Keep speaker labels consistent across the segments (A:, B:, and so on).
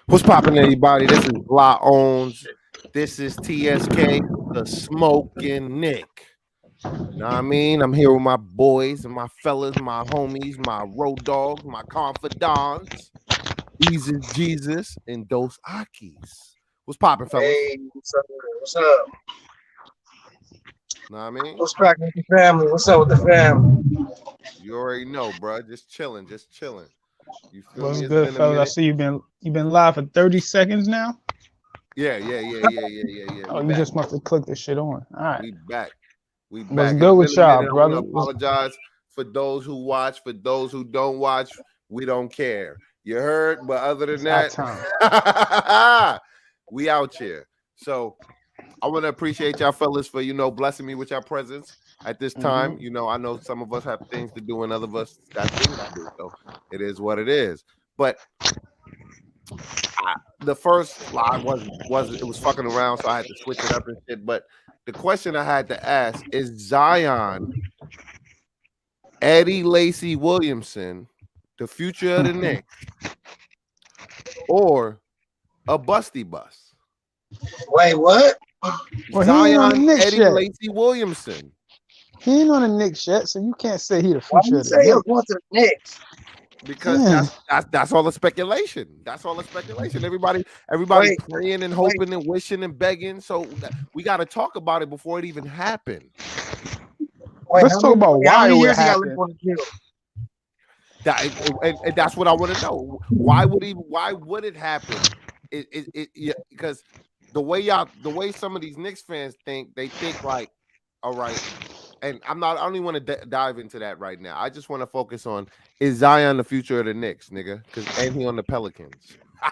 A: What's poppin', everybody? This is La Owns. This is TSK, the Smoking Nick. Know what I mean? I'm here with my boys and my fellas, my homies, my road dogs, my confidants. Easy Jesus and Dos Akis. What's poppin', fellas?
B: Hey, what's up? What's up?
A: Know what I mean?
B: What's cracking with the family? What's up with the family?
A: You already know, bro. Just chilling, just chilling. You feel
C: What's
A: me? It's
C: good,
A: been a
C: fellas? I
A: minute.
C: see you've been live for 30 seconds now.
A: Yeah.
C: Oh,
A: We
C: you
A: back.
C: just must have clicked this shit on. All right.
A: We back. We
C: What's
A: back.
C: good
A: It's
C: with
A: been a
C: y'all,
A: minute. I want to
C: brother?
A: apologize for those who watch. For those who don't watch, we don't care. You heard? But other than
C: It's our
A: that, we out here. So I want to appreciate y'all fellas for, blessing me with your presence at this time. I know some of us have things to do and other of us got things to do. So it is what it is. But the first live was fucking around, so I had to switch it up and shit. But the question I had to ask is Zion, Eddie Lacy Williamson, the future of the Knicks, or a busty bus?
B: Wait, what?
C: Well, he ain't on the
A: Zion,
C: Knicks
A: Eddie
C: yet.
A: Lacy Williamson.
C: He ain't on the Knicks yet, so you can't say he the
B: Why
C: future
B: you
C: of the
B: say you're
C: Knicks.
B: going to the Knicks?
A: Because that's all the speculation. That's all the speculation. Everybody
B: Wait,
A: praying and hoping and wishing and begging. So we got to talk about it before it even happened.
C: Let's talk about
B: how
C: why it
B: many
C: would
B: years he got
C: happen.
B: left on the deal?
A: And that's what I want to know. Why would it happen? Because the way some of these Knicks fans think, they think like, all right. And I don't even want to dive into that right now. I just want to focus on, is Zion the future of the Knicks, nigga? Because ain't he on the Pelicans?
B: How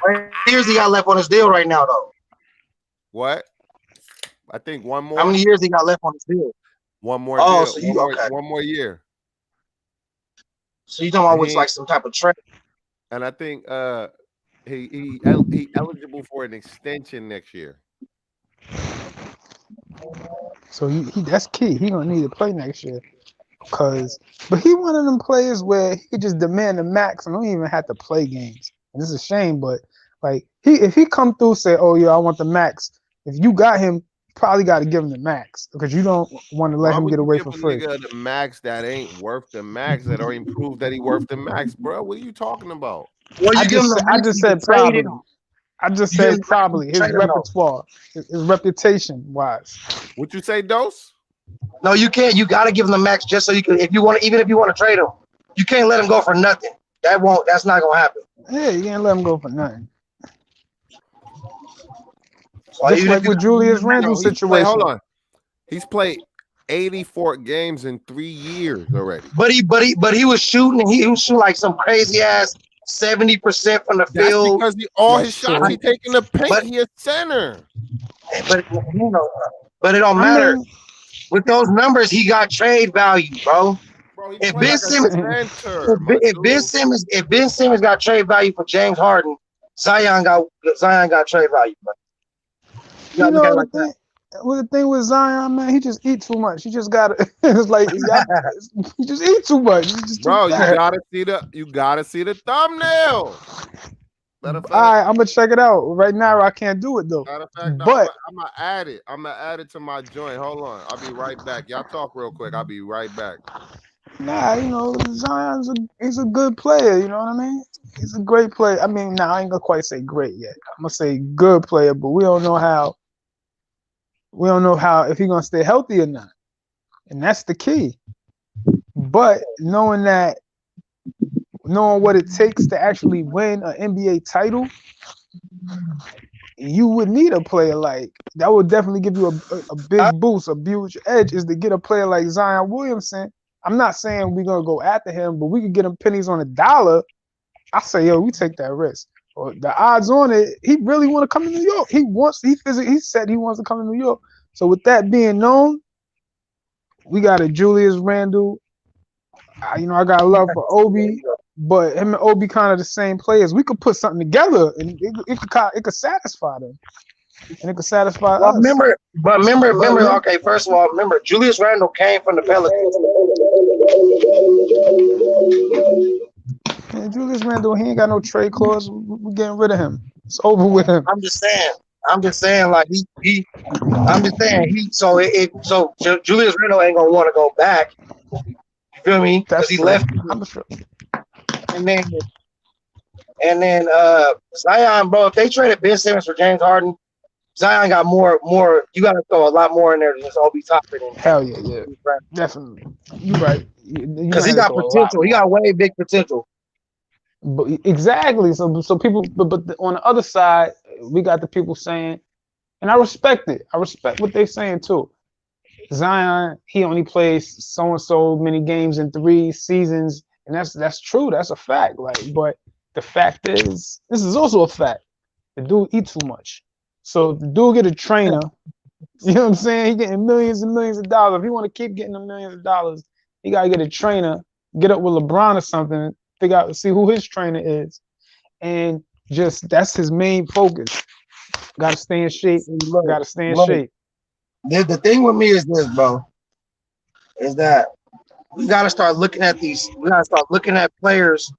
B: many years he got left on his deal right now, though?
A: What? I think one more.
B: How many years he got left on his deal?
A: One more
B: Oh,
A: deal.
B: so you okay?
A: One more year.
B: So you talking about what's like some type of trade?
A: And I think he eligible for an extension next year.
C: So he that's key. He gonna need to play next year. But he one of them players where he could just demand the max and don't even have to play games. And it's a shame, but like if he come through say, oh yeah, I want the max. If you got him, you probably got to give him the max because you don't want to let him get away for free.
A: Nigga the max that ain't worth the max that already proved that he worth the max, bro. What are you talking about?
B: Well, you give him the max,
C: I just said probably. I just said probably his repertoire, his reputation wise.
A: What you say, Dose?
B: No, you can't. You got to give him the max just so you can. Even if you want to trade him, you can't let him go for nothing. That's not gonna happen.
C: Yeah, you can't let him go for nothing.
B: So
C: just like with Julius Randle's situation.
A: Hold on, he's played 84 games in 3 years already.
B: But he was shooting. And he was shooting like some crazy ass 70% from the field.
A: Because all his shots he taking the paint. He a center.
B: But it don't matter. With those numbers, he got trade value, bro. If Ben Simmons got trade value for James Harden, Zion got trade value, bro.
C: The thing with Zion, man, he just eat too much. He just gotta. It's like he just eat too much.
A: Bro, you gotta see the thumbnail.
C: All right, I'm gonna check it out. Right now, I can't do it though.
A: Matter of fact, but I'm gonna add it. I'm gonna add it to my joint. Hold on, I'll be right back. Y'all talk real quick. I'll be right back.
C: Nah, Zion's he's a good player. You know what I mean? He's a great player. I mean, I ain't gonna quite say great yet. I'm gonna say good player, but we don't know how. We don't know how if he's gonna stay healthy or not, and that's the key. But knowing what it takes to actually win an NBA title, you would need a player like that. Would definitely give you a big boost, a huge edge, is to get a player like Zion Williamson. I'm not saying we're gonna go after him, but we could get him pennies on a dollar. I say, yo, we take that risk. Or the odds on it, he really want to come to New York. He said he wants to come to New York. So with that being known, we got a Julius Randle. I got a love for Obi, but him and Obi kind of the same players. We could put something together, and it could satisfy them, and it could satisfy us.
B: Remember. Okay, first of all, remember Julius Randle came from the Pelicans.
C: Julius Randle, he ain't got no trade clause. We're getting rid of him. It's over with him.
B: I'm just saying, like I'm just saying Julius Randle ain't gonna want to go back. You feel me? Because he left.
C: I'm sure.
B: And then Zion, bro. If they traded Ben Simmons for James Harden, Zion got more. You got to throw a lot more in there than just Obi Toppin.
C: Hell yeah, definitely. You're right.
B: Because he got potential. He got way big potential.
C: But exactly. So people, but on the other side, we got the people saying, and I respect it. I respect what they're saying too. Zion, he only plays so and so many games in 3 seasons, and that's true. That's a fact. Like, but the fact is, this is also a fact. The dude eat too much. So if the dude get a trainer, you know what I'm saying? He getting millions and millions of dollars. If he want to keep getting the millions of dollars, he gotta get a trainer, get up with LeBron or something, figure out, see who his trainer is, and just that's his main focus. Got to stay in shape. Got to stay in shape.
B: The thing with me is this, bro, is that we got to start looking at these. We got to start looking at players,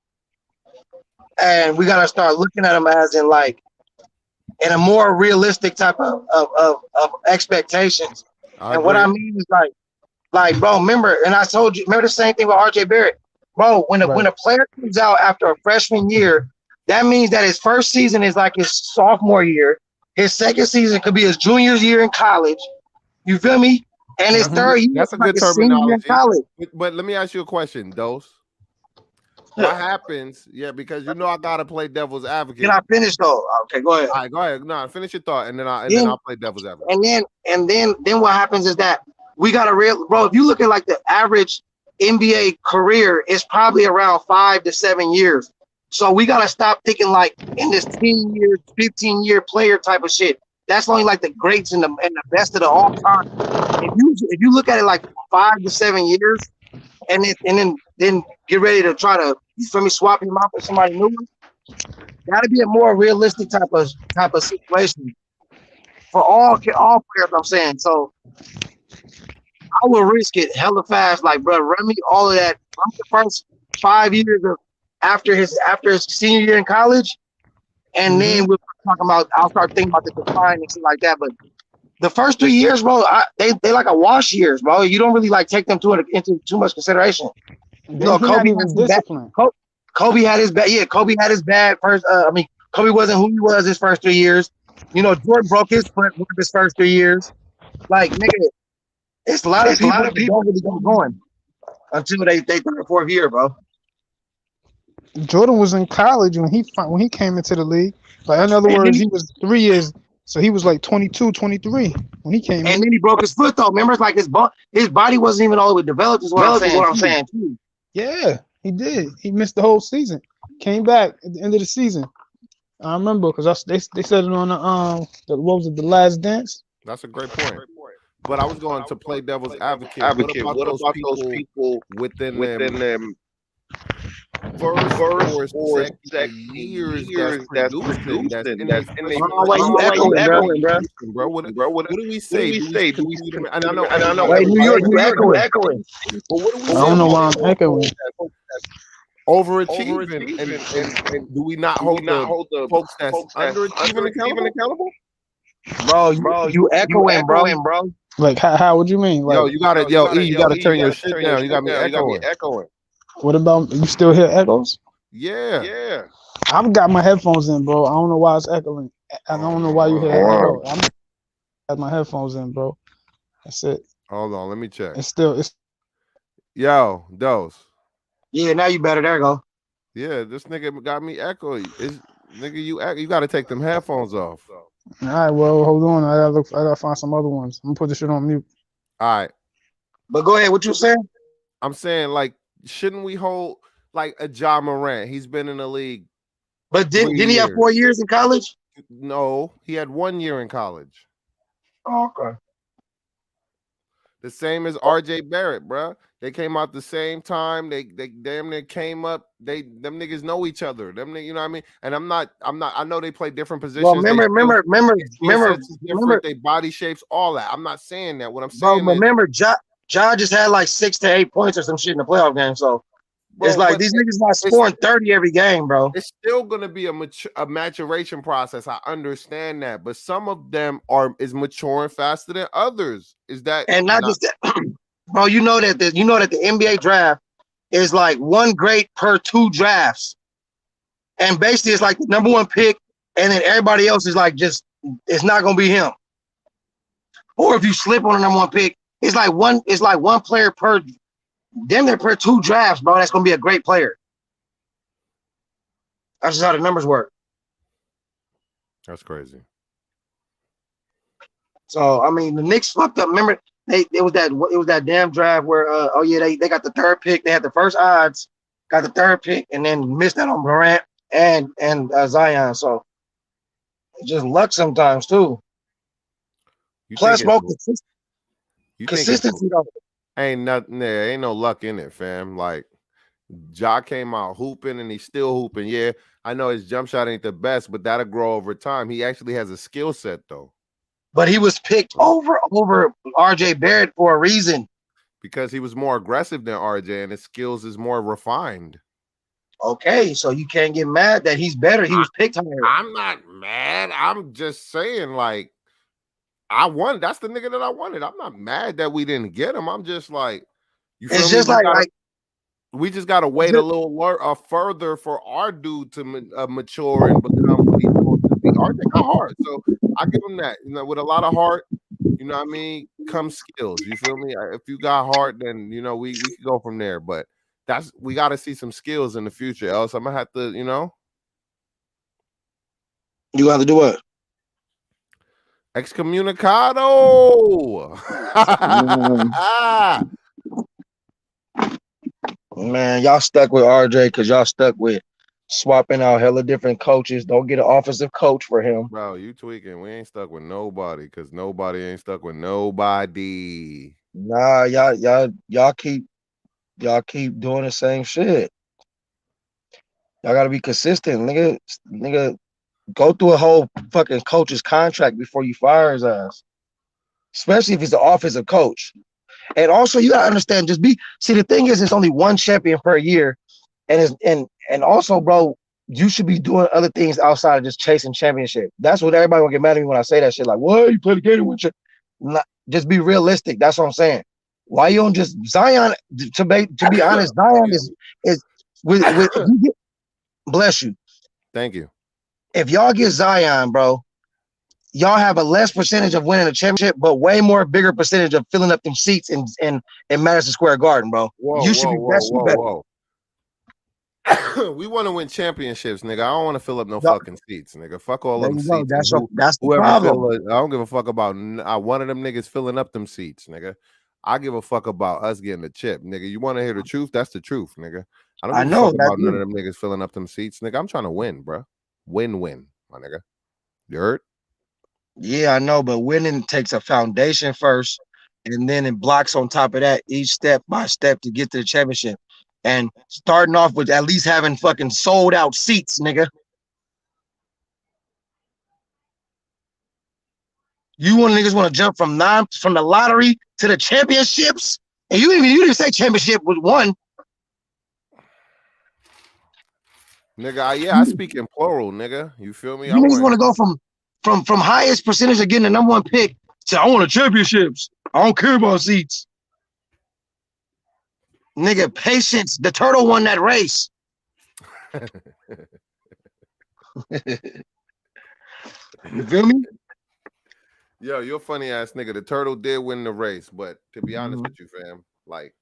B: and we got to start looking at them as in like in a more realistic type of expectations. And what I mean is like, bro, remember, and I told you, remember the same thing with RJ Barrett, bro. When a player comes out after a freshman year, that means that his first season is like his sophomore year. His second season could be his junior year in college. You feel me? And his third year,
A: that's a good terminology. But let me ask you a question, Dose. What happens? Yeah, because you know I gotta play devil's advocate.
B: Can I finish though? Okay, go ahead.
A: All right, go ahead. No, finish your thought, and then I'll play devil's advocate.
B: And then what happens is that we got a bro. If you look at like the average NBA career, it's probably around 5 to 7 years. So we gotta stop thinking like in this 10-year, 15-year player type of shit. That's only like the greats and the best of the all time. If you look at it like 5 to 7 years, and then get ready to try to swap him out for somebody new, gotta be a more realistic type of situation for all players. I'm saying so. I will risk it hella fast, like bro. Run me all of that. The first 5 years of after his senior year in college, and then we'll talk about. I'll start thinking about the decline and shit like that. But the first 3 years, bro, they like a wash years, bro. You don't really like take them into too much consideration. You know, Kobe had his bad. Yeah, Kobe had his bad first. Kobe wasn't who he was his first 3 years. You know, Jordan broke his foot his first 3 years. Like, nigga, it's a lot of people don't really get going until they third or fourth year, bro.
C: Jordan was in college when he came into the league. Like, in other words, he was 3 years. So he was like 22, 23 when he came in.
B: And then he broke his foot, though. Remember, it's like his body wasn't even all the way developed, is what I'm saying.
C: Yeah, he did. He missed the whole season. Came back at the end of the season. I remember because they said it on what was it, The Last Dance?
A: That's a great point. But I was going to play devil's advocate. What about those people within them? First or second years that's producing, that's in their bro. What do we say? And I know.
B: Wait, New York, you echoing.
C: I don't know why I'm echoing.
A: Overachieving, and do we not hold the folks that's underachieving accountable?
B: Bro, you echoing, bro.
C: Like how would you mean? Like,
A: you gotta turn your shit down. You got me echoing.
C: What about you? Still hear echoes?
A: Yeah.
C: I've got my headphones in, bro. I don't know why it's echoing. I don't know why you hear echo. I got my headphones in, bro. That's it.
A: Hold on, let me check.
C: It's
A: Yo, Dose.
B: Yeah, now you better. There you go.
A: Yeah, this nigga got me echoing. Nigga, you got to take them headphones off.
C: All right, well, hold on. I gotta find some other ones. I'm gonna put this shit on mute.
A: All right,
B: but go ahead. What you saying?
A: I'm saying, like, shouldn't we hold like a Ja Morant? He's been in the league.
B: But didn't he have 4 years in college?
A: No, he had 1 year in college.
B: Oh, okay.
A: The same as RJ Barrett, bro. They came out the same time. They damn near came up. Them niggas know each other. Them niggas, you know what I mean? And I'm not. I know they play different positions.
B: Well, remember.
A: They body shapes, all that. I'm not saying that. What I'm saying
B: is, remember, Ja just had like 6 to 8 points or some shit in the playoff game. So It's
A: bro.
B: like
A: But
B: these niggas not
A: it's
B: scoring 30 every game, bro.
A: it's still gonna be a maturation process. I understand that, but some of them is maturing faster than others. Is that
B: And not
A: not?
B: just that, bro. You know that the NBA draft is like one grade per 2 drafts, and basically it's like the number one pick, and then everybody else is like just it's not gonna be him. Or if you slip on the number one pick, it's like one player per damn near per 2 drafts, bro. That's gonna be a great player. That's just how the numbers work.
A: That's crazy.
B: So I mean, the Knicks fucked up. Remember, it was that damn draft where oh yeah, they got the third pick. They had the first odds, got the third pick, and then missed out on Durant and Zion. So it's just luck sometimes too.
A: You think
B: Plus,
A: it's
B: bro,
A: you think it's
B: consistency though.
A: ain't nothing there. Ain't no luck in it, fam. Like Ja came out hooping and he's still hooping. Yeah, I know his jump shot ain't the best, but that'll grow over time. He actually has a skill set though.
B: But he was picked over RJ Barrett for a reason.
A: Because he was more aggressive than RJ and his skills is more refined.
B: Okay, so you can't get mad that he's better. He was picked higher.
A: I'm not mad. I'm just saying, like, I won. That's the nigga that I wanted. I'm not mad that we didn't get him. I'm just like, you feel
B: It's
A: me?
B: just like
A: We just gotta wait a little further for our dude to mature and become what he's supposed to be. RJ got hard, so I give him that. You know, with a lot of heart, you know what I mean, comes skills. You feel me? If you got heart, then you know we could go from there. But we got to see some skills in the future. Else I'm gonna have to, you know,
B: you have to do what?
A: excommunicado.
B: Man, y'all stuck with RJ because y'all stuck with swapping out hella different coaches. Don't get an offensive coach for him.
A: Bro, you tweaking. We ain't stuck with nobody because nobody ain't stuck with nobody.
B: Nah, y'all keep doing the same shit. Y'all gotta be consistent, nigga. Go through a whole fucking coach's contract before you fire his ass, especially if he's the offensive coach. And also, you gotta understand. The thing is, it's only one champion per year, and also, bro, you should be doing other things outside of just chasing championship. That's what everybody gonna get mad at me when I say that shit. Like, what you play the game with you? Just be realistic. That's what I'm saying. Why you don't just Zion? To be honest, Zion is with bless you.
A: Thank you.
B: If y'all get Zion, bro, y'all have a less percentage of winning a championship, but way more bigger percentage of filling up them seats in Madison Square Garden, bro.
A: Whoa,
B: You should be better.
A: We want to win championships, nigga. I don't want to fill up no
B: No,
A: fucking seats, nigga. Fuck all
B: there
A: them
B: you go.
A: seats. And
B: That's the
A: whoever
B: problem.
A: I don't give a fuck about one of them niggas filling up them seats, nigga. I give a fuck about us getting the chip, nigga. You want to hear the truth? That's the truth, nigga. I don't
B: I
A: give a
B: know
A: fuck
B: that's
A: about none
B: you.
A: of them niggas filling up them seats, nigga. I'm trying to win, bro. Win, my nigga. You heard?
B: Yeah, I know, but winning takes a foundation first, and then it blocks on top of that each step by step to get to the championship. And starting off with at least having fucking sold out seats, nigga. Niggas want to jump from the lottery to the championships, and you didn't say championship was one.
A: Nigga, yeah, I speak in plural, nigga. You feel me? I
B: You niggas
A: want
B: want to go from highest percentage of getting the number one pick to I want the championships. I don't care about seats. Nigga, patience. The turtle won that race. You feel me?
A: Yo, you're a funny ass nigga. The turtle did win the race, but to be honest with you, fam, like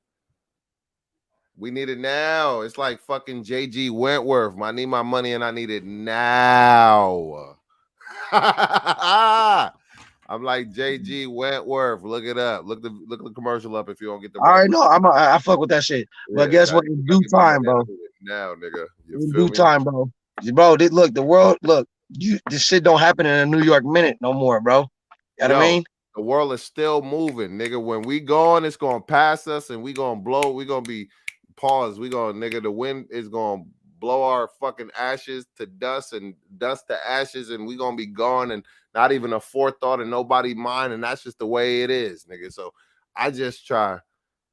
A: we need it now. It's like fucking JG Wentworth. I need my money and I need it now. I'm like JG Wentworth. Look it up. Look the commercial up if you don't get the
B: All right,
A: reference.
B: no, I fuck with that shit. But guess what? In due time, bro.
A: Now, nigga. You
B: In
A: feel
B: due
A: me?
B: time, bro. Bro, look, the world, look, this shit don't happen in a New York minute no more, bro. You know what I mean?
A: The world is still moving, nigga. When we gone, it's gonna pass us and we gonna blow. We gonna be paused. We gonna, nigga, the wind is gonna blow our fucking ashes to dust and dust to ashes, and we gonna be gone and not even a forethought in nobody's mind, and that's just the way it is, nigga. So I just try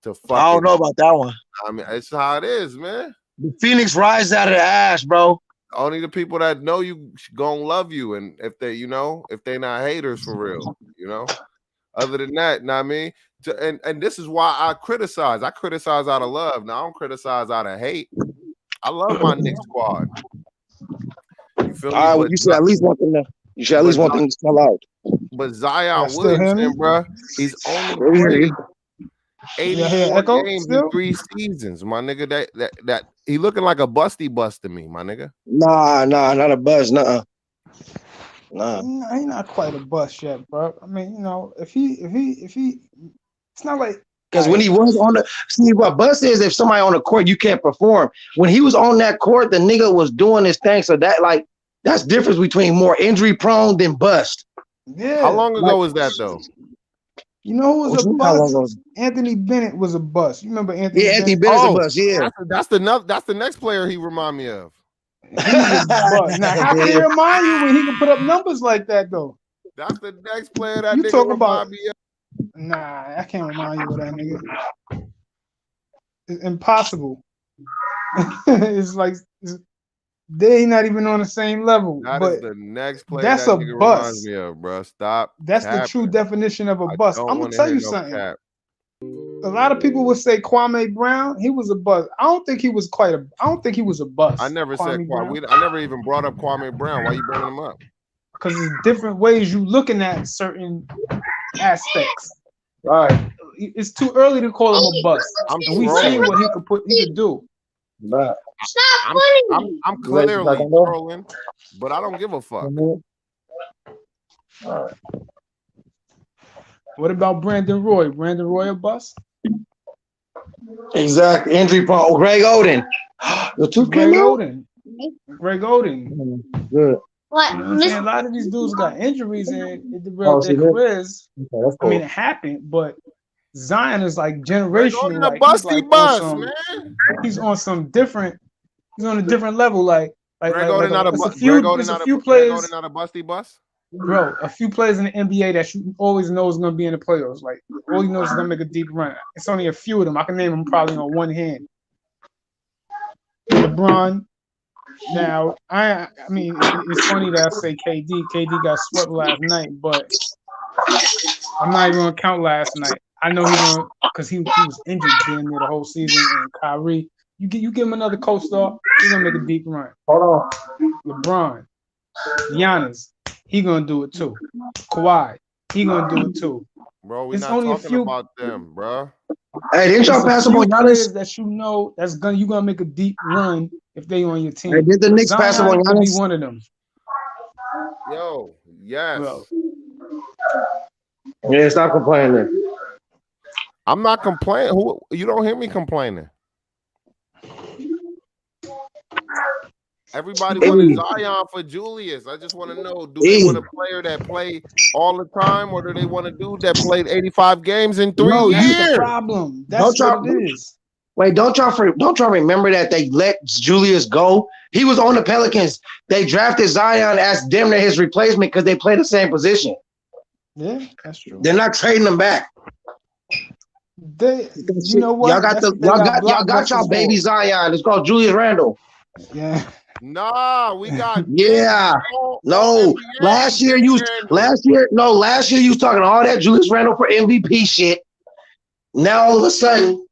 A: to
B: I don't
A: fucking.
B: know about that one.
A: I mean, it's how it is, man.
B: The Phoenix rise out of the ash, bro.
A: Only the people that know you gonna love you, and if they, if they not haters for real, Other than that, know what I mean? And this is why I criticize. I criticize out of love. Now I don't criticize out of hate. I love my Knicks squad. You feel me?
B: All right, well, you should at least want them to. You should at least want them to sell out.
A: But Zion
C: still hear me?
A: Williamson, bro, he's only
B: Let me hear
A: played
B: you.
A: 84
C: Echo
A: games
C: still?
A: in 3 seasons, my nigga. That he looking like a busty bust to me, my nigga.
B: Nah, not a buzz, nah.
C: He's not quite a bust yet, bro. I mean, if he, it's not like
B: Because when he was on the see what bust is if somebody on the court you can't perform. When he was on that court, the nigga was doing his thing. So that's difference between more injury prone than bust.
C: Yeah.
A: How long ago was that though?
C: You know who was a
B: How long
C: bust?
B: ago?
C: Anthony Bennett was a bust. You remember Anthony?
B: Yeah, Anthony
C: Bennett?
B: Bennett's a bust. Yeah,
A: That's the next player he remind me of.
C: He was a bust. Now, how can he remind you when he can put up numbers like that though?
A: That's the next player that
C: You
A: nigga
C: talking about?
A: remind me of.
C: Nah, I can't remind you of that nigga. It's impossible. It's like they not even on the same level.
A: That
C: but
A: is the next player
C: that's
A: that
C: a
A: nigga
C: bust.
A: reminds me of, bro. Stop.
C: That's
A: capping.
C: the true definition of a bust.
A: Don't
C: I'm gonna
A: wanna
C: tell
A: hear
C: you
A: no
C: something.
A: cap.
C: A lot of people would say Kwame Brown. He was a bust. I don't think he was a bust.
A: I never said
C: Kwame
A: Kwame.
C: Brown.
A: I never even brought up Kwame Brown. Why you bringing him up?
C: Because there's different ways you looking at certain aspects. All right. It's too early to call him a bust. And we've seen what he could do.
A: I'm clearly trolling, but I don't give a fuck.
C: What about Brandon Roy? Brandon Roy a bust?
B: exactly. Injury prone. Greg Oden. The two
C: Greg
B: came out?
C: Oden. Greg Oden.
B: Good.
C: You know what I'm saying? A lot of these dudes got injuries and it derailed their careers. I mean, it happened, but Zion is like generational.
A: Like, busty bust, man.
C: He's on some different. He's on a different level. Like
A: Greg Oden not a bust.
C: Greg Oden
A: not a busty bust.
C: Bro, a few players in the NBA that you always know is going to be in the playoffs. Like all you know is going to make a deep run. It's only a few of them. I can name them probably on one hand. LeBron. Now, I mean, it's funny that I say KD. KD got swept last night, but I'm not even going to count last night. I know he's going because he was injured damn near the whole season. And Kyrie, you give him another co-star, he's going to make a deep run.
B: Hold on.
C: LeBron, Giannis, he going to do it too. Kawhi, he going to do it too.
A: Bro, we're not talking about them, bro.
B: Hey, didn't y'all pass up on Giannis?
C: That you know you're gonna make a deep run if they on your team.
B: Hey, did the Knicks pass up on Giannis?
C: Be one of them.
A: Yo, yes.
C: Bro.
B: Yeah, stop complaining.
A: I'm not complaining. You don't hear me complaining. Everybody wanted Zion for Julius. I just want to know, do they want a player that play all the time, or do they want a dude that played 85 games in 3 years?
C: That's the problem. That's what it is.
B: Wait, don't y'all remember that they let Julius go? He was on the Pelicans. They drafted Zion as damn near his replacement because they play the same position.
C: Yeah, that's true.
B: They're not trading him back.
C: You know what?
B: Y'all got y'all baby Zion. It's called Julius Randle.
C: Yeah.
A: Nah, we got
B: No. Last year you was talking all that Julius Randle for MVP shit. Now all of a sudden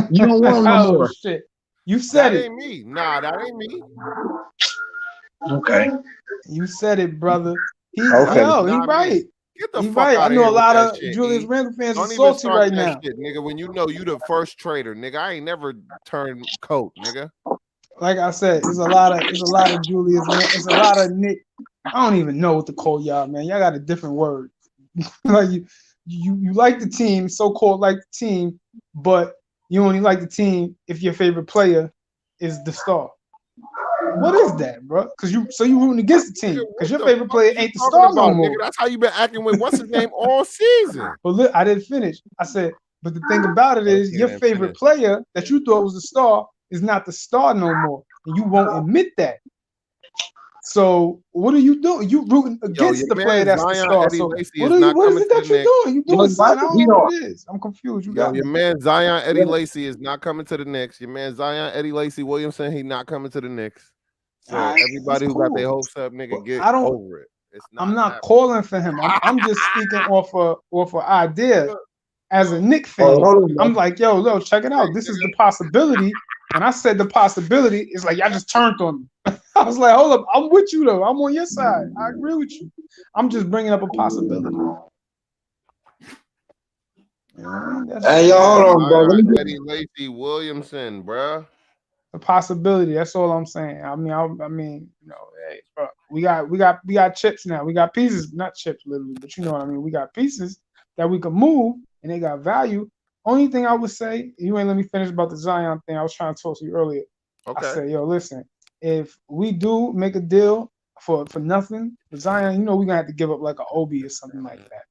B: you don't want him no more.
C: Shit. You said
A: that ain't me. Nah, that ain't me.
B: Okay.
C: You said it, brother. He's right.
A: Get the fuck
C: right.
A: out
C: I know
A: here
C: a lot of
A: shit,
C: Julius Randle fans
A: don't
C: are
A: even
C: salty right now.
A: Shit, nigga, when you know you the first trader, nigga. I ain't never turned coat, nigga.
C: Like I said, it's a lot of Julius. It's a lot of Nick. I don't even know what to call y'all, man. Y'all got a different word. Like you like the team, so-called like the team, but you only like the team if your favorite player is the star. What is that, bro? Because you rooting against the team because your favorite player ain't the star no more.
A: Nigga, that's how you been acting with what's his name all season.
C: But look, I didn't finish. I said, but the thing about it is, your favorite player that you thought was the star is not the star no more, and you won't admit that. So what are you doing? You rooting
A: Yo,
C: against
A: your
C: the player
A: man
C: that's the
A: Zion
C: star.
A: Eddie
C: So
A: Lacy
C: what
A: is
C: are you?
A: not
C: What is
A: coming
C: it
A: to the
C: that you're
A: Knicks.
C: doing? You
B: You
C: doing
B: know what?
C: something? I don't
B: We
C: know
B: don't.
C: what it is. I'm confused. You
A: Yo,
C: got
A: your
C: me.
A: man Zion Eddie
B: Yeah.
A: Lacy is not coming to the Knicks. Your man Zion Eddie Lacy Williamson, he not coming to the Knicks.
C: All
A: So
C: right, that's
A: everybody who got their
C: cool.
A: hopes up,
C: But
A: nigga, get
C: I don't.
A: over it. It's
C: I'm
A: not
C: not
A: happening.
C: calling for him. I'm just speaking off an idea
A: Look,
C: as a
A: yo,
C: Knick
B: Oh,
C: fan.
B: hold on,
C: I'm
B: man.
C: like, yo, check it out. This is the possibility. When I said the possibility, it's like y'all just turned on me. I was like, hold up, I'm with you though. I'm on your side. I agree with you. I'm just bringing up a possibility. That's
B: Hey,
C: just
B: yo, hold
A: man,
B: on, bro. Let
A: Zion
B: me get.
A: Eddie Lacy Williamson, bruh.
C: a possibility. That's all I'm saying. I mean, hey, bro, we got chips now. We got pieces, not chips literally, but you know what I mean. We got pieces that we can move, and they got value. Only thing I would say, you ain't let me finish about the Zion thing. I was trying to talk to you earlier. I
A: Okay.
C: said, yo, listen, if we do make a deal for nothing, for Zion, we're gonna have to give up like an Obi or something like that.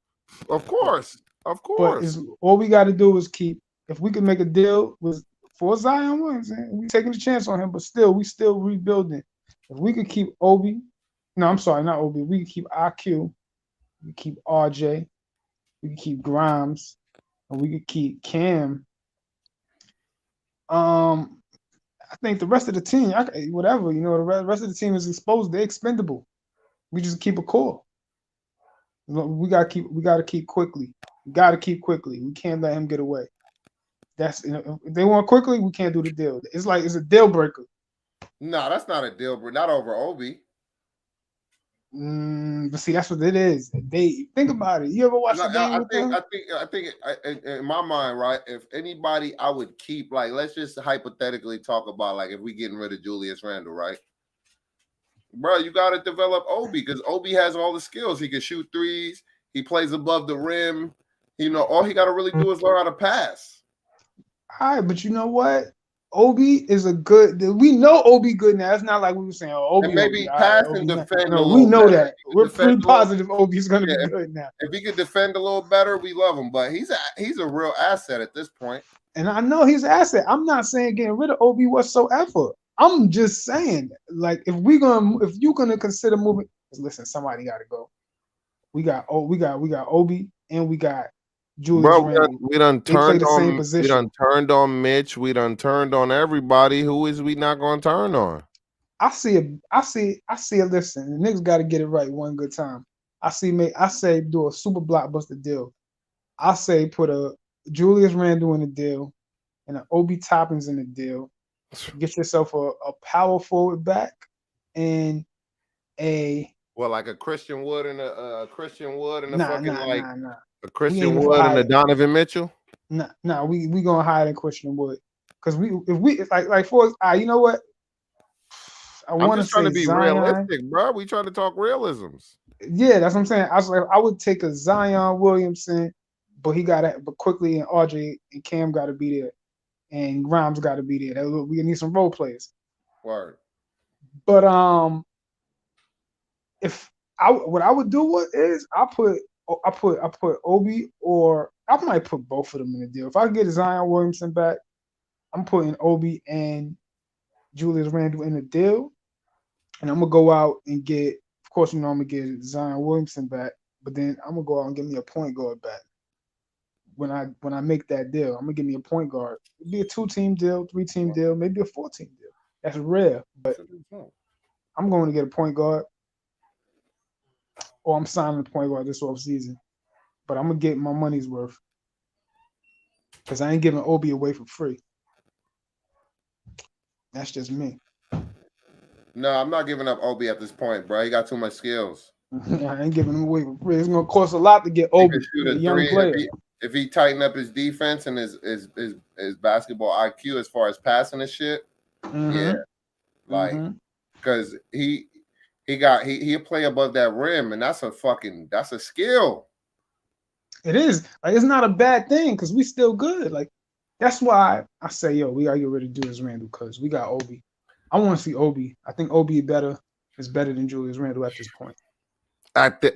A: Of
C: But
A: course. Of
C: but
A: course.
C: is all we got to do is keep. If we can make a deal with for Zion Williamson, we taking a chance on him, but still, we still rebuilding. If we could keep Obi, no, I'm sorry, not Obi. We can keep IQ, we can keep RJ, we can keep Grimes, and we could keep Cam. I think the rest of the team, whatever, the rest of the team is exposed. They're expendable. We just keep a core. We gotta keep quickly. We gotta keep quickly. We can't let him get away. That's if they want quickly, we can't do the deal. It's like it's a deal breaker.
A: No, that's not a deal, bro. Not over Obi.
C: But see, that's what it is. They think about it. You ever watch
A: No,
C: the game with them?
A: I think in my mind, right? If anybody, I would keep like, let's just hypothetically talk about like if we getting rid of Julius Randle, right? Bro, you got to develop Obi because Obi has all the skills. He can shoot threes. He plays above the rim. All he got to really do is learn how to pass.
C: All right, but you know what? Obi is a good. We know Obi good now. It's not like we were saying, oh,
A: And
C: Obi,
A: maybe
C: all right,
A: pass
C: Obi.
A: and
C: Not.
A: defend a
C: No, we
A: little
C: know
A: better.
C: that. We're pretty positive Obi's going to be good now.
A: If he could defend a little better, we love him. But he's a real asset at this point.
C: And I know he's an asset. I'm not saying getting rid of Obi whatsoever. I'm just saying, like, if you're gonna consider moving, listen, somebody got to go. We got Obi and we got Julius
A: Bro,
C: Randle.
A: we done
C: They play
A: turned
C: the same
A: on
C: position.
A: Mitch. We done turned on everybody. Who is we not gonna turn on?
C: I see it. Listen, the Knicks got to get it right one good time. I say do a super blockbuster deal. I say put a Julius Randle in the deal and an Obi Toppins in the deal. Get yourself a power forward back and a
A: Like a Christian Wood and a Christian Wood and a fucking
C: nah.
A: a Christian Wood and a Donovan Mitchell.
C: Nah. We gonna hide in Christian Wood because if we like for you know what?
A: I'm just trying to be
C: Zion.
A: realistic, bro. We trying to talk realisms.
C: Yeah, that's what I'm saying. I would take a Zion Williamson, but quickly and Audrey and Cam got to be there, and Grimes got to be there. We need some role players.
A: Word.
C: But what I would do is I put Obi, or I might put both of them in the deal. If I get Zion Williamson back, I'm putting Obi and Julius Randle in the deal, and I'm gonna go out and get. Of course, I'm gonna get Zion Williamson back, but then I'm gonna go out and get me a point guard back. When I make that deal, I'm gonna give me a point guard. It'd be a 2-team deal, 3-team deal, maybe a 4-team deal. That's rare, but I'm going to get a point guard, or I'm signing a point guard this offseason. But I'm gonna get my money's worth because I ain't giving Obi away for free. That's just me.
A: No, I'm not giving up Obi at this point, bro. He got too much skills.
C: I ain't giving him away for free. It's gonna cost a lot to get Obi, a young player.
A: If he tighten up his defense and his basketball IQ as far as passing and shit, yeah, like because he'll play above that rim, and that's a skill.
C: It is like it's not a bad thing because we still good. Like that's why I say, yo, we gotta get rid of Julius Randle because we got Obi. I want to see Obi. I think Obi is better than Julius Randle at this point.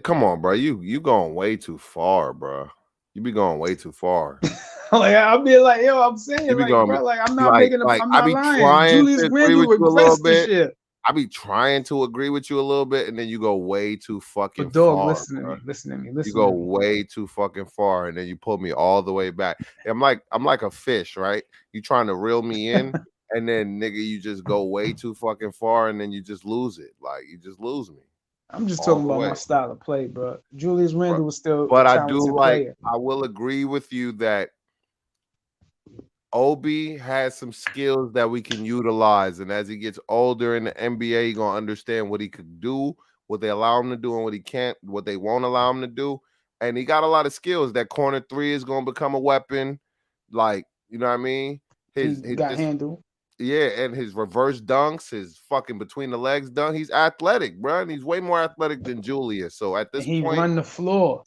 A: Come on, bro. You going way too far, bro. You be going way too far.
C: Like I'll be like, yo, I'm saying, like, bro, like I'm not making. I'm not lying. Julius Randle regressed this year.
A: I be trying to agree with you a little bit, and then you go way too fucking
C: But dog,
A: far.
C: listen to
A: Bro.
C: me. Listen to me.
A: You
C: Listen
A: go
C: to me.
A: way too fucking far, and then you pull me all the way back. I'm like a fish, right? You trying to reel me in, and then nigga, you just go way too fucking far, and then you just lose it. Like you just lose me
C: I'm just
A: all
C: talking
A: the
C: about
A: way.
C: my style of play, bro. Julius
A: Bro.
C: Randle was still a
A: But I do
C: talented
A: like.
C: player.
A: I will agree with you that Obi has some skills that we can utilize, and as he gets older in the NBA, he's gonna understand what he could do, what they allow him to do, and what he can't, what they won't allow him to do. And he got a lot of skills. That corner three is gonna become a weapon. Like, you know what I mean?
C: He
A: His
C: got
A: just
C: handled.
A: yeah, and his reverse dunks, his fucking between the legs dunk. He's athletic, bro, and he's way more athletic than Julius. So at
C: And
A: this
C: he
A: point,
C: run the floor.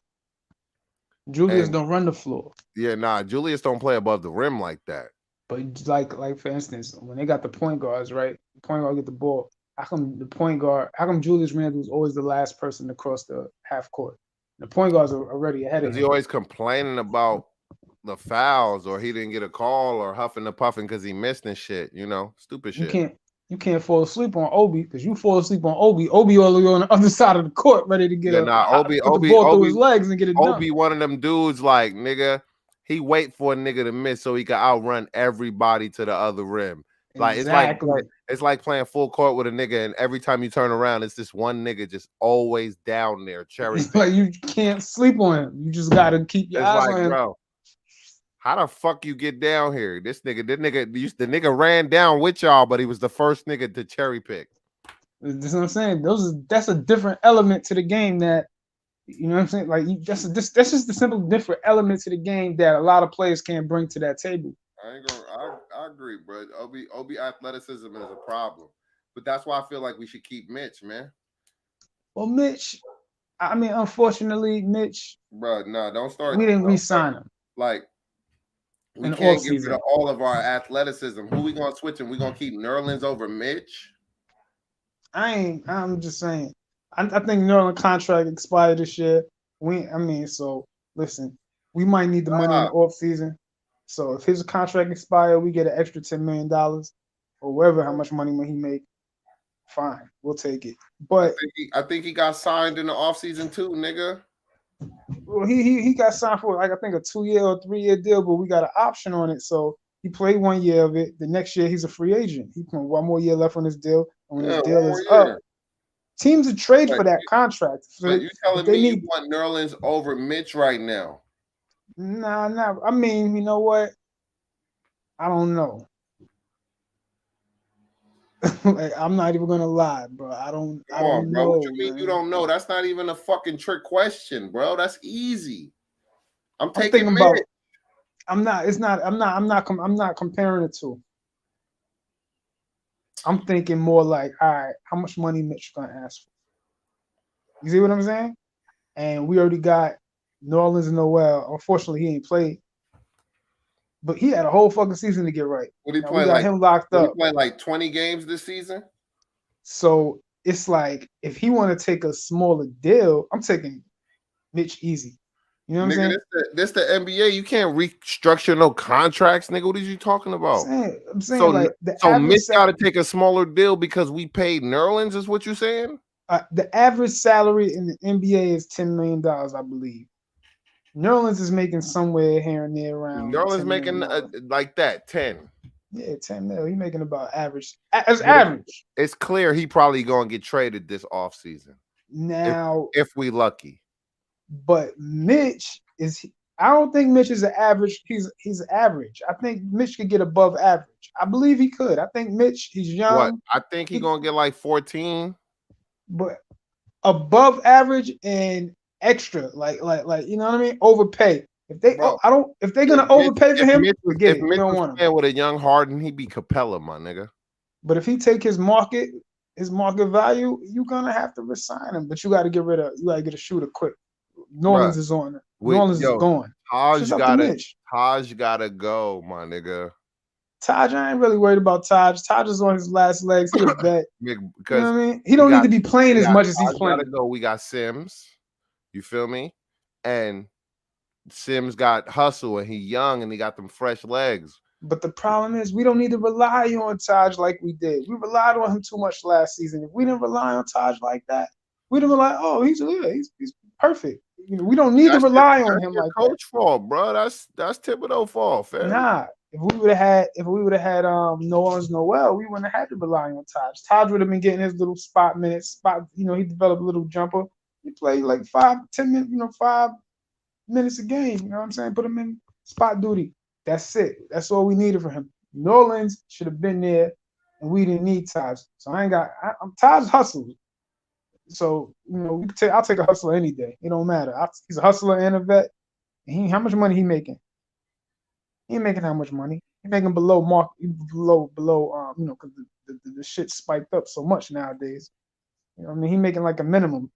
C: Julius
A: and
C: don't run the floor.
A: yeah, nah, Julius don't play above the rim like that.
C: But like for instance, when they got the point guards, right? The point guard get the ball. How come Julius Randle is always the last person to cross the half court? The point guards are already ahead of
A: Because he
C: him.
A: always complaining about the fouls or he didn't get a call or huffing and puffing because he missed and shit, stupid
C: You
A: shit.
C: can't fall asleep on Obi because you fall asleep on Obi. Obi all the way on the other side of the court, ready to get
A: Yeah, nah,
C: put the ball through his legs and get it done.
A: Obi, one of them dudes like nigga, he wait for a nigga to miss so he can outrun everybody to the other rim. Like
C: Exactly.
A: it's like playing full court with a nigga, and every time you turn around, it's this one nigga just always down there, cherry
C: It's
A: pick.
C: like you can't sleep on him. You just gotta keep your
A: It's
C: eyes
A: like,
C: on him.
A: bro, how the fuck you get down here? The nigga ran down with y'all, but he was the first nigga to cherry pick.
C: That's what I'm saying. That's a different element to the game that you know what I'm saying. Like that's just the simple different element to the game that a lot of players can't bring to that table.
A: I agree, bro. Obi athleticism is a problem, but that's why I feel like we should keep Mitch, man.
C: Well, Mitch, I mean, unfortunately, Mitch,
A: Bro, no, don't start.
C: we didn't
A: Don't start
C: re-sign him
A: like we
C: in the
A: can't get rid of
C: offseason.
A: all of our athleticism. Who we gonna switch him? We gonna keep Nerlens over Mitch?
C: I'm just saying. I think Nerlens contract expired this year. So listen, we might need the money in the offseason. So if his contract expired, we get an extra $10 million or whatever how much money he make. Fine, we'll take it. But
A: I think he got signed in the offseason too, nigga.
C: Well, he got signed for like I think a 2-year or 3-year deal, but we got an option on it. So he played 1 year of it. The next year he's a free agent. He put 1 more year left on his deal. And when his deal is up, teams would trade for that contract. So
A: but you telling me you want Nerlens over Mitch right now?
C: Nah. I mean, you know what? I don't know. Like, I'm not even gonna lie, bro. I don't know.
A: What you mean
C: man.
A: you don't know? That's not even a fucking trick question, bro. That's easy. I'm taking Mitch.
C: About. I'm not comparing the two. I'm thinking more like, all right, how much money Mitch gonna ask for? You see what I'm saying? And we already got New Orleans and Noel. Unfortunately, he ain't played. But he had a whole fucking season to get right.
A: What he
C: now,
A: play
C: we got
A: like?
C: Him locked up.
A: He played like 20 games this season.
C: So it's like if he want to take a smaller deal, I'm taking Mitch easy. You know what I'm saying?
A: This the NBA. You can't restructure no contracts, nigga. What are you talking about?
C: I'm saying like
A: so Mitch got to take a smaller deal because we paid Nerlens. Is what you saying?
C: The average salary in the NBA is $10 million, I believe. Nerlens is making somewhere here and there around.
A: Nerlens making like that 10.
C: Yeah, 10 mil. He's making about average. As average.
A: It's clear he probably gonna get traded this offseason.
C: Now,
A: if we lucky.
C: But Mitch is. I don't think Mitch is an average. He's average. I think Mitch could get above average. I believe he could. I think Mitch. He's young.
A: What? I think he's gonna get like 14.
C: But above average and extra, like you know what I mean? Overpay. If they, if they're gonna overpay for him, forget it.
A: If Mitch was playing with a young Harden, he'd be Capella, my nigga.
C: But if he take his market value, you're gonna have to resign him. But you got to get a shooter quick. New Orleans is on it. New Orleans is going.
A: Taj gotta go, my nigga.
C: Taj, I ain't really worried about Taj. Taj is on his last legs. He a vet. You know what I mean? He don't need to be playing as much as he's playing.
A: Gotta go. We got Sims. You feel me? And Sims got hustle, and he young, and he got them fresh legs.
C: But the problem is we don't need to rely on Taj like we did. We relied on him too much last season. If we didn't rely on Taj like that, we'd have been like, oh, he's perfect. We don't need to rely on him like that.
A: Coach fault, bro. That's Thibodeau fault, fam.
C: Nah. If we would have had Nolan's Noel, we wouldn't have had to rely on Taj. Taj would have been getting his little spot minutes. He developed a little jumper. He played like 5-10 minutes, 5 minutes a game. You know what I'm saying? Put him in spot duty. That's it. That's all we needed for him. Nolan's should have been there, and we didn't need Taj. So Taj hustles. So I'll take a hustler any day. It don't matter. He's a hustler and a vet. And how much money he making? He ain't making that much money. He's making below mark, below, because the shit spiked up so much nowadays. He making like a minimum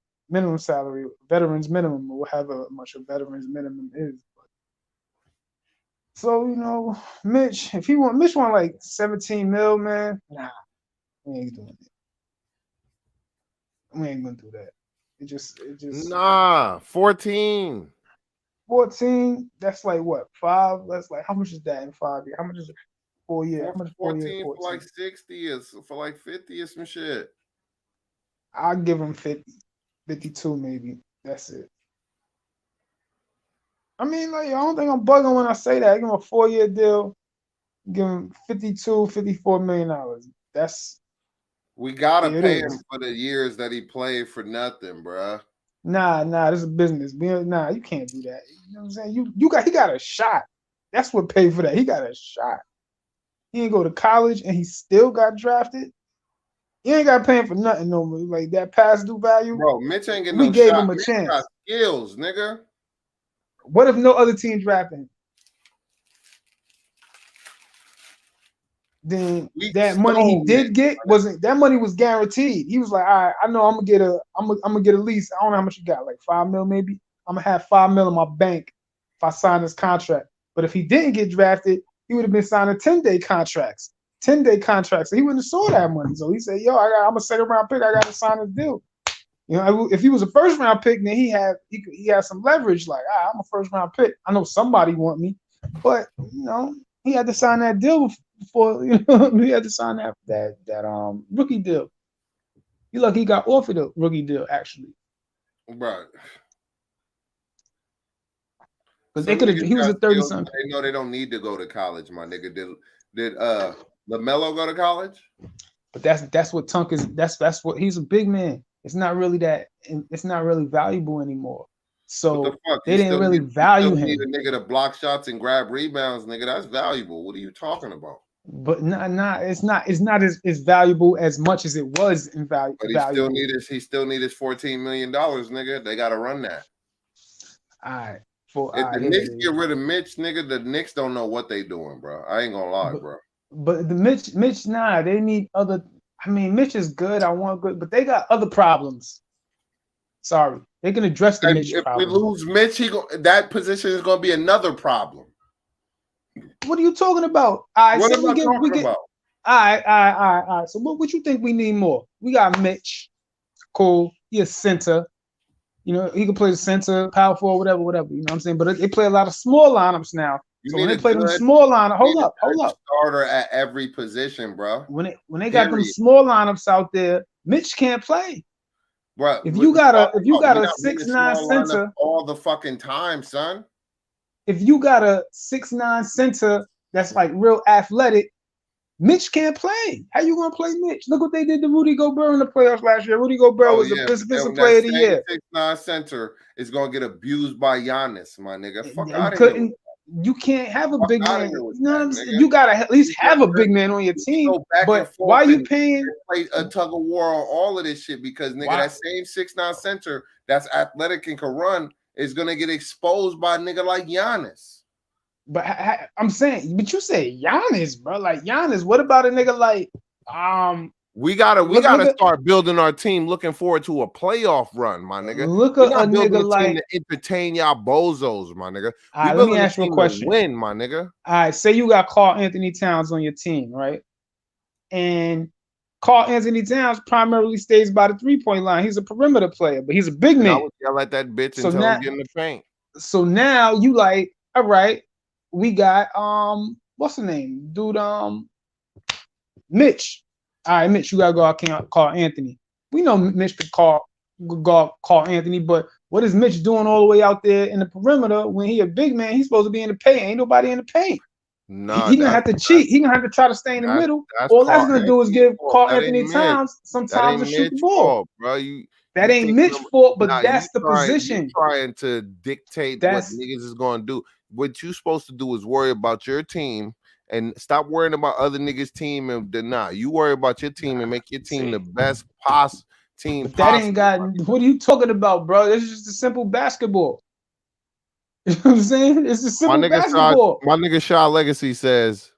C: salary, veterans minimum, or however much a veterans minimum is. So, Mitch want like 17 mil, man. Nah, we ain't doing it. We ain't gonna do that. It just
A: 14.
C: 14, that's like what? 5? That's like, how much is that in 5 years? How much is it? 4 years? How much
A: 14 for like 60 or for like 50 or some shit.
C: I'll give him 50, 52 maybe. That's it. I mean, like, I don't think I'm bugging when I say that. I give him a 4-year deal, give him $54 million.
A: We gotta pay him for the years that he played for nothing, bruh.
C: Nah, this is business. Nah, you can't do that. You know what I'm saying? He got a shot. That's what paid for that. He got a shot. He didn't go to college and he still got drafted. He ain't got paying for nothing no more. Like that past due value.
A: Bro, Mitch ain't getting
C: no shot. We gave him a
A: Mitch
C: chance.
A: Got skills, nigga.
C: What if no other team drafted him? Then that money he did get that money was guaranteed. He was like, all right, I know I'm gonna get at least, I don't know how much you got, like 5 mil maybe. I'm gonna have 5 mil in my bank if I sign this contract. But if he didn't get drafted, he would have been signing 10-day contracts. 10-day contracts. So he wouldn't have saw that money. So he said, yo, I'm a second round pick. I gotta sign this deal. If he was a first round pick, then he had some leverage. Like, I'm a first round pick. I know somebody want me, but he had to sign that deal before. He had to sign that rookie deal. You lucky he got offered a rookie deal actually.
A: Right.
C: Because they could have. He was a 30-something.
A: They know they don't need to go to college, my nigga. Did LaMelo go to college?
C: But that's what Tunk is. That's what he's a big man. It's not really that. It's not really valuable anymore. So they didn't really value him.
A: Need a nigga to block shots and grab rebounds, nigga. That's valuable. What are you talking about?
C: But it's not as valuable as much as it was in value.
A: But he still need his $14 million, nigga. They gotta run that.
C: All right.
A: If the Knicks get rid of Mitch, nigga, the Knicks don't know what they doing, bro. I ain't gonna lie, bro.
C: But the Mitch, they need other. I mean, Mitch is good. I want good, but they got other problems. Sorry, they can address the Mitch problem.
A: If we lose Mitch, that position is gonna be another problem.
C: What are you talking about? All right,
A: what am I talking about?
C: All right. So what you think we need more? We got Mitch. Cool. He a center. He can play the center, power forward, whatever. You know what I'm saying? But they play a lot of small lineups now. So when they play them small lineups, hold up.
A: Starter at every position, bro.
C: When they got them small lineups out there, Mitch can't play.
A: Bro,
C: if you got a 6'9" center
A: all the fucking time, son.
C: If you got a 6'9" center that's like real athletic, Mitch can't play. How you gonna play Mitch? Look what they did to Rudy Gobert in the playoffs last year. Rudy Gobert was the defensive player of the year.
A: 6'9" center is gonna get abused by Giannis, my nigga. Fuck out of here.
C: You can't have a big man. You know what I'm saying? You gotta at least have a big man on your team. But why are you paying?
A: Play a tug of war on all of this shit because nigga, that same 6'9" center that's athletic and can run is gonna get exposed by a nigga like Giannis.
C: But I'm saying, but you say Giannis, bro. Like Giannis. What about a nigga like
A: We gotta start building our team, looking forward to a playoff run, my nigga.
C: Look at a nigga like
A: to entertain y'all bozos, my nigga.
C: All right, let me ask you a question.
A: Win, my nigga.
C: All right, say you got Karl Anthony Towns on your team, right? And Karl Anthony Towns primarily stays by the 3-point line. He's a perimeter player, but he's a big man.
A: I would yell at that bitch until he get in the paint.
C: So now you like, all right, we got what's the name? Dude, Mitch. All right, Mitch, you gotta go. I can't call Anthony. We know Mitch could call Anthony, but what is Mitch doing all the way out there in the perimeter when he a big man? He's supposed to be in the paint. Ain't nobody in the paint.
A: No,
C: He gonna have to cheat. He gonna have to try to stay in the middle.
A: that's
C: All that's
A: Carl
C: gonna do is
A: Anthony's
C: give
A: fault.
C: Carl
A: That
C: Anthony
A: ain't Mitch. That
C: sometimes to
A: ain't
C: shoot the
A: Mitch's
C: ball.
A: fault, bro.
C: That ain't Mitch's fault, but that's the
A: You
C: position.
A: trying to dictate what niggas is gonna do. What you supposed to do is worry about your team and stop worrying about other niggas' team and you worry about your team and make your team the best team
C: but that ain't got. What are you talking about, bro? This is just a simple basketball. You know what I'm saying? It's a simple basketball.
A: My nigga Shaw Legacy says,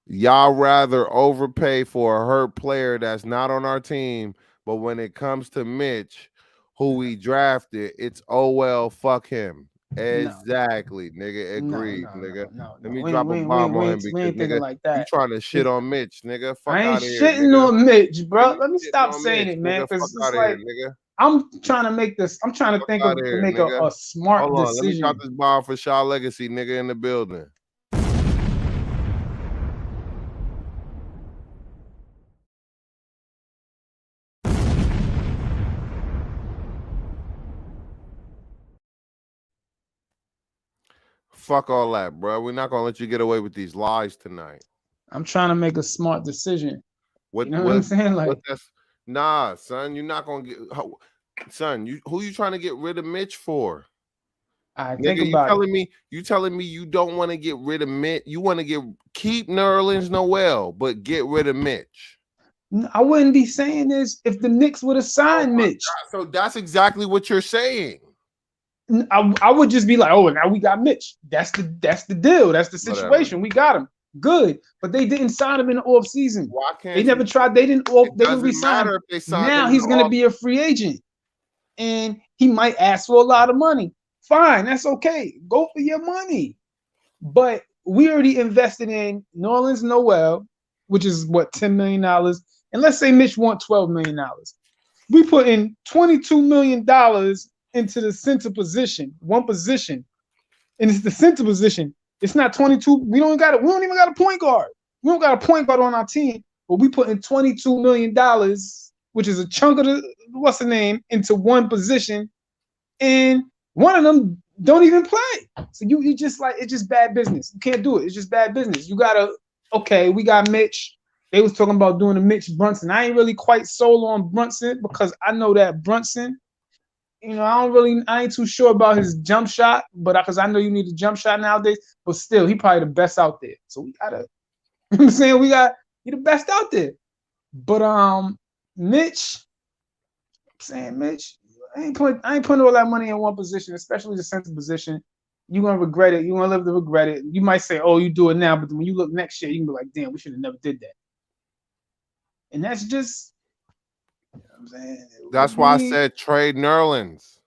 A: y'all rather overpay for a hurt player that's not on our team, but when it comes to Mitch, who we drafted, it's oh well, fuck him. Exactly, nigga. Agreed, nigga. Let me drop a bomb on him because nigga,
C: like that.
A: You trying to shit on Mitch, nigga. Fuck
C: I ain't
A: out of here,
C: shitting
A: nigga.
C: on Mitch, bro. Let me stop saying
A: Mitch,
C: it, man. Because it's
A: like,
C: here, I'm trying to make this. I'm trying to think of
A: here,
C: to make a smart
A: Hold on,
C: decision.
A: let me drop this bomb for Shaw Legacy, nigga, in the building. Fuck all that, bro. We're not gonna let you get away with these lies tonight.
C: I'm trying to make a smart decision.
A: What
C: I'm saying? Like,
A: nah, son, you're not gonna get. Son, who you trying to get rid of Mitch for?
C: Think about
A: you telling me you don't want to get rid of Mitch. You want to keep Nerlens Noel, but get rid of Mitch.
C: I wouldn't be saying this if the Knicks would have signed Mitch.
A: God. So that's exactly what you're saying.
C: I would just be like, oh, now we got Mitch. That's the deal. That's the situation. Whatever. We got him. Good. But they didn't sign him in the off season.
A: Why can't
C: they never tried? They didn't resign him. Now he's gonna be a free agent. And he might ask for a lot of money. Fine, that's okay. Go for your money. But we already invested in Nerlens Noel, which is what, $10 million. And let's say Mitch want $12 million. We put in $22 million into the center position, one position. And it's the center position. It's not 22. We don't even got a point guard. We don't got a point guard on our team, but we put in $22 million, which is a chunk of into one position. And one of them don't even play. So you just like, it's just bad business. You can't do it. It's just bad business. You gotta, okay, we got Mitch. They was talking about doing a Mitch Brunson. I ain't really quite sold on Brunson because I know that Brunson, I ain't too sure about his jump shot, but because I know you need a jump shot nowadays, but still, he probably the best out there. So we gotta, you know what I'm saying? He the best out there. But Mitch, I ain't putting all that money in one position, especially the center position. You're gonna regret it. You're gonna live to regret it. You might say, "Oh, you do it now," but when you look next year, you can be like, "Damn, we should have never did that." And that's just, you know what I'm saying.
A: That's why I said trade Nerlens.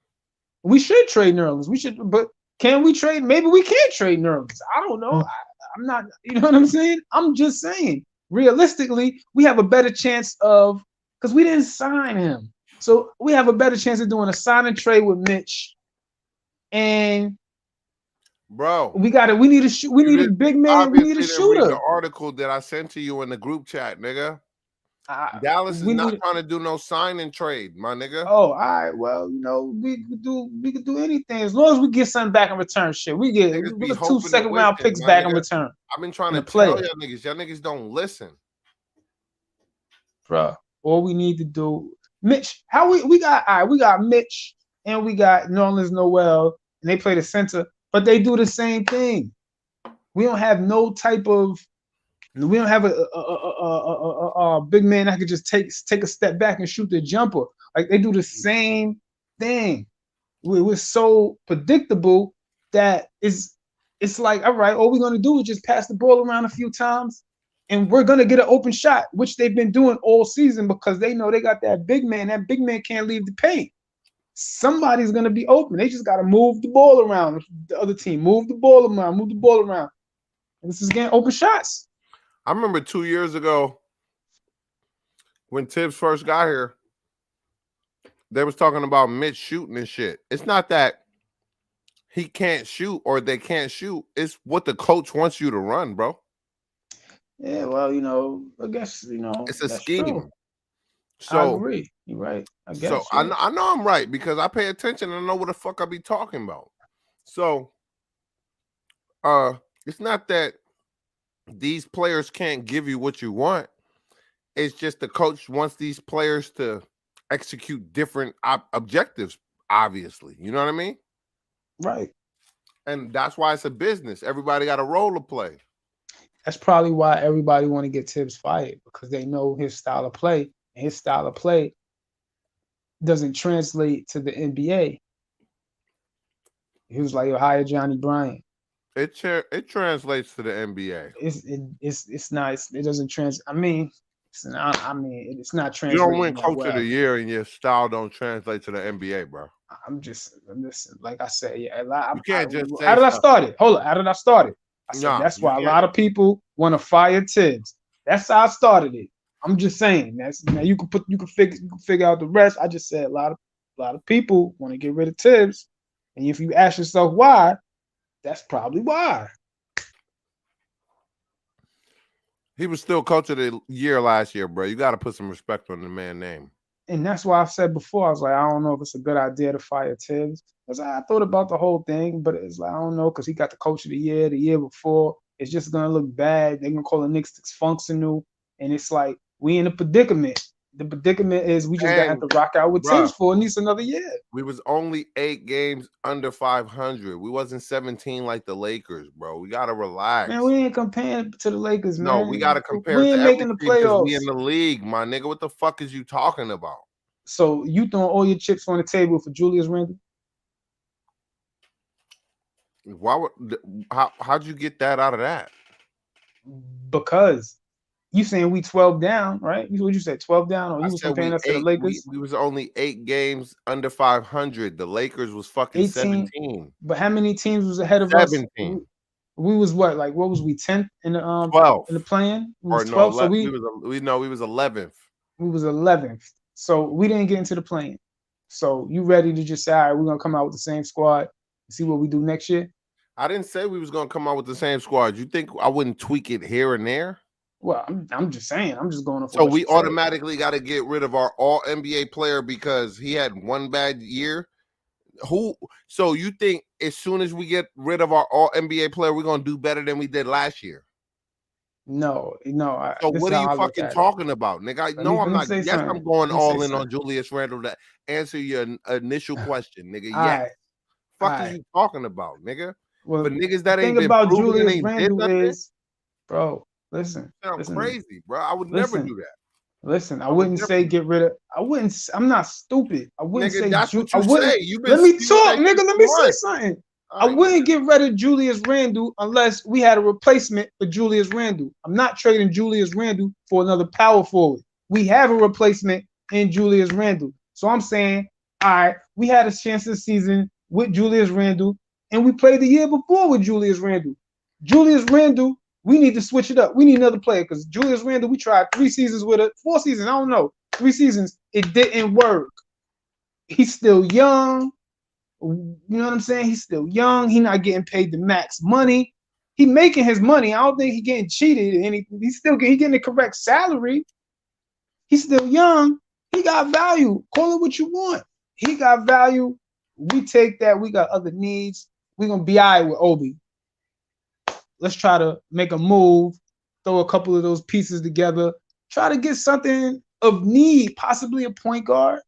C: We should trade Nerlens. We should, but can we trade? Maybe we can't trade Nerlens. I don't know. I'm not. You know what I'm saying? I'm just saying. Realistically, we have a better chance of because we didn't sign him. So we have a better chance of doing a sign and trade with Mitch. And
A: bro,
C: we need a big man. We need a shooter.
A: Read the article that I sent to you in the group chat, nigga. Dallas is not trying to do no sign and trade, my nigga.
C: Oh, all right. Well, we could do anything as long as we get something back in return. Shit, we get 2 second-round picks back in return.
A: I've been trying to tell y'all niggas don't listen,
C: bro. All we need to do, Mitch. We got Mitch and we got Nerlens Noel, and they play the center, but they do the same thing. We don't have no type of. We don't have a big man that could just take a step back and shoot the jumper. Like they do the same thing. We're so predictable that it's like, all right, all we're gonna do is just pass the ball around a few times, and we're gonna get an open shot, which they've been doing all season because they know they got that big man. That big man can't leave the paint. Somebody's gonna be open. They just gotta move the ball around. The other team move the ball around, and this is getting open shots.
A: I remember 2 years ago when Tibbs first got here, they was talking about Mitch shooting and shit. It's not that he can't shoot or they can't shoot. It's what the coach wants you to run, bro.
C: Yeah, well, I guess
A: It's a
C: that's true.
A: scheme.
C: I
A: So,
C: agree. You're right. I
A: so
C: guess,
A: I
C: yeah.
A: know, I know I'm right because I pay attention and I know what the fuck I be talking about. So, it's not that these players can't give you what you want. It's just the coach wants these players to execute different objectives. Obviously, you know what I mean.
C: Right.
A: And that's why it's a business. Everybody got a role to play.
C: That's probably why everybody want to get Tibbs fired, because they know his style of play, and his style of play doesn't translate to the NBA. He was like, "Yo, hire Johnny Bryant."
A: It translates to the NBA.
C: It's not. It doesn't trans. I mean, it's not. I mean, it's not
A: You don't win
C: translating that
A: Coach of the
C: well.
A: Year and your style don't translate to the NBA, bro.
C: Listen, like I said, yeah.
A: You can't just
C: How
A: say
C: did I
A: stuff.
C: start it? Hold on. How did I start it? I said
A: Nah,
C: that's
A: you
C: why a
A: can't.
C: lot of people want to fire Tibbs. That's how I started it. I'm just saying. That's now you can figure out the rest. I just said a lot of people want to get rid of Tibbs, and if you ask yourself why, that's probably why.
A: He was still Coach of the Year last year, bro. You got to put some respect on the man's name.
C: And that's why I've said before, I was like, I don't know if it's a good idea to fire Tibbs. Because I thought about the whole thing, but it's like, I don't know, because he got the Coach of the year before. It's just going to look bad. They're going to call the Knicks dysfunctional. And it's like, we in a predicament. The predicament is we just going to have
A: And,
C: to rock out with
A: bro,
C: Tibbs for at least another year.
A: we was only 8 games under 500. We wasn't 17 like the Lakers, bro. We got to relax.
C: Man, we ain't comparing to the Lakers, man.
A: No, we got to compare
C: we
A: it to
C: ain't
A: every
C: making the
A: team because we in
C: playoffs.
A: the league, my nigga. What the fuck is you talking about?
C: So you throwing all your chips on the table for Julius Randle?
A: Why would how'd you get that out of that?
C: Because you saying we 12 down, right? What you said, 12 down, or
A: I
C: you was
A: said
C: comparing
A: we
C: us to the
A: eight.
C: Lakers?
A: We was only 8 games under 500. The Lakers was fucking
C: 18.
A: 17.
C: But how many teams was ahead of us?
A: 17.
C: We was what? Like what was we 10th
A: 12.
C: in the plan? We
A: Or
C: was
A: no,
C: 12th, so
A: we was 11th.
C: we was 11th. So we didn't get into the plan. So you ready to just say, all right, we're gonna come out with the same squad and see what we do next year?
A: I didn't say we was gonna come out with the same squad. You think I wouldn't tweak it here and there?
C: Well, I'm just saying. I'm just going off of
A: So
C: what
A: we
C: you said.
A: automatically got to get rid of our all NBA player because he had one bad year. So you think as soon as we get rid of our all NBA player, we're gonna do better than we did last year?
C: No.
A: So
C: This is
A: what are
C: how
A: you
C: I look
A: fucking
C: at it.
A: talking about, nigga?
C: Let me
A: I'm not.
C: say
A: Yes,
C: something.
A: I'm going
C: Let me say
A: all in on
C: something.
A: Julius Randle to answer your initial question, nigga.
C: All
A: Yes.
C: right.
A: Fuck
C: All
A: is
C: right.
A: you talking about, nigga?
C: Well,
A: For niggas
C: the
A: that ain't
C: thing
A: been
C: about
A: proven and
C: Julius
A: ain't did
C: Randle
A: nothing,
C: is, bro, listen,
A: sound crazy, bro. I would never do that.
C: Listen, I
A: I would
C: wouldn't
A: never
C: say
A: do
C: get rid of. I wouldn't. I'm not stupid. I wouldn't
A: Nigga,
C: say.
A: that's what
C: I
A: you
C: wouldn't.
A: say. You've been
C: Let me
A: spewing
C: talk,
A: that shit
C: nigga. Let
A: for
C: me say
A: months.
C: something.
A: All
C: I
A: right,
C: wouldn't
A: nigga.
C: get rid of Julius Randle unless we had a replacement for Julius Randle. I'm not trading Julius Randle for another power forward. We have a replacement in Julius Randle. So I'm saying, all right, we had a chance this season with Julius Randle, and we played the year before with Julius Randle. Julius Randle, we need to switch it up. We need another player because Julius Randle, we tried 3 seasons with it, 4 seasons, I don't know, 3 seasons. It didn't work. He's still young. You know what I'm saying? He's still young. He's not getting paid the max money. He making his money. I don't think he getting cheated. And he's still getting the correct salary. He's still young. He got value. Call it what you want. He got value. We take that. We got other needs. We're gonna be all right with Obi. Let's try to make a move, throw a couple of those pieces together, try to get something of need, possibly a point guard.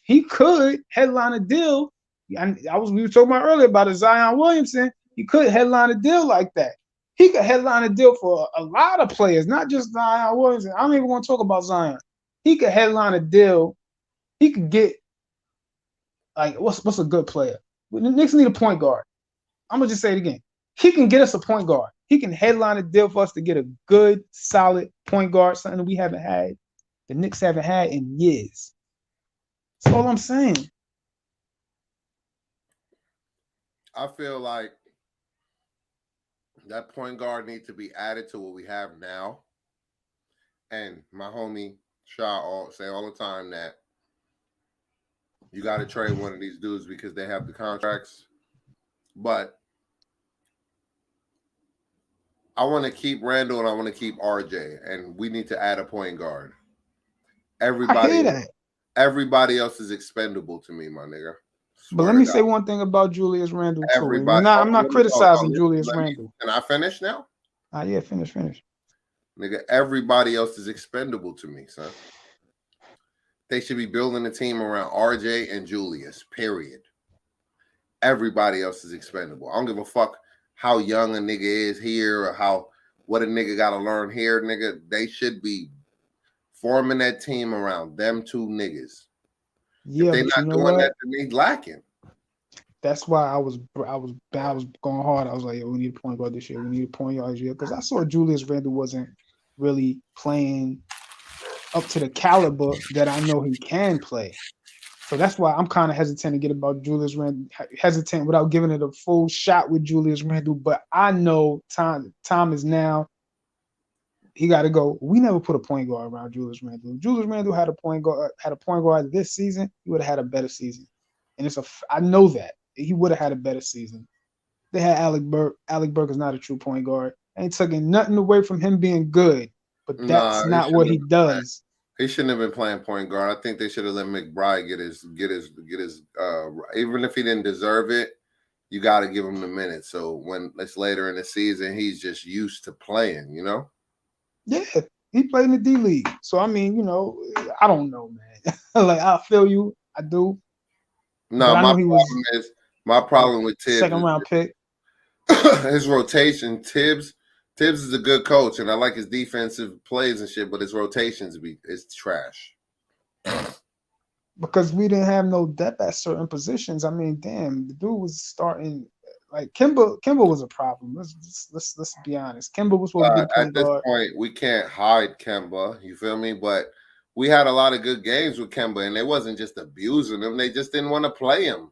C: He could headline a deal. We were talking about earlier about a Zion Williamson. He could headline a deal like that. He could headline a deal for a lot of players, not just Zion Williamson. I don't even want to talk about Zion. He could headline a deal. He could get like what's a good player? The Knicks need a point guard. I'm gonna just say it again. He can get us a point guard. He can headline a deal for us to get a good, solid point guard, something that we haven't had, the Knicks haven't had in years. That's all I'm saying.
A: I feel like that point guard needs to be added to what we have now. And my homie Shaw say all the time that you got to trade one of these dudes because they have the contracts. but I want to keep Randall and I want to keep RJ, and we need to add a point guard.
C: I
A: Everybody,
C: hear that.
A: everybody else is expendable to me, my nigga.
C: But
A: Swear
C: let
A: to
C: me
A: God.
C: say one thing about Julius Randle too. And
A: Everybody.
C: I'm not criticizing
A: Listen,
C: Julius Randle.
A: Can I finish now?
C: Yeah, finish.
A: Nigga, everybody else is expendable to me, son. They should be building a team around RJ and Julius, period. Everybody else is expendable. I don't give a fuck how young a nigga is here or what a nigga got to learn here, nigga. They should be forming that team around them two niggas.
C: Yeah,
A: if they're
C: but
A: not
C: you know
A: doing
C: what?
A: that, then they lacking.
C: That's why I was going hard. I was like, yo, we need a point guard this year. We need a point guard this year because I saw Julius Randle wasn't really playing up to the caliber that I know he can play. So that's why I'm kind of hesitant to get about Julius Randle, hesitant without giving it a full shot with Julius Randle. But I know time is now. He got to go. We never put a point guard around Julius Randle. If Julius Randle had a point guard this season, he would have had a better season. And I know that he would have had a better season. They had Alec Burke. Alec Burke is not a true point guard. Ain't taking nothing away from him being good, but that's not what he does.
A: He shouldn't have been playing point guard. I think they should have let McBride get his even if he didn't deserve it, you got to give him the minutes. So when it's later in the season, he's just used to playing, you know?
C: Yeah, he played in the D League. So I mean, I don't know, man. Like I feel you, I do.
A: No, my problem with Tibbs.
C: Second round pick.
A: His rotation, Tibbs is a good coach, and I like his defensive plays and shit, but his rotations is trash.
C: Because we didn't have no depth at certain positions. I mean, damn, the dude was starting like Kimba was a problem. Let's be honest. Kimba was supposed to be point guard.
A: At this point, we can't hide Kimba. You feel me? But we had a lot of good games with Kimba, and they wasn't just abusing him. They just didn't want to play him.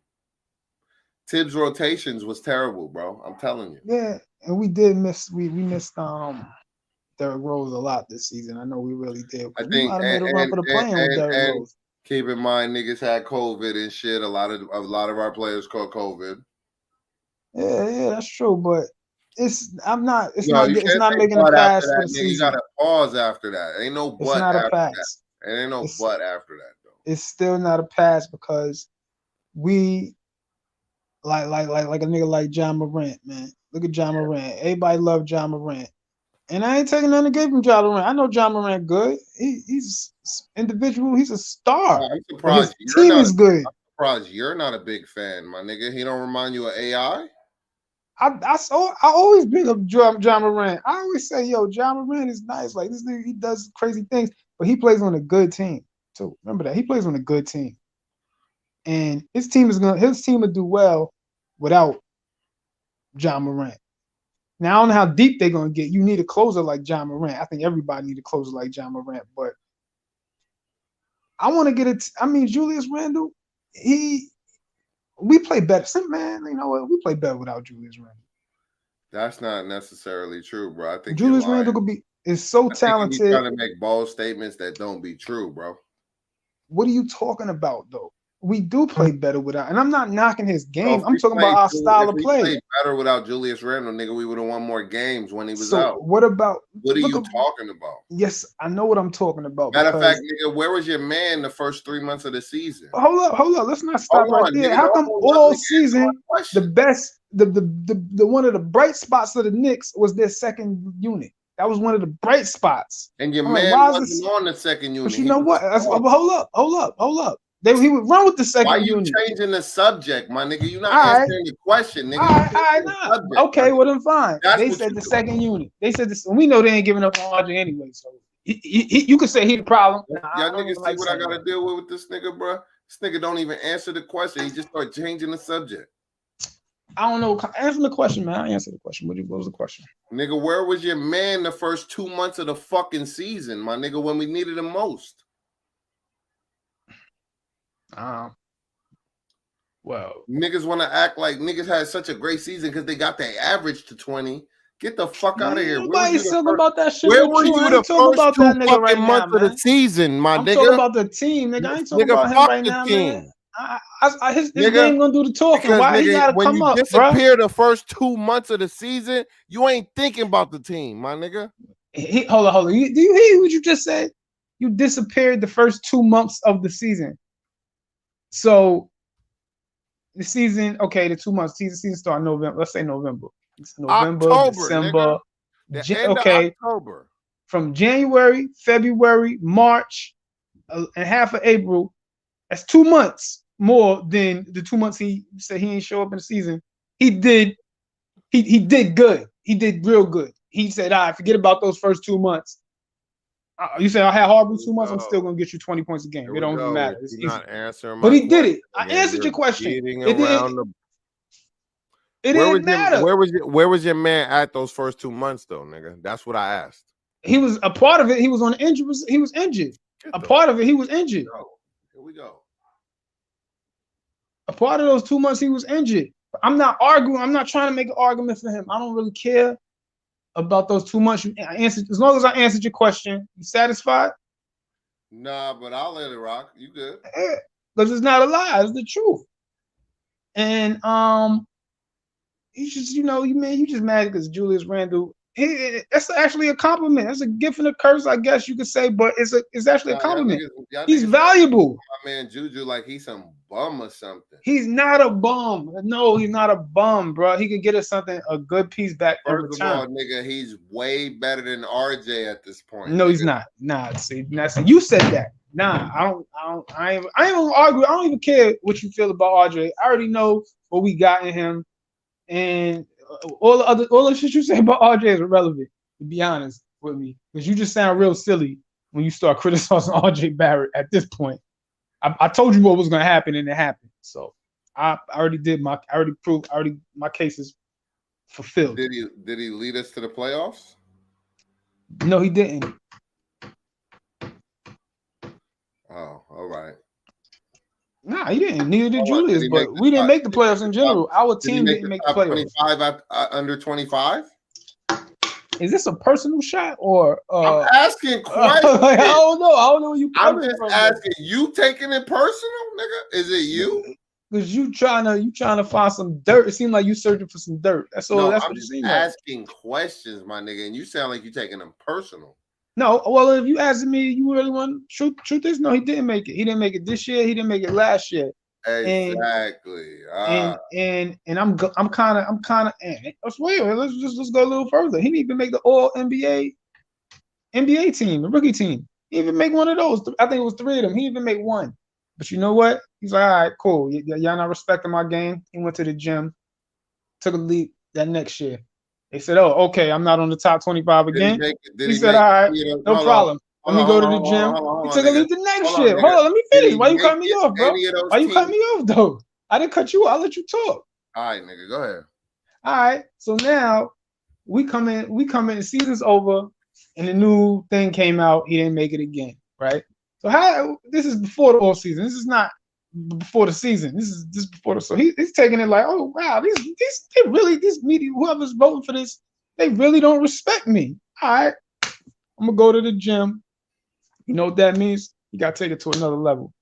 A: Tibbs' rotations was terrible, bro. I'm telling you.
C: Yeah, and we did miss. We missed Derrick Rose a lot this season. I know we really did.
A: I think
C: made a run for the play-in with Derrick Rose.
A: Keep in mind, niggas had COVID and shit. A lot of our players caught COVID.
C: Yeah, that's true. But it's not making a pass for the season.
A: You gotta pause after that. Ain't no but. It's not a pass. It ain't no but after that though.
C: It's still not a pass because we. Like a nigga like John Morant, man. Look at John Morant. Everybody love John Morant. And I ain't taking nothing away from John Morant. I know John Morant good. He's individual. He's a star.
A: I'm surprised
C: his team is good.
A: I'm surprised you're not a big fan, my nigga. He don't remind you of AI?
C: I always bring up John Morant. I always say, yo, John Morant is nice. Like this nigga, he does crazy things, but he plays on a good team. So remember that. He plays on a good team. And his team will do well without John Morant. Now I don't know how deep they're gonna get. You need a closer like John Morant. I think everybody need a closer like John Morant, but I want to get it. I mean, Julius Randle, we play better. Man, you know what? We play better without Julius Randle.
A: That's not necessarily true, bro. I think
C: Julius Randle is so talented.
A: He's trying to make bold statements that don't be true, bro.
C: What are you talking about, though? We do play better without, and I'm not knocking his game. I'm talking about our style of play.
A: If we played better without Julius Randle, nigga, we would have won more games when he was out.
C: What about?
A: What are you talking about?
C: Yes, I know what I'm talking about.
A: Matter of fact, nigga, where was your man the first 3 months of the season?
C: Hold up. Let's not stop right there. Nigga, how come all season the best, the one of the bright spots of the Knicks was their second unit? That was one of the bright spots.
A: And your man wasn't on the second unit.
C: But you know what? Hold up. He would run with the second unit.
A: Why you changing the subject, my nigga? You're not answering the question, nigga.
C: All right. Okay, well then fine. They said the second unit. They said this. We know they ain't giving up on RJ anyway, so you could say he the problem.
A: Y'all niggas see what I gotta deal with this nigga, bro? This nigga don't even answer the question. He just start changing the subject.
C: I don't know. Answer the question, man. I answer the question. What was the question?
A: Nigga, where was your man the first 2 months of the fucking season, my nigga, when we needed him most?
C: Well,
A: niggas want to act like niggas had such a great season because they got their average to 20. Get the fuck out of here.
C: Nobody's talking about that shit.
A: Where were you the first 2 fucking months of the season, my nigga?
C: I'm talking about the team, nigga. I ain't talking about him right now, man. His
A: Nigga,
C: game gonna do the talking.
A: because
C: Why he
A: nigga,
C: gotta
A: when
C: come
A: you
C: up, bro?
A: disappear the first 2 months of the season, you ain't thinking about the team, my nigga.
C: Hold on. Do you hear what you just said? You disappeared the first 2 months of the season. So the season, okay, the 2 months season start November. Let's say November. It's November,
A: October,
C: December.
A: nigga. The end
C: Okay,
A: of October.
C: from January, February, March, and half of April. That's 2 months more than the 2 months he said he ain't show up in the season. He did. He did good. He did real good. He said, "I forget about those first 2 months." You said I had horrible 2 months. I'm still gonna get you 20 points a game. It don't even matter. It's easy.
A: Not answering my
C: but he did it. I
A: again.
C: answered
A: You're
C: your question.
A: beating
C: It
A: around
C: didn't.
A: the-
C: It didn't matter.
A: Where was your man at those first 2 months though, nigga? That's what I asked.
C: He was a part of it. He was on injury. He was injured. A part of it. He was injured.
A: Here we go.
C: A part of those 2 months he was injured. I'm not arguing. I'm not trying to make an argument for him. I don't really care about those 2 months. I answered, as long as I answered your question. You satisfied?
A: Nah, but I'll let it rock. You good?
C: Because it's not a lie. It's the truth. And you just, you just mad because Julius Randle. That's actually a compliment. That's a gift and a curse, I guess you could say, but it's actually a compliment. He's valuable.
A: My man Juju, like he's some bum or something.
C: He's not a bum. No, he's not a bum, bro. He could get us a good piece back in return.
A: First of all, nigga, he's way better than RJ at this point.
C: No, he's not. Nah, see, you said that. Nah, I ain't gonna argue. I don't even care what you feel about RJ. I already know what we got in him, and all the shit you say about RJ is irrelevant, to be honest with me, because you just sound real silly when you start criticizing RJ Barrett at this point. I told you what was gonna happen, and it happened. So I already proved my case is fulfilled.
A: Did he lead us to the playoffs?
C: No, he didn't.
A: Oh, all right.
C: Nah, he didn't. Neither did Julius, but we didn't make the playoffs in general. Our team didn't make the playoffs.
A: 25 under 25?
C: Is this a personal shot or
A: I'm asking questions.
C: I don't know. I don't know where you
A: I'm just asking. You taking it personal, nigga? Is it you?
C: Because you trying to find some dirt. It seemed like you searching for some dirt. That's all.
A: No,
C: that's
A: I'm
C: what you
A: just
C: seem
A: asking questions, my nigga, and you sound like you taking them personal.
C: No, well, if you asking me, you really want truth is no, he didn't make it. He didn't make it this year. He didn't make it last year.
A: Exactly.
C: And I'm kind of. Let's wait. Let's go a little further. He didn't even make the All NBA team, the rookie team. He didn't even make one of those. I think it was 3 of them. He didn't even make one. But you know what? He's like, all right, cool. Y'all not respecting my game. He went to the gym, took a leap that next year. They said, oh, okay, I'm not on the top 25 again. He said, all right, no problem. Let me go to the gym. He took a leap the next year. Hold on, let me finish. Why you cutting me off, bro? Why you cutting me off, though? I didn't cut you off. I'll let you talk.
A: All right, nigga, go ahead.
C: All right, so now we come in, the season's over, and the new thing came out. He didn't make it again, right? So this is before the off season. This is not before the season. This is just before the. So he's taking it like, oh wow, these media, whoever's voting for this, they really don't respect me. All right, I'm gonna go to the gym. You know what that means? You gotta take it to another level.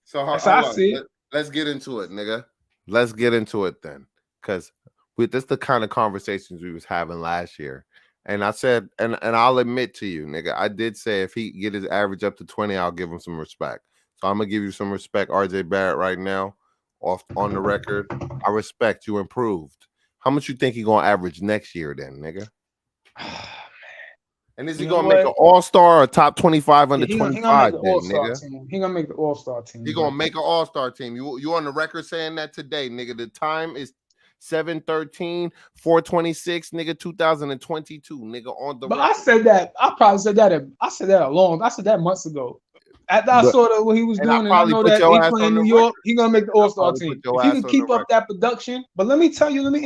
A: So let's get into it, nigga. Let's get into it then, because this the kind of conversations we was having last year. And I said, and I'll admit to you, nigga, I did say if he get his average up to 20, I'll give him some respect. So I'm gonna give you some respect, RJ Barrett, right now, on the record. I respect you improved. How much you think he gonna average next year, then, nigga? And is he gonna make an all-star or top 25 under 25? Nigga,
C: he gonna make the all-star team.
A: He gonna make an all-star team. You on the record saying that today, nigga? The time is 7/13, 4/26, nigga, 2022, nigga. On the.
C: But record. I said that. I probably said that. I said that months ago. After I saw that what he was doing, and I know that he playing New York, he gonna make the All-Star team. If he can keep up that production. But let me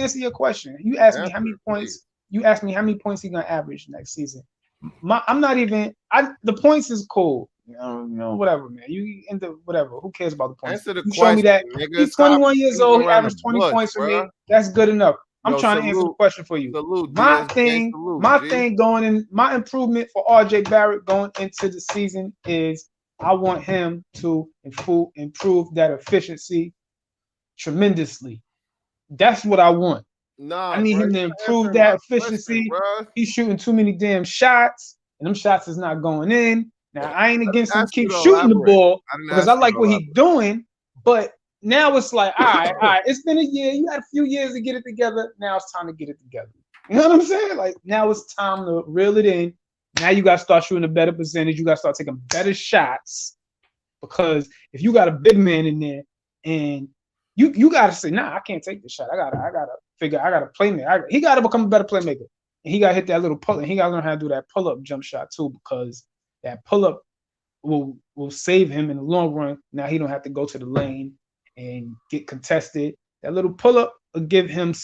C: answer your question. You asked me how many points. You asked me how many points he gonna average next season. I'm not even. The points is cool. You know, whatever, man. You into whatever. Who cares about the points?
A: You
C: show me that he's 21 years old. He averaged 20 points for me. That's good enough. I'm trying to answer the question for you. My thing going in, my improvement for RJ Barrett going into the season is I want him to improve that efficiency tremendously. That's what I want. I
A: Nah,
C: need
A: bro,
C: him
A: you're
C: to
A: not
C: improve
A: answering my
C: that
A: question,
C: efficiency.
A: bro.
C: He's shooting too many damn shots, and them shots is not going in. Now I ain't
A: I didn't
C: against him
A: ask you
C: keep
A: to
C: shooting the
A: elaborate.
C: ball
A: I didn't
C: because I
A: ask you
C: like
A: to
C: what he's
A: elaborate.
C: doing, but now it's like, all right, it's been a year. You had a few years to get it together. Now it's time to get it together. You know what I'm saying? Like now it's time to reel it in. Now you got to start shooting a better percentage. You got to start taking better shots because if you got a big man in there and you got to say, nah, I can't take this shot. I gotta figure. I gotta play me. He got to become a better playmaker, and he got to hit that little pull. And he got to learn how to do that pull up jump shot too, because that pull up will save him in the long run. Now he don't have to go to the lane and get contested. That little pull up will give him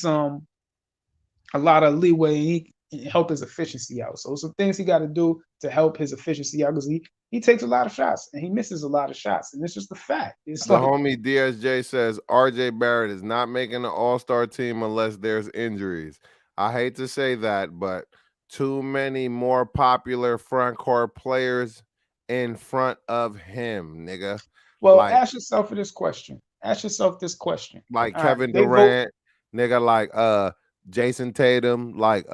C: a lot of leeway and he help his efficiency out. So some things he got to do to help his efficiency out because he takes a lot of shots and he misses a lot of shots. And it's just a fact. It's
A: The
C: like,
A: homie DSJ says RJ Barrett is not making the All-Star team unless there's injuries. I hate to say that, but too many more popular front court players in front of him, nigga.
C: well,
A: Like
C: ask yourself this question. Ask yourself this question.
A: like
C: All right,
A: Kevin
C: they vote.
A: Durant, nigga, like Jason Tatum, like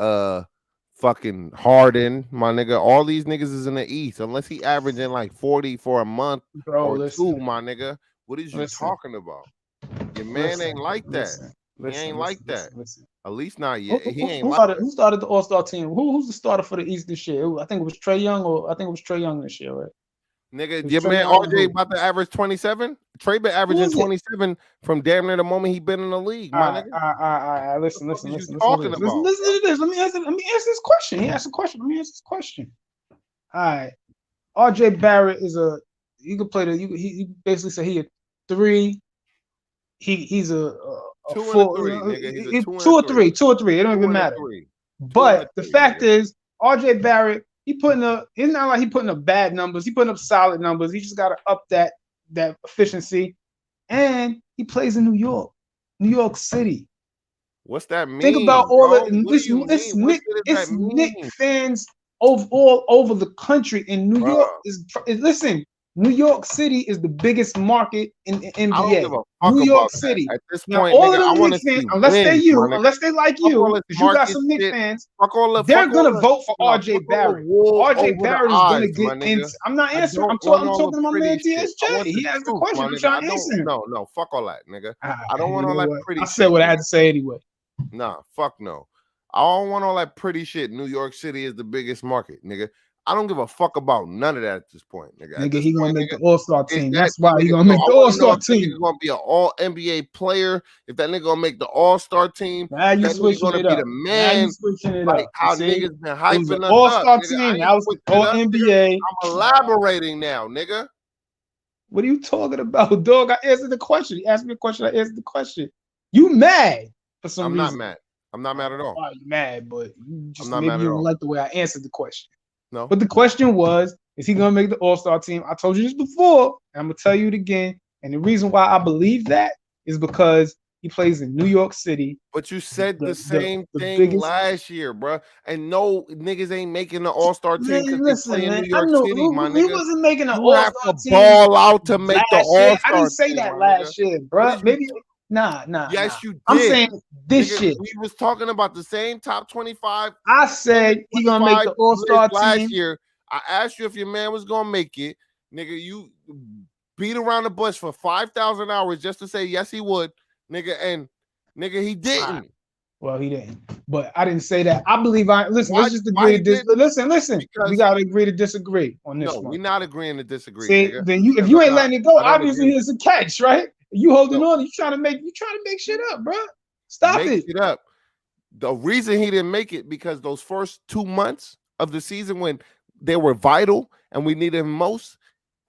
A: fucking Harden, my nigga. All these niggas is in the East. Unless he averaging like 40 for a month
C: Bro,
A: or
C: listen,
A: two, my nigga. What is you
C: listen,
A: talking about? Your man
C: listen,
A: ain't like that.
C: listen,
A: He ain't
C: listen,
A: like
C: listen,
A: that.
C: listen, listen.
A: At least not
C: Who,
A: yet.
C: who,
A: He
C: who
A: ain't like
C: started?
A: that.
C: Who started the All Star team? Who's the starter for the East this year? I think it was Trey Young, or I think it was Trey Young this year, right? It
A: Nigga,
C: was
A: your
C: Trey
A: man
C: Young and
A: RJ
C: who?
A: about to average 27. Trey been
C: Who
A: averaging
C: is it?
A: 27 from damn near the moment he been in the league,
C: All
A: my
C: right,
A: nigga.
C: all right, all right, all right.
A: What the
C: Listen,
A: fuck
C: listen,
A: is you
C: listen, listen to
A: talking
C: this. Listen,
A: about?
C: listen to this. Let me answer this question. He asked a question. Let me answer this question. All right. RJ Barrett is a you could play the he basically said he a three. He's a
A: Two and a
C: four,
A: three, nigga. He's a two and
C: two
A: a
C: or
A: three.
C: three, two or three. It don't
A: Two
C: even
A: and a
C: matter.
A: three. Two and a
C: But the
A: three,
C: fact
A: nigga.
C: is, RJ Barrett, it's not like he putting up bad numbers. He putting up solid numbers. He just got to up that efficiency. And he plays in New York City.
A: What's that
C: Think about
A: mean,
C: all
A: bro?
C: the
A: What do you mean? What shit does that
C: it's Nick
A: mean,
C: fans all over the country. In New
A: bro?
C: York listen. New York City is the biggest market in the
A: I don't
C: NBA.
A: give a fuck
C: New York
A: about that.
C: City.
A: At this
C: Now,
A: point,
C: all of
A: nigga, I
C: them
A: want
C: Knicks
A: to
C: fans,
A: see wins, my nigga.
C: unless they like
A: Fuck all
C: you,
A: this
C: because you got
A: market
C: some Knicks
A: shit.
C: fans,
A: Fuck
C: they're
A: all
C: gonna
A: the,
C: vote for
A: nah, fuck
C: RJ
A: all the
C: Barrett.
A: wool
C: RJ
A: over the
C: Barrett is gonna
A: eyes,
C: get
A: my
C: into.
A: nigga.
C: I'm not
A: I
C: answering.
A: don't
C: I'm
A: want all the
C: talking to my man
A: pretty shit. I
C: TSJ.
A: want the
C: He asked the
A: truth,
C: question.
A: my
C: I'm
A: nigga.
C: trying
A: I
C: to
A: don't,
C: answer him.
A: no, fuck all that, nigga. I don't
C: You
A: want all
C: know
A: that
C: what?
A: pretty
C: I
A: shit,
C: said what I
A: nigga.
C: had to say anyway.
A: Nah, fuck no. I don't want all that pretty shit. New York City is the biggest market, nigga. I don't give a fuck about none of that at this point, nigga. At
C: Nigga,
A: this
C: he gonna
A: point,
C: make the
A: nigga,
C: All-Star
A: is
C: team.
A: that
C: That's why he
A: nigga?
C: gonna
A: No,
C: make
A: I
C: the
A: want to know
C: All-Star
A: if that
C: team.
A: nigga gonna be an All NBA player. If that nigga gonna make the All Star team.
C: Now
A: If
C: you
A: that nigga
C: switching
A: gonna
C: it
A: be
C: up.
A: the
C: Now you
A: man.
C: switching it
A: Like
C: up. You
A: how
C: see,
A: niggas been
C: it was an
A: hyping us up,
C: All-Star
A: nigga.
C: team.
A: I ain't
C: That was the
A: switching it
C: All
A: up, nigga.
C: NBA.
A: I'm elaborating now, nigga.
C: What are you talking about, dog? I answered the question. He asked me a question. I answered the question. You mad for some
A: I'm not
C: reason?
A: mad. I'm not mad at all.
C: Why are you mad? But
A: I'm
C: just
A: not
C: maybe
A: mad
C: you
A: at
C: don't
A: all.
C: like the way I answered the question.
A: No.
C: But the question was, is he gonna make the All-Star team? I told you this before, and I'm gonna tell you it again. And the reason why I believe that is because he plays in New York City.
A: But you said the
C: The
A: same
C: the
A: thing
C: biggest.
A: last year, bro. And no niggas ain't making the All Star team
C: Man,
A: because they
C: listen,
A: play in
C: man.
A: New
C: I
A: York
C: know
A: City, my
C: he
A: nigga.
C: wasn't making an
A: You have
C: All-Star
A: to
C: team
A: ball out to make the
C: last year.
A: All
C: I didn't
A: Star
C: say
A: team,
C: that
A: my nigga.
C: last year,
A: What
C: bro.
A: is you?
C: Maybe nah.
A: Yes, you
C: I'm
A: did,
C: saying this
A: nigga.
C: shit.
A: We was talking about the same top 25
C: I
A: under
C: said he gonna make
A: 25
C: the All-Star
A: list last
C: team.
A: year. I asked you if your man was gonna make it, nigga. You beat around the bush for 5,000 hours just to say yes he would, nigga, and nigga he didn't.
C: Well, he didn't. But I didn't say that. I believe listen,
A: Why?
C: let's just
A: Why
C: agree
A: he
C: to
A: didn't?
C: listen. We
A: Because
C: gotta agree to disagree on this
A: no,
C: one.
A: we're not agreeing to disagree,
C: See,
A: nigga.
C: then if
A: Because
C: you ain't letting it go,
A: I don't
C: obviously
A: agree.
C: it's a catch, right? You holding
A: No,
C: on, you trying to make shit up, bro. Stop
A: make
C: it.
A: it up. The reason he didn't make it because those first 2 months of the season when they were vital and we needed him most,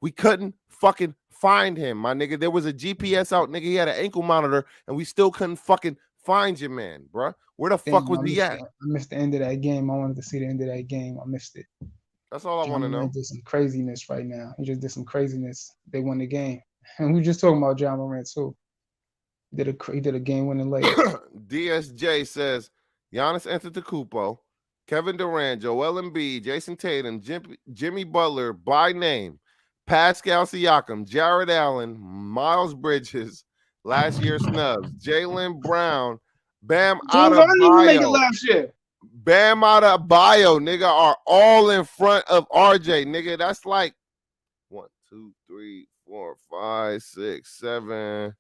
A: we couldn't fucking find him, my nigga. There was a GPS out, nigga. He had an ankle monitor, and we still couldn't fucking find your man, bro. Where the fuck was he at?
C: I missed the end of that game. I wanted to see the end of that game. I missed it.
A: That's all I want to know.
C: Did some craziness right now. He just did some craziness. They won the game, and we were just talking about John Morant too. He did a game winning layup.
A: DSJ says Giannis Antetokounmpo, Kevin Durant, Joel Embiid, Jason Tatum, Jimmy Butler by name. Pascal Siakam, Jared Allen, Miles Bridges, last year snubs, Jalen Brown, Bam
C: James Harden didn't even make it
A: Adebayo,
C: last year.
A: Bam Adebayo, nigga, are all in front of RJ, nigga. That's like 1, 2, 3, 4, 5, 6, 7,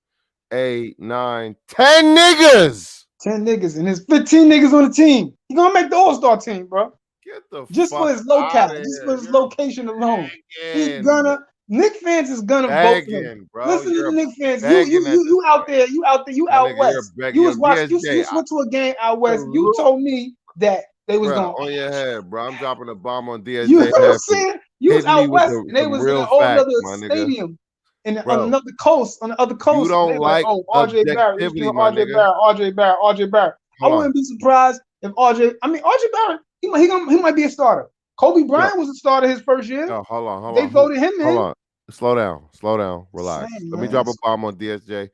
A: 8, 9, 10 niggas.
C: 10 niggas, and there's 15 niggas on the team. He gonna make the All-Star team, bro.
A: Get the
C: Just
A: fuck
C: for his
A: out
C: locale,
A: of
C: just
A: here.
C: for his
A: You're
C: location alone. He's
A: begging.
C: gonna. Knick fans is gonna vote for him.
A: Begging, bro.
C: Listen to
A: You're
C: the Knick fans.
A: begging at this
C: You out there. You out there. You
A: My
C: out
A: nigga, you're
C: west.
A: begging.
C: You was
A: Yo,
C: watching. You
A: DSJ,
C: went to a game out west. You
A: salute.
C: told me that they was
A: Bro,
C: gonna.
A: on your head, bro. I'm dropping a bomb on DSJ.
C: You know what I'm
A: head for
C: saying? You was
A: hitting me
C: out
A: with
C: west, and they
A: some
C: was in
A: real
C: a whole
A: facts,
C: other
A: my nigga.
C: stadium, and on
A: Bro,
C: another coast. On the other
A: you
C: coast,
A: don't
C: they were like,
A: like
C: "Oh, RJ Barrett. They was
A: objectivity,
C: doing
A: my
C: RJ
A: nigga.
C: Barrett, RJ Barrett, RJ Barrett." I
A: Hold on.
C: wouldn't be surprised if RJ. I mean, RJ Barrett. He might be a starter. Kobe Bryant was a starter his first year.
A: Yo, hold on.
C: They voted him
A: Hold
C: in.
A: on. Slow down. Relax.
C: Same,
A: Let me
C: man.
A: drop a bomb on DSJ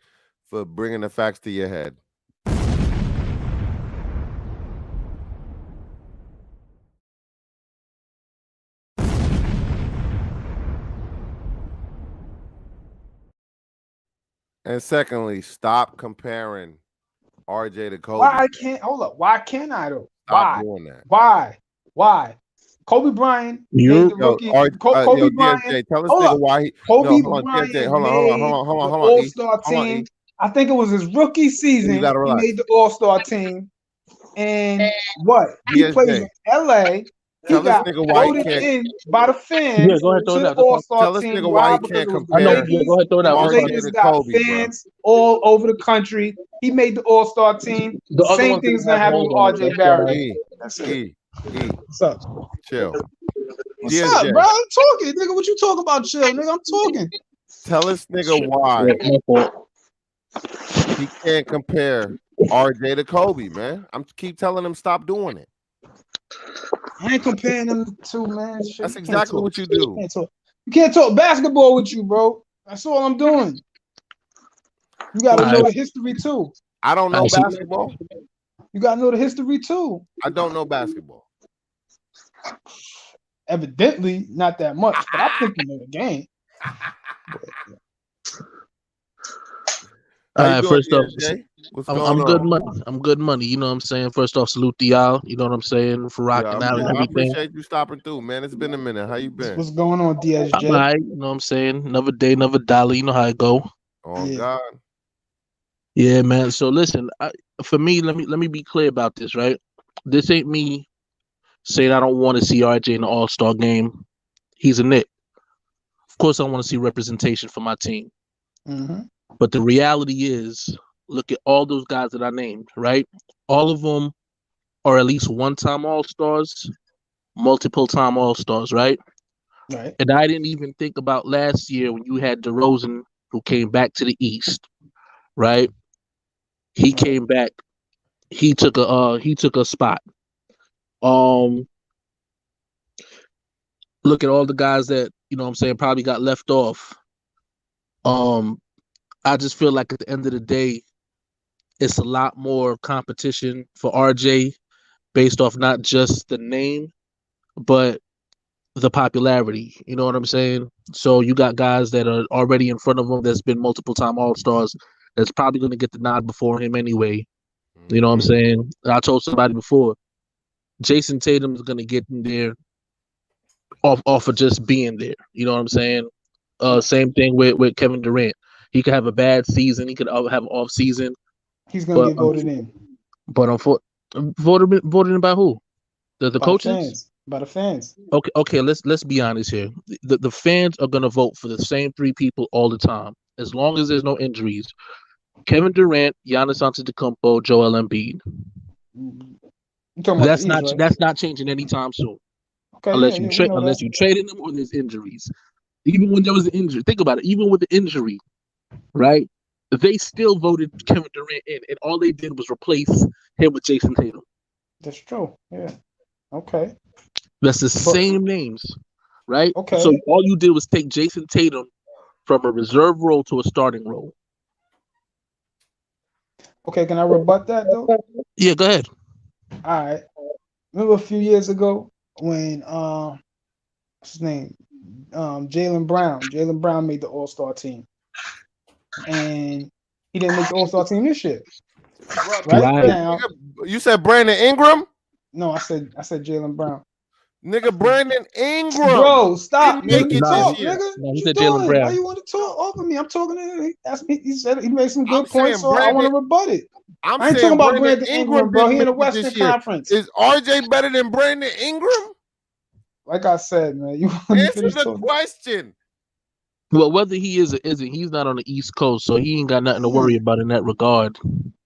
A: for bringing the facts to your head. And secondly, stop comparing RJ to Kobe.
C: Why I can't hold up? Why can't I though?
A: Stop doing that.
C: Why? Kobe Bryant
D: You-
C: made the rookie. Kobe
A: Yo,
C: Bryant.
A: DSJ, tell this
C: Hold
A: nigga
C: up.
A: why he.
C: Kobe
A: No, hold on,
C: Bryant
A: DSJ. Hold on,
C: made the
A: hold on, E.
C: All-Star
A: Hold on,
C: team.
A: E.
C: I think it was his rookie season.
A: gotta
C: He
A: relax.
C: made the All-Star team. And what? He
A: DSJ.
C: plays in LA. He
A: Tell this
C: got
A: nigga why he
C: voted
A: can't.
C: in by the fans
D: Yeah, go ahead, throw
C: to
D: it
C: the
D: out. That's fine.
C: All-Star
A: Tell this
C: team.
A: nigga why he
C: Because
A: can't
C: it was the
D: I know.
A: compare
D: Yeah,
C: Lakers.
D: go ahead, throw it out.
C: The
A: RJ
C: Lakers
A: to
C: got
A: Kobe, bro.
C: fans all over the country. He made the All-Star team.
D: The other
C: Same
D: ones
C: thing's
D: didn't
C: gonna
D: have
C: happen with
D: names on it.
C: RJ
D: That's
C: Barrett.
D: why.
A: E,
C: That's it.
A: E,
C: What's up?
A: chill.
C: What's
A: DSJ.
C: up, bro? I'm talking, nigga. What you talking about, chill, nigga? I'm talking.
A: Tell this nigga why
D: Yeah, my fault.
A: he can't compare RJ to Kobe, man. I'm keep telling him stop doing it.
C: I ain't comparing them two, man. Shit,
A: That's
C: you can't
A: exactly
C: talk.
A: what you do.
C: You can't talk basketball with you, bro. That's all I'm doing. You gotta know the history too.
A: I don't know basketball.
C: You gotta know the history too.
A: I don't know basketball.
C: Evidently, not that much, but I think you know the game.
A: How
D: All
A: you
D: right,
A: doing,
D: first off,
A: DSJ? What's
D: I'm
A: going
D: good
A: on?
D: money. I'm good money. You know what I'm saying? First off, salute to y'all. You know what I'm saying? For rocking
A: Yeah,
D: out and
A: I
D: everything.
A: appreciate you stopping through, man. It's been a minute. How you been?
C: What's going on,
D: I'm
C: DSJ?
D: all right. You know what I'm saying? Another day, another dollar. You know how it go.
A: Oh
C: Yeah.
A: God.
D: Yeah, man. So listen, for me, let me be clear about this, right? This ain't me saying I don't want to see RJ in the All-Star game. He's a Knick. Of course, I want to see representation for my team.
C: Mm-hmm.
D: But the reality is, look at all those guys that I named, right? All of them are at least one-time All-Stars, multiple-time All-Stars, right?
C: Right.
D: And I didn't even think about last year when you had DeRozan, who came back to the East, right? He came back. He took a spot. Look at all the guys that, you know what I'm saying, probably got left off. I just feel like at the end of the day, it's a lot more competition for RJ based off not just the name, but the popularity. You know what I'm saying? So you got guys that are already in front of him that's been multiple time All-Stars that's probably going to get the nod before him anyway. You know what I'm saying? I told somebody before, Jason Tatum is going to get in there off of just being there. You know what I'm saying? Same thing with Kevin Durant. He could have a bad season. He could have an off season.
C: He's gonna get voted in.
D: But voted in by who? The
C: By
D: coaches?
C: the fans. By the fans.
D: Okay. Let's be honest here. The fans are gonna vote for the same three people all the time, as long as there's no injuries. Kevin Durant, Giannis Antetokounmpo, Joel Embiid.
C: You talking about the East, right?
D: That's not changing anytime soon.
C: Okay,
D: Unless
C: yeah,
D: you unless you traded them or there's injuries. Even when there was an injury, think about it. Even with the injury, right? They still voted Kevin Durant in, and all they did was replace him with Jason Tatum.
C: That's true. Yeah. Okay.
D: That's the same names, right?
C: Okay.
D: So all you did was take Jason Tatum from a reserve role to a starting role.
C: Okay, can I rebut that though?
D: Yeah, go ahead.
C: All right. Remember a few years ago when what's his name? Jalen Brown. Jalen Brown made the All-Star team, and he didn't make the All-Star team this year. Right
D: Right.
C: now,
A: You said Brandon Ingram?
C: no, I said Jalen Brown.
A: Nigga, Brandon Ingram
C: Bro, stop,
A: didn't
C: man.
A: make
C: Let me
A: it
D: No,
A: this
C: talk,
A: year.
C: nigga.
D: no,
C: What
D: he
C: you
D: said Jalen
C: doing? Why
D: Brown.
C: you want to talk over me? I'm talking to him. He asked me. He said he made some
A: I'm
C: good points,
A: saying
C: so I want
A: Brandon.
C: to rebut it.
A: I'm
C: I ain't talking
A: saying
C: about
A: Brandon
C: Brandon
A: Ingram
C: Ingram, bro.
A: didn't
C: He in
A: make
C: the
A: it this
C: Western
A: year.
C: Conference.
A: Is RJ better than Brandon Ingram?
C: Like I said, man, you want to
A: Answer
C: finish
A: the
C: talking?
A: question.
D: Well, whether he is or isn't, he's not on the East Coast, so he ain't got nothing to worry about in that regard.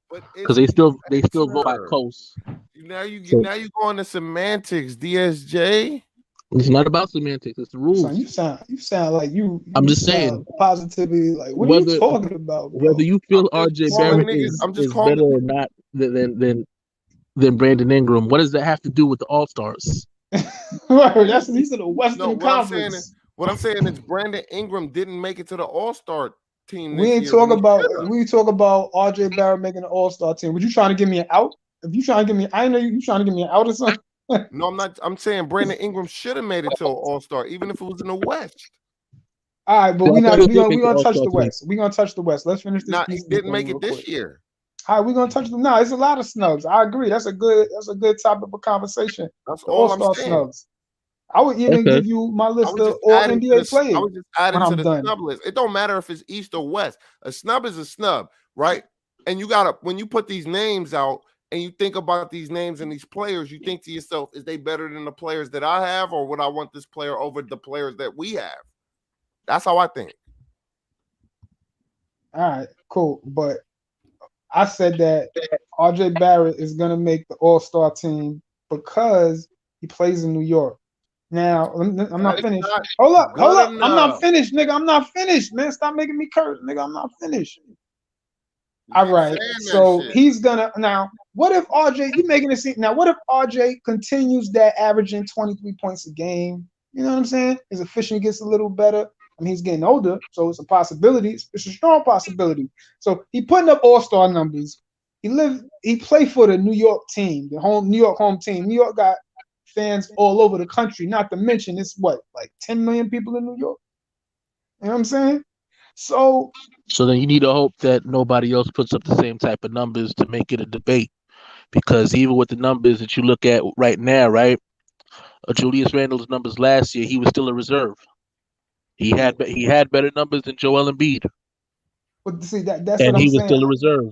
A: But
D: Because
A: it's
D: they still go by coast.
A: now
D: So
A: you going to semantics, DSJ.
D: it's not about semantics; it's the
C: Son,
D: rules.
C: you sound like you
D: I'm just
C: sound
D: saying
C: positively like, what are you
D: whether
C: talking about,
D: whether
C: bro?
D: you
A: I'm
D: feel
A: just
D: RJ
A: calling
D: Barrett
A: niggas. I'm just
D: is
A: calling
D: better or
A: people.
D: not than Brandon Ingram, what does that have to do with the All Stars?
C: He's in the
A: No,
C: Western Conference.
A: what I'm saying is Brandon Ingram didn't make it to the All-Star team
C: We
A: this
C: ain't
A: year when
C: talk
A: he
C: about
A: should have.
C: RJ Barrett making an All-Star team. Were you trying to give me an out? If you trying to give me, I know you trying to give me an out or something.
A: No, I'm not. I'm saying Brandon Ingram should have made it to an All-Star, even if it was in the West.
C: All right, but
D: Yeah, I thought he did
C: we
D: make the
C: gonna
D: All
C: touch
D: Star
C: the
D: team.
C: West. We gonna touch the West. Let's finish this
A: He
C: Eastern
A: didn't
C: thing
A: make
C: real
A: it this
C: quick.
A: year.
C: All right, we're gonna touch them. No, it's a lot of snubs. I agree. That's a good topic of conversation.
A: That's
C: The
A: all I'm
C: All-Star
A: saying.
C: snubs. I would even
D: Okay.
C: give you my
A: I
C: list
A: was
C: of
A: just
C: all
A: adding to
C: NBA
A: the. I
C: players
A: was just adding
C: when
A: to
C: I'm
A: the
C: done.
A: snub list. It don't matter if it's East or West. A snub is a snub, right? And you gotta when you put these names out and you think about these names and these players, you think to yourself, is they better than the players that I have, or would I want this player over the players that we have? That's how I think.
C: All right, cool. But I said that RJ Barrett is gonna make the All-Star team because he plays in New York. Now, I'm not
A: That's
C: finished.
A: not
C: Hold up.
A: good
C: I'm not
A: enough.
C: finished, nigga. I'm not finished, man. Stop making me curse, nigga. I'm not finished.
A: You
C: All
A: keep
C: right.
A: saying that
C: So
A: shit.
C: he's gonna now. What if RJ? You making it seem now? What if RJ continues that averaging 23 points a game? You know what I'm saying? His efficiency gets a little better. I mean, he's getting older, so it's a possibility. It's a strong possibility. So he putting up all-star numbers. He played for the New York team, the New York home team. New York got fans all over the country. Not to mention, it's what, like 10 million people in New York. You know what I'm saying? So
D: So then you need to hope that nobody else puts up the same type of numbers to make it a debate. Because even with the numbers that you look at right now, right? Julius Randle's numbers last year, he was still a reserve. He had better numbers than Joel Embiid,
C: but see that's what
D: and
C: I'm
D: he was
C: saying.
D: still a reserve.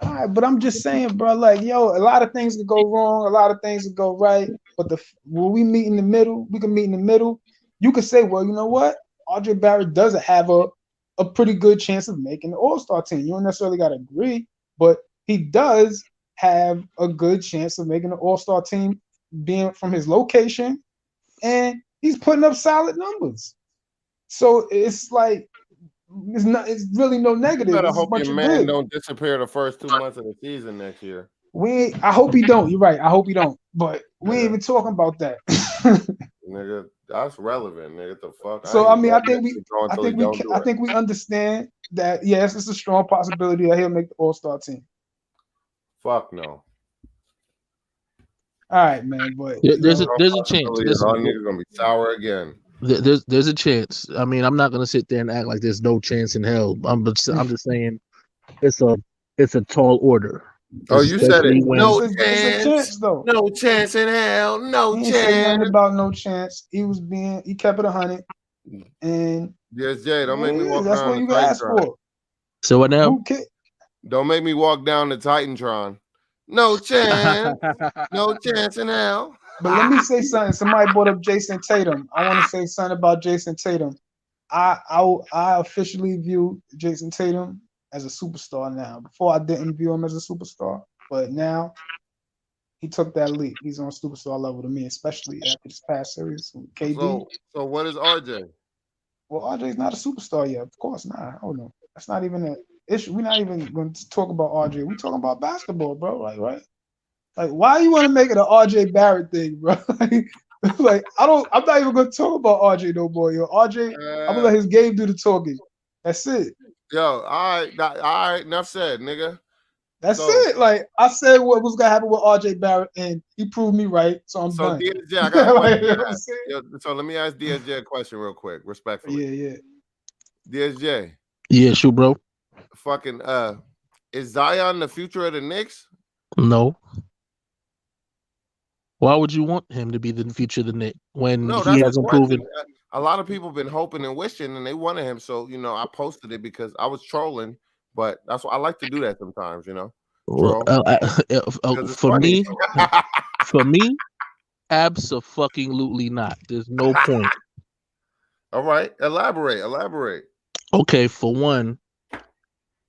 C: All right, but I'm just saying, bro, like, yo, a lot of things could go wrong, a lot of things could go right. But when we meet in the middle, we can meet in the middle. You could say, well, you know what? RJ Barrett doesn't have a pretty good chance of making the All-Star team. You don't necessarily got to agree, but he does have a good chance of making the All-Star team being from his location, and he's putting up solid numbers. So it's like it's really no
A: You
C: negative.
A: better
C: It's a
A: hope
C: bunch
A: your
C: of
A: man
C: good.
A: don't disappear the first 2 months of the season next year.
C: I hope he don't. You're right. I hope he don't. But we ain't
A: Nigga,
C: even talking about that.
A: nigga, that's relevant, nigga. The fuck? I
C: So I
A: ain't
C: mean,
A: letting that shit go until he don't do
C: I
A: it.
C: think we understand that yes, it's a strong possibility that he'll make the All-Star team.
A: Fuck no.
C: All right, man. But
D: There-
C: you
D: There's a
C: know,
A: Strong
D: there's a chance.
A: possibility is
D: Listen,
A: our niggas gonna be sour again.
D: there's a chance. I mean, I'm not gonna sit there and act like there's no chance in hell. I'm just saying it's a tall order,
A: Oh, you said it.
D: especially when
C: it's a chance though.
A: No chance in hell. No
C: He ain't say nothing
A: chance.
C: about no chance. He kept it 100, and
A: Yes, Jay. Don't make me walk
C: that's
A: around
C: what
A: the
C: you can ask
A: Titantron.
C: for.
D: so what now?
C: Who cares?
A: Don't make me walk down the Titantron. No chance. No chance in hell.
C: But let me say something. Somebody brought up Jason Tatum. I want to say something about Jason Tatum. I officially view Jason Tatum as a superstar now. Before I didn't view him as a superstar, but now he took that leap. He's on superstar level to me, especially after this past series with KD.
A: So what is RJ?
C: Well, RJ's not a superstar yet. Of course not. Hold on. That's not even an issue. We're not even going to talk about RJ. We're talking about basketball, bro. Like, right? Like, why you want to make it an RJ Barrett thing, bro? Like, I'm not even gonna talk about RJ no more, yo. RJ, I'm gonna let his game do the talking. That's it.
A: Yo, all right, enough said, nigga.
C: That's
A: So
C: it. Like I said, what was gonna happen with RJ Barrett, and he proved me right. So I'm done.
A: DSJ, I got a
C: Like,
A: question.
C: you know what I'm saying?
A: So let me ask DSJ a question real quick, respectfully.
C: Yeah.
A: DSJ,
D: Yeah, sure, bro.
A: fucking is Zion the future of the Knicks?
D: No. Why would you want him to be the future of the Knicks when
A: No,
D: he
A: that's the
D: hasn't proven?
A: question. A lot of people been hoping and wishing, and they wanted him. So I posted it because I was trolling, but that's what I like to do that sometimes.
D: Well,
A: Troll because it's
D: for
A: funny.
D: me, abso-fucking-lutely not. There's no point.
A: All right, elaborate.
D: Okay, for one,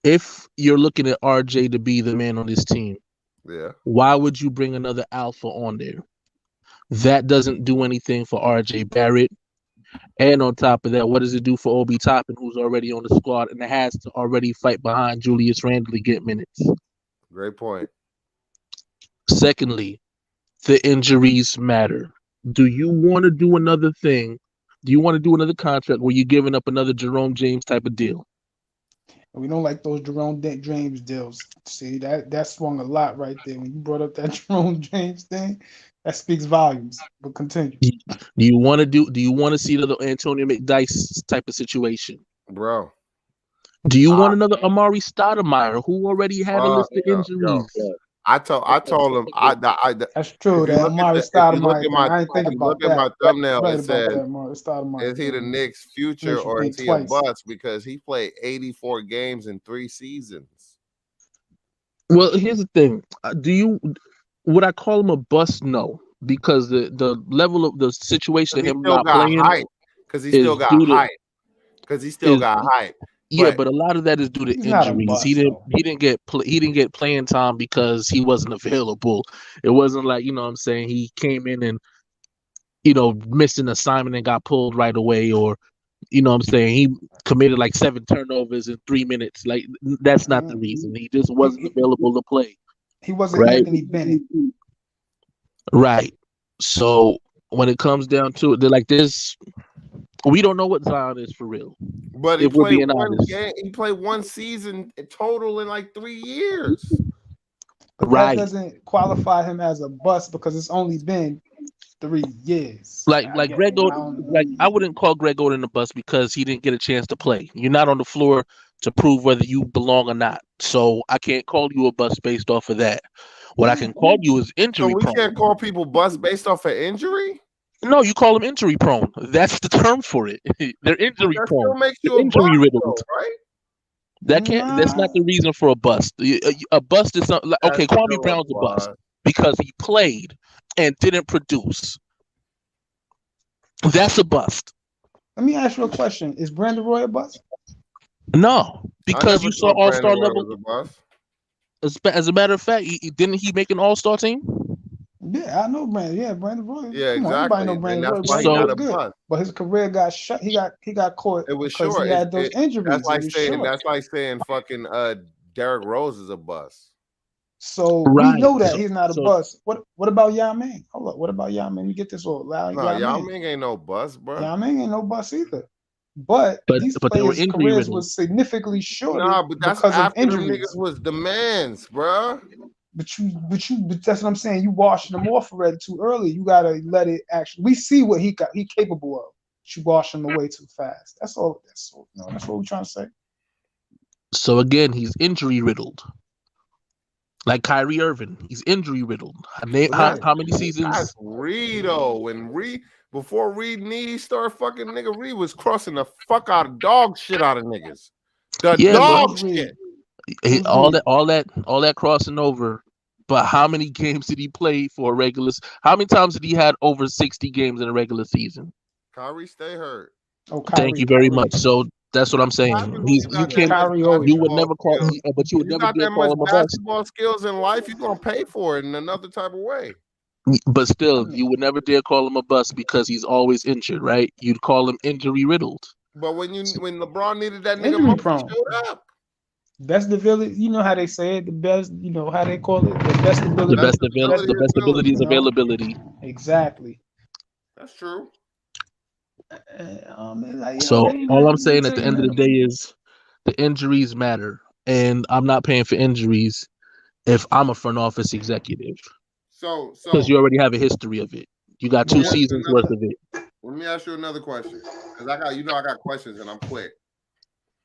D: if you're looking at RJ to be the man on this team,
A: Yeah,
D: why would you bring another alpha on there? That doesn't do anything for RJ Barrett. And on top of that, what does it do for Obi Toppin, who's already on the squad and has to already fight behind Julius Randle to get minutes?
A: great point.
D: Secondly, the injuries matter. Do you want to do another thing? Do you want to do another contract where you're giving up another Jerome James type of deal?
C: We don't like those Jerome James deals. See, that swung a lot right there. When you brought up that Jerome James thing, that speaks volumes. But continue.
D: Do you want to see the Antonio McDyess type of situation?
A: Bro.
D: Do you want another Amari Stoudemire who already had a list of injuries?
A: I told him
C: that's true. That Amari Stoudemire thing. I didn't think about that.
A: My thumbnail,
C: right
A: it says,
C: is
A: he the Knicks' future or is he a bust? Because he played 84 games in 3 seasons.
D: Well, here's the thing. Would I call him a bust? No, because the level of the situation of him not playing,
A: because he still got hype. Because he still got hype.
D: Yeah, but a lot of that is due to injuries. He didn't get playing time because he wasn't available. It wasn't like, what I'm saying, he came in and missed an assignment and got pulled right away, or what I'm saying, he committed like 7 turnovers in 3 minutes. Like, that's not the reason. He just wasn't available to play.
C: He wasn't Anthony Bennett.
D: Right. So when it comes down to it, they're like this. We don't know what Zion is for real.
A: But if we're being honest, he played 1 season total in like 3 years.
C: But that doesn't qualify him as a bust because it's only been 3 years.
D: Like Greg Oden, I wouldn't call Greg Oden a bust because he didn't get a chance to play. You're not on the floor to prove whether you belong or not. So I can't call you a bust based off of that. What I can call you is injury prone.
A: So we can't call people bust based off of injury?
D: No, you call them injury prone. That's the term for it. They're injury prone.
A: Still makes you injury riddled, right?
D: That's not the reason for a bust. A bust is something like, okay, Kwame Brown's a bust because he played and didn't produce. That's a bust.
C: Let me ask you a question. Is Brandon Roy a bust?
D: No, because you saw all-star level. As a matter of fact, didn't he make an all-star team?
C: Yeah, I know Brandon. Yeah, Brandon Roy.
A: Yeah, exactly.
C: Everybody know Brandon Roy.
A: Why so, not
C: good. But his career got shut. He got caught.
A: It was
C: because he had those injuries.
A: That's like saying fucking Derrick Rose is a bust.
C: So we know that he's not a bust. What about Yao Ming? Hold up. What about Yao Ming? We get this all.
A: Yao Ming ain't no bust, bro.
C: Yao Ming ain't no bust either. But these players' careers was significantly shorter.
A: Nah, but that's because after the niggas was demands, bro.
C: But that's what I'm saying. You washing them off already too early. You gotta let it actually. We see what he capable of. But you wash him away too fast. That's all. That's what we're trying to say.
D: So again, he's injury riddled. Like Kyrie Irving, he's injury riddled. How many seasons?
A: That's Reedo and before Reed knees start fucking nigga. Reed was crossing the fuck out of dog shit out of niggas. Dog shit.
D: All that crossing over. But how many games did he play for a regular? How many times did he had over 60 games in a regular season?
A: Kyrie stay hurt.
D: Thank you very much. So that's what I'm saying. You would never call him, but you would never dare call him a bust.
A: Basketball skills in life, you're gonna pay for it in another type of way.
D: But still, you would never dare call him a bust because he's always injured, right? You'd call him injury riddled.
A: But when LeBron needed that nigga, showed up.
C: Best ability, you know how they say it. The best, you know how they call it. The best ability.
D: The best ability is availability.
C: Exactly.
A: That's true.
D: So all I'm saying at the end of the day is the injuries matter, and I'm not paying for injuries if I'm a front office executive,
A: So
D: because you already have a history of it. You got
A: let me
D: 2
A: ask you
D: seasons worth of it.
A: let me ask you another question. Because I got questions and I'm quick.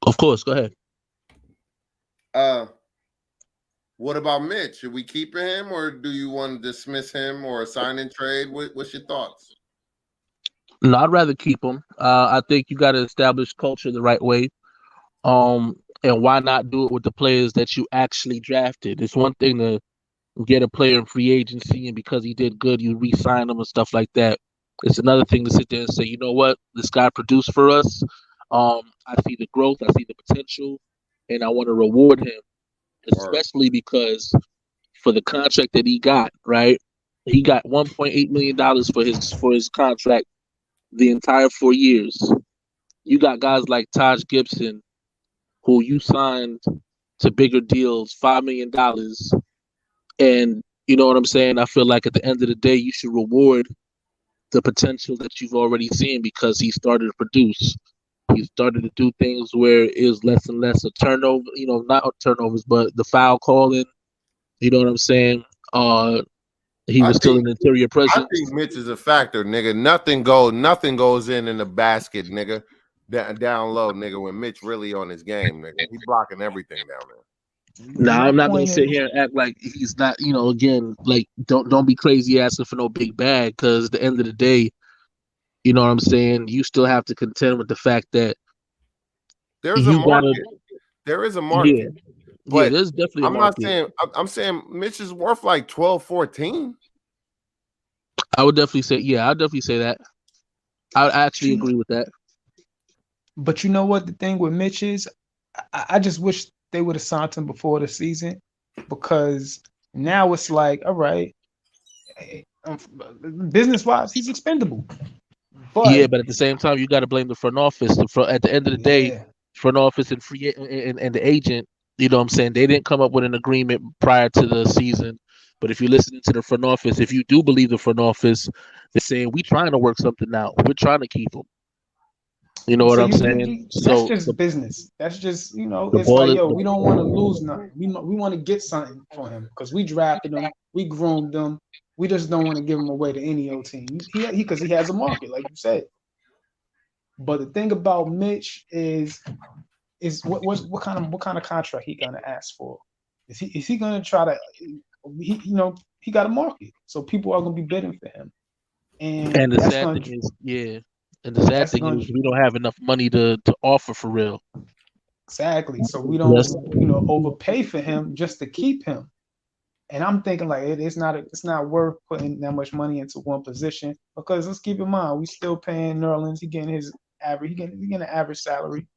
D: Of course, go ahead.
A: What about Mitch? Should we keep him or do you want to dismiss him or sign and trade? What's your thoughts?
D: No, I'd rather keep him. I think you got to establish culture the right way. And why not do it with the players that you actually drafted? It's one thing to get a player in free agency and because he did good, you re-sign him and stuff like that. It's another thing to sit there and say, you know what, this guy produced for us. I see the growth, I see the potential, and I want to reward him, especially because for the contract that he got, right? He got $1.8 million for his contract the entire 4 years. You got guys like Taj Gibson, who you signed to bigger deals, $5 million, and you know what I'm saying. I feel like at the end of the day, you should reward the potential that you've already seen because he started to produce. He started to do things where it was less and less a turnover. You know, not turnovers, but the foul calling. You know what I'm saying? He
A: I
D: was still
A: think
D: an interior
A: I
D: presence.
A: think Mitch is a factor, nigga. Nothing goes in the basket, nigga. Down low, nigga. When Mitch really on his game, nigga, he blocking everything down there.
D: Now
C: My
D: I'm not gonna
C: point
D: sit
C: is,
D: here and act like he's not. You know, again, like don't be crazy asking for no big bag because at the end of the day, you know what I'm saying. You still have to contend with the fact that
A: There's a
D: you gotta,
A: market. There is a
D: yeah,
A: market,
D: yeah.
A: but
D: There's definitely a
A: I'm not
D: market.
A: saying. I'm saying Mitch is worth like 12, 14.
D: I would definitely say, yeah, I'd definitely say that. I would actually agree with that.
C: but you know what the thing with Mitch is? I just wish they would have signed him before the season because now it's like, all right, business wise, he's expendable.
D: Yeah,
C: But
D: but at the same time, you got to blame the front office. At the end of the day,
C: yeah,
D: front office and and the agent, you know what I'm saying, they didn't come up with an agreement prior to the season. But if you listen to the front office, if you do believe the front office, they're saying we trying to work something out. We're trying to keep them. You know what
C: so
D: I'm saying?
C: that's
D: So
C: just business. That's just
D: the
C: it's
D: ball
C: like
D: is
C: we don't want to lose nothing. We want to get something for him because we drafted him, we groomed him. We just don't want to give him away to any old team. He because he has a market, like you said. But the thing about Mitch is what kind of contract he gonna ask for? Is he gonna try to he got a market, so people are gonna be bidding for him, and
D: and the sad thing is, yeah. And the sad
C: that's
D: thing
C: gonna
D: is we don't have enough money to offer for real.
C: exactly. So we
D: Yes.
C: don't overpay for him just to keep him. And I'm thinking like it's not worth putting that much money into one position because let's keep in mind we still paying Nerlens. He getting his average. He getting an average salary.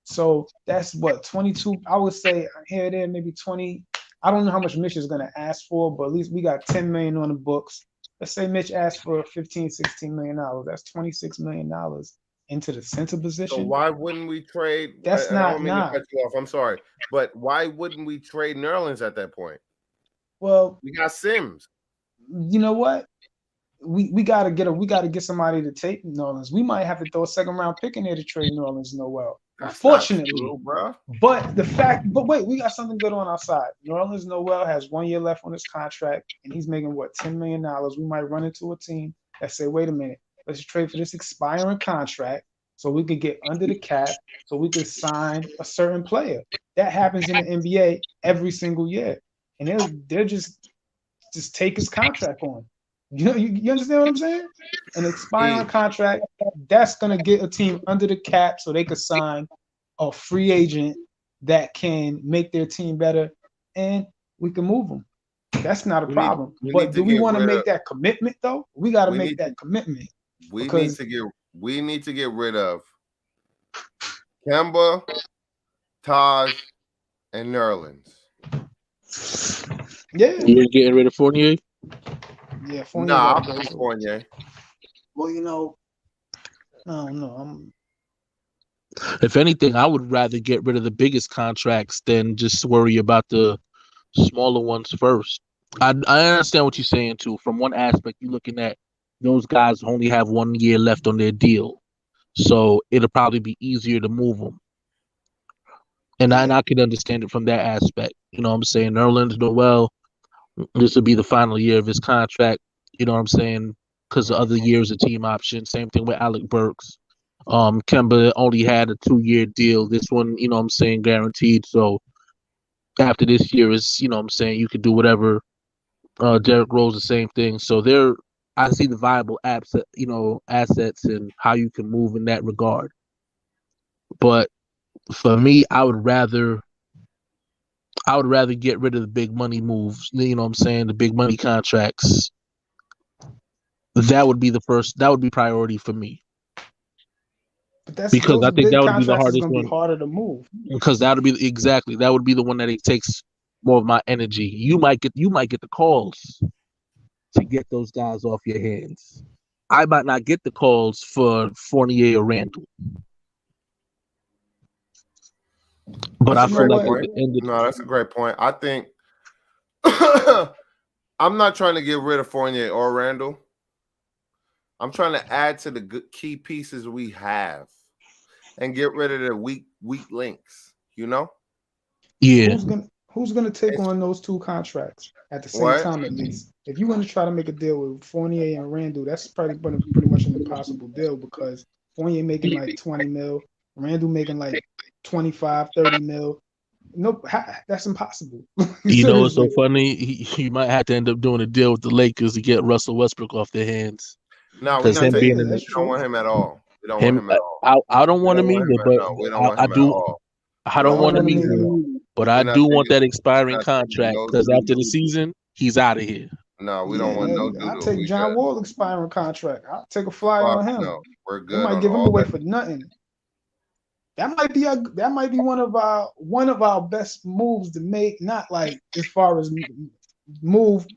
C: So that's what 22. I would say here there maybe 20. I don't know how much Mitch is going to ask for, but at least we got 10 million on the books. Let's say Mitch asked for 15, 16 million dollars. That's 26 million dollars into the center
A: So
C: position.
A: why wouldn't we trade?
C: That's
A: And I
C: not
A: don't mean to
C: nah.
A: cut you off. I'm sorry, but why wouldn't we trade Nerlens at that point?
C: Well,
A: We got Sims.
C: you know what? We gotta get somebody to take New Orleans. We might have to throw a second round pick in there to trade New Orleans Noel.
A: That's not
C: Unfortunately.
A: true, bro.
C: But wait, we got something good on our side. New Orleans Noel has 1 year left on his contract, and he's making what $10 million. We might run into a team that say, wait a minute, let's trade for this expiring contract so we could get under the cap, so we could sign a certain player. That happens in the NBA every single year, and they'll just take his contract on. You understand what I'm saying? An expiring
A: E,
C: contract that's gonna get a team under the cap so they could sign a free agent that can make their team better, and we can move them. That's not a problem.
A: we need
C: But
A: to
C: do we
A: get
C: want to
A: rid of
C: make that commitment though? We got to
A: we
C: make
A: need to
C: that commitment
A: we need
C: because
A: to get rid of Kemba, Taj, and Nerlens.
C: yeah,
D: You're getting rid of Fournier?
C: yeah, Fournier's
A: Nah,
C: got
A: I'll
C: to go.
A: keep
C: So,
A: Fournier.
C: well, I don't know.
D: If anything, I would rather get rid of the biggest contracts than just worry about the smaller ones first. I understand what you're saying too. From one aspect, you're looking at those guys only have 1 year left on their deal, so it'll probably be easier to move them. And I can understand it from that aspect. You know what I'm saying? Nerlens Noel, this would be the final year of his contract. You know what I'm saying? Because the other year is a team option. Same thing with Alec Burks. Kemba only had a 2-year deal. This one, you know what I'm saying, guaranteed. So after this year is, you know what I'm saying, you could do whatever. Derrick Rose, the same thing. So I see the viable assets and how you can move in that regard. But for me, I would rather get rid of the big money moves. You know what I'm saying? The big money contracts. That would be priority for me.
C: But
D: Because I
C: those
D: think
C: big
D: that would be the
C: contracts is
D: hardest
C: gonna be
D: one.
C: harder to move.
D: Because that would be the one that it takes more of my energy. You might get the calls to get those guys off your hands. I might not get the calls for Fournier or Randall. But
A: That's
D: I
A: a
C: You know
D: feel
A: great
D: like
C: what?
D: at
A: point.
D: the end of
A: No, that's a great point. I think I'm not trying to get rid of Fournier or Randall. I'm trying to add to the good key pieces we have and get rid of the weak links. You know
D: yeah,
C: Who's gonna take
A: It's-
C: on those two contracts at the same
A: what?
C: time at least? If you want to try to make a deal with Fournier and Randall, that's probably pretty much an impossible deal because Fournier making like 20 mil, Randall making like 25, 30 mil. Nope, that's impossible.
D: you know what's so
C: Seriously.
D: funny? You might have to end up doing a deal with the Lakers to get Russell Westbrook off their hands.
A: No, we're
D: Because
A: not
D: him
A: taking.
D: being
C: Yeah,
D: in
C: that's
A: We don't
C: true.
A: want him at all. We don't want
D: him,
A: him at all.
D: I don't
A: We
D: want
A: don't
D: him
A: want him
D: either,
A: at
D: but
A: no. We don't
D: I,
A: want
D: I
A: him at
D: do.
A: all.
D: I
A: We
C: I
D: don't
A: don't
C: don't
D: want
A: want
D: him
C: want
A: him
C: him
A: at
D: either.
C: either.
A: all.
D: But
A: We're
D: I
A: not
D: do want
A: taking.
D: that
A: We're
D: expiring
A: not taking
D: contract
A: no
D: because
A: doo
D: after the
A: doo.
D: season, he's out of here.
A: No, we don't want
C: Yeah,
A: no doo
C: I'll
A: doo.
C: take
A: We
C: John
A: good.
C: Wall expiring contract. I'll take a flyer
A: Fuck
C: on
A: no.
C: him.
A: We're
C: They
A: good
C: might
A: on
C: give him
A: all
C: away
A: that.
C: for nothing. That might be one of our best moves to make. Not like as far as move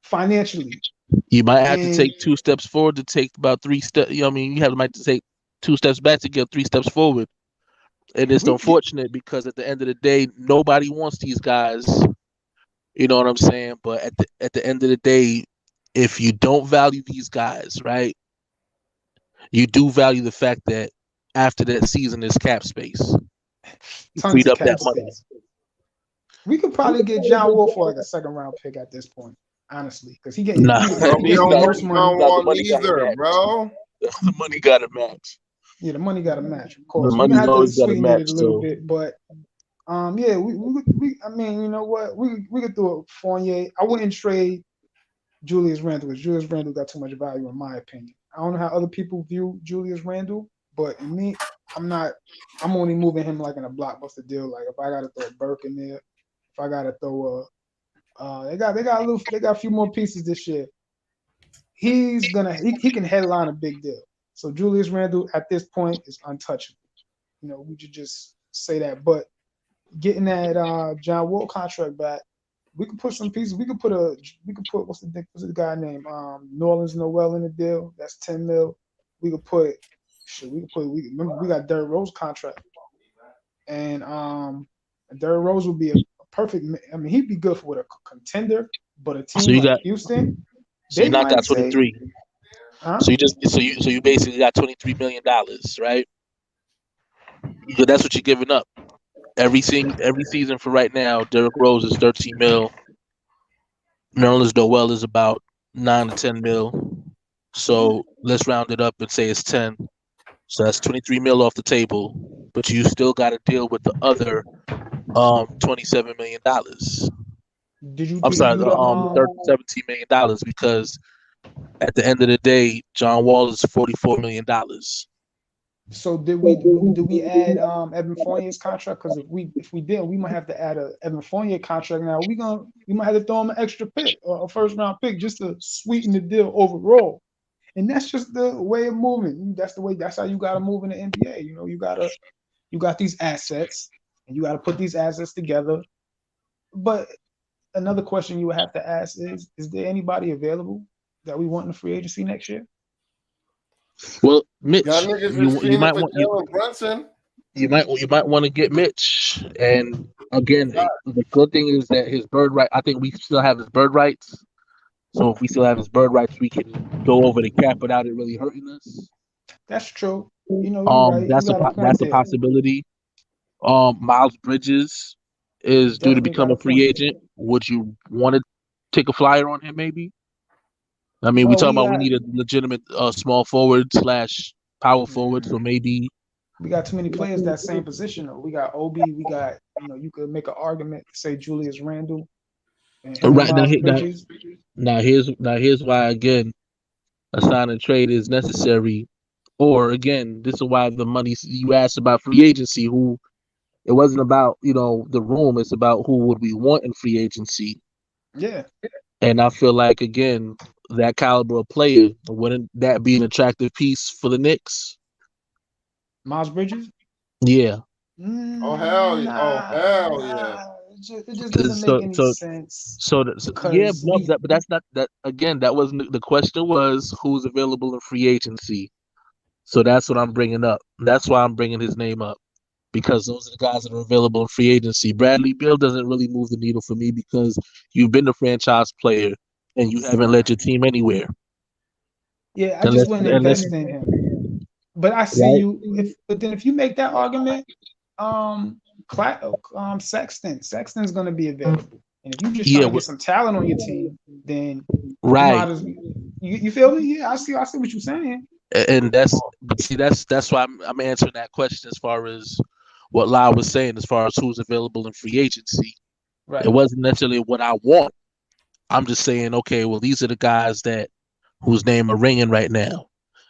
C: financially.
D: You might have to
C: And
D: take 2 steps forward to take about 3 steps. You know what I mean? Might to take 2 steps back to get 3 steps forward. And it's
C: we get
D: unfortunate because at the end of the day, nobody wants these guys. You know what I'm saying? But at the end of the day, if you don't value these guys, right, you do value the fact that after that season is cap space. You
C: tons
D: freed
C: of
D: up that
C: cap
D: money.
C: space. We could probably get John Wall for like a second round pick at this point, honestly, because
D: Nah,
A: But
C: he
A: we
C: getting
A: don't
C: the
A: want
C: most
D: the
C: money.
A: John Wall
D: money got to
A: neither,
D: match.
A: bro.
D: The money got to match.
C: Yeah, the money got to match, of
D: The
C: course. We're gonna
D: money's
C: have to
D: always got to
C: sweeten it
D: match.
C: a little
D: So
C: bit, but yeah, I mean, you know what? We could do it. Fournier. I wouldn't trade Julius Randle because Julius Randle got too much value in my opinion. I don't know how other people view Julius Randle, but in me, I'm not. I'm only moving him like in a blockbuster deal. Like if I gotta throw a Burke in there, if I gotta throw a, they got a few more pieces this year. He can headline a big deal. So Julius Randle at this point is untouchable. You know, we should just say that. But getting that John Wall contract back, we could put some pieces. We could put what's the guy name? Norland's Noel in the deal. That's 10 mil. We could put remember we got Derrick Rose contract. And Derrick Rose would be a perfect, I mean, he'd be good for a contender, but a team
D: you
C: like
D: got
C: Houston,
D: so you
C: they
D: knocked
C: might
D: out
C: say,
D: 23.
C: huh?
D: So you basically got $23 million, right? That's what you're giving up. Every season for right now, Derrick Rose is 13 mil. Nerlens Noel is about 9 to 10 mil. So let's round it up and say it's 10. So that's 23 mil off the table. But you still got to deal with the other $27 million.
C: Did you
D: I'm
C: did you
D: sorry,
C: do the
D: $17 million because at the end of the day, John Wall is $44 million.
C: so did we add Evan Fournier's contract? Because if we did, we might have to add a Evan Fournier contract. Now we might have to throw him an extra pick or a first round pick just to sweeten the deal overall. And that's just the way of moving. That's how you gotta move in the NBA. You know, you got these assets and you gotta put these assets together. But another question you would have to ask is there anybody available that we want in the free agency next year?
D: Well,
A: Y'all
D: Mitch,
A: niggas been
D: you
A: screaming
D: might
A: for
D: want
A: Jalen Brunson.
D: you might want to get Mitch. And again, the good thing is that his bird right. I think we still have his bird rights. So if we still have his bird rights, we can go over the cap without it really hurting us.
C: That's true. You know, you're right. You got a point
D: That's a
C: there.
D: possibility. Miles Bridges is due to
C: Definitely
D: become
C: got a
D: a free
C: point.
D: agent. Would you want to take a flyer on him? Maybe. I mean, we
C: Well,
D: talking about we need a legitimate small forward slash power forward. So
C: mm,
D: maybe
C: we got too many players that same position though. We got Obi. We got you could make an argument to say Julius Randle and him and
D: right now,
C: Miles Bridges.
D: here's why again a sign and trade is necessary. Or again, this is why the money you asked about free agency. Who it wasn't about the room. It's about who would we want in free agency.
C: Yeah,
D: And I feel like again that caliber of player wouldn't that be an attractive piece for the Knicks?
C: Miles Bridges.
D: Yeah.
A: Oh hell yeah! Oh hell yeah!
C: Nah. It just doesn't make any
D: So
C: sense
D: yeah,
C: because
D: no, but that's not that again. That wasn't the question. Was who's available in free agency? So that's what I'm bringing up. That's why I'm bringing his name up because those are the guys that are available in free agency. Bradley Beal doesn't really move the needle for me because you've been a franchise player and you haven't led your team anywhere
C: yeah, I just
D: unless
C: wouldn't
D: unless
C: invest in him. But I see
D: right.
C: you. But then if you make that argument, um, Sexton's going to be available. And if you're just
D: Yeah,
C: trying to get some talent on your team, then you
D: right.
C: might as you feel me? Yeah, I see what you're saying.
D: And that's but see that's why I'm answering that question as far as what Lau was saying as far as who's available in free agency. It
C: Right,
D: wasn't necessarily what I want. I'm just saying, okay, well, these are the guys that whose name are ringing right now,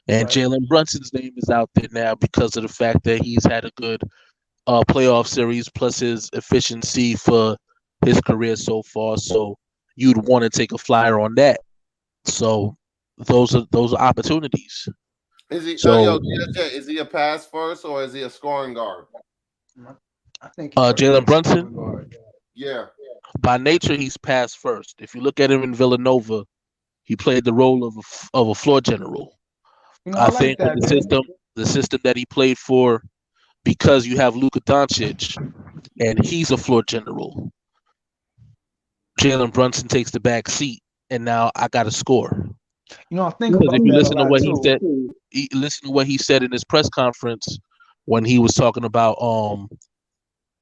D: and
C: right.
D: Jalen Brunson's name is out there now because of the fact that he's had a good playoff series plus his efficiency for his career so far. So you'd want to take a flyer on that. So those are opportunities.
A: Is he? Yo,
D: So
A: DSJ, is he a pass first or is he a scoring guard?
C: I think he's
D: Jalen
C: a
D: Brunson,
C: scoring guard.
A: Yeah.
D: by nature, he's pass first. If you look at him in Villanova, he played the role of a floor general.
C: I
D: I
C: like
D: think with
C: that, man.
D: the system that he played for, because you have Luka Doncic and he's a floor general. Jalen Brunson takes the back seat, and now I got to score.
C: I think
D: Because if
C: about
D: you
C: that a
D: listen to
C: lot
D: what he
C: too.
D: said, listen to what he said in his press conference when he was talking about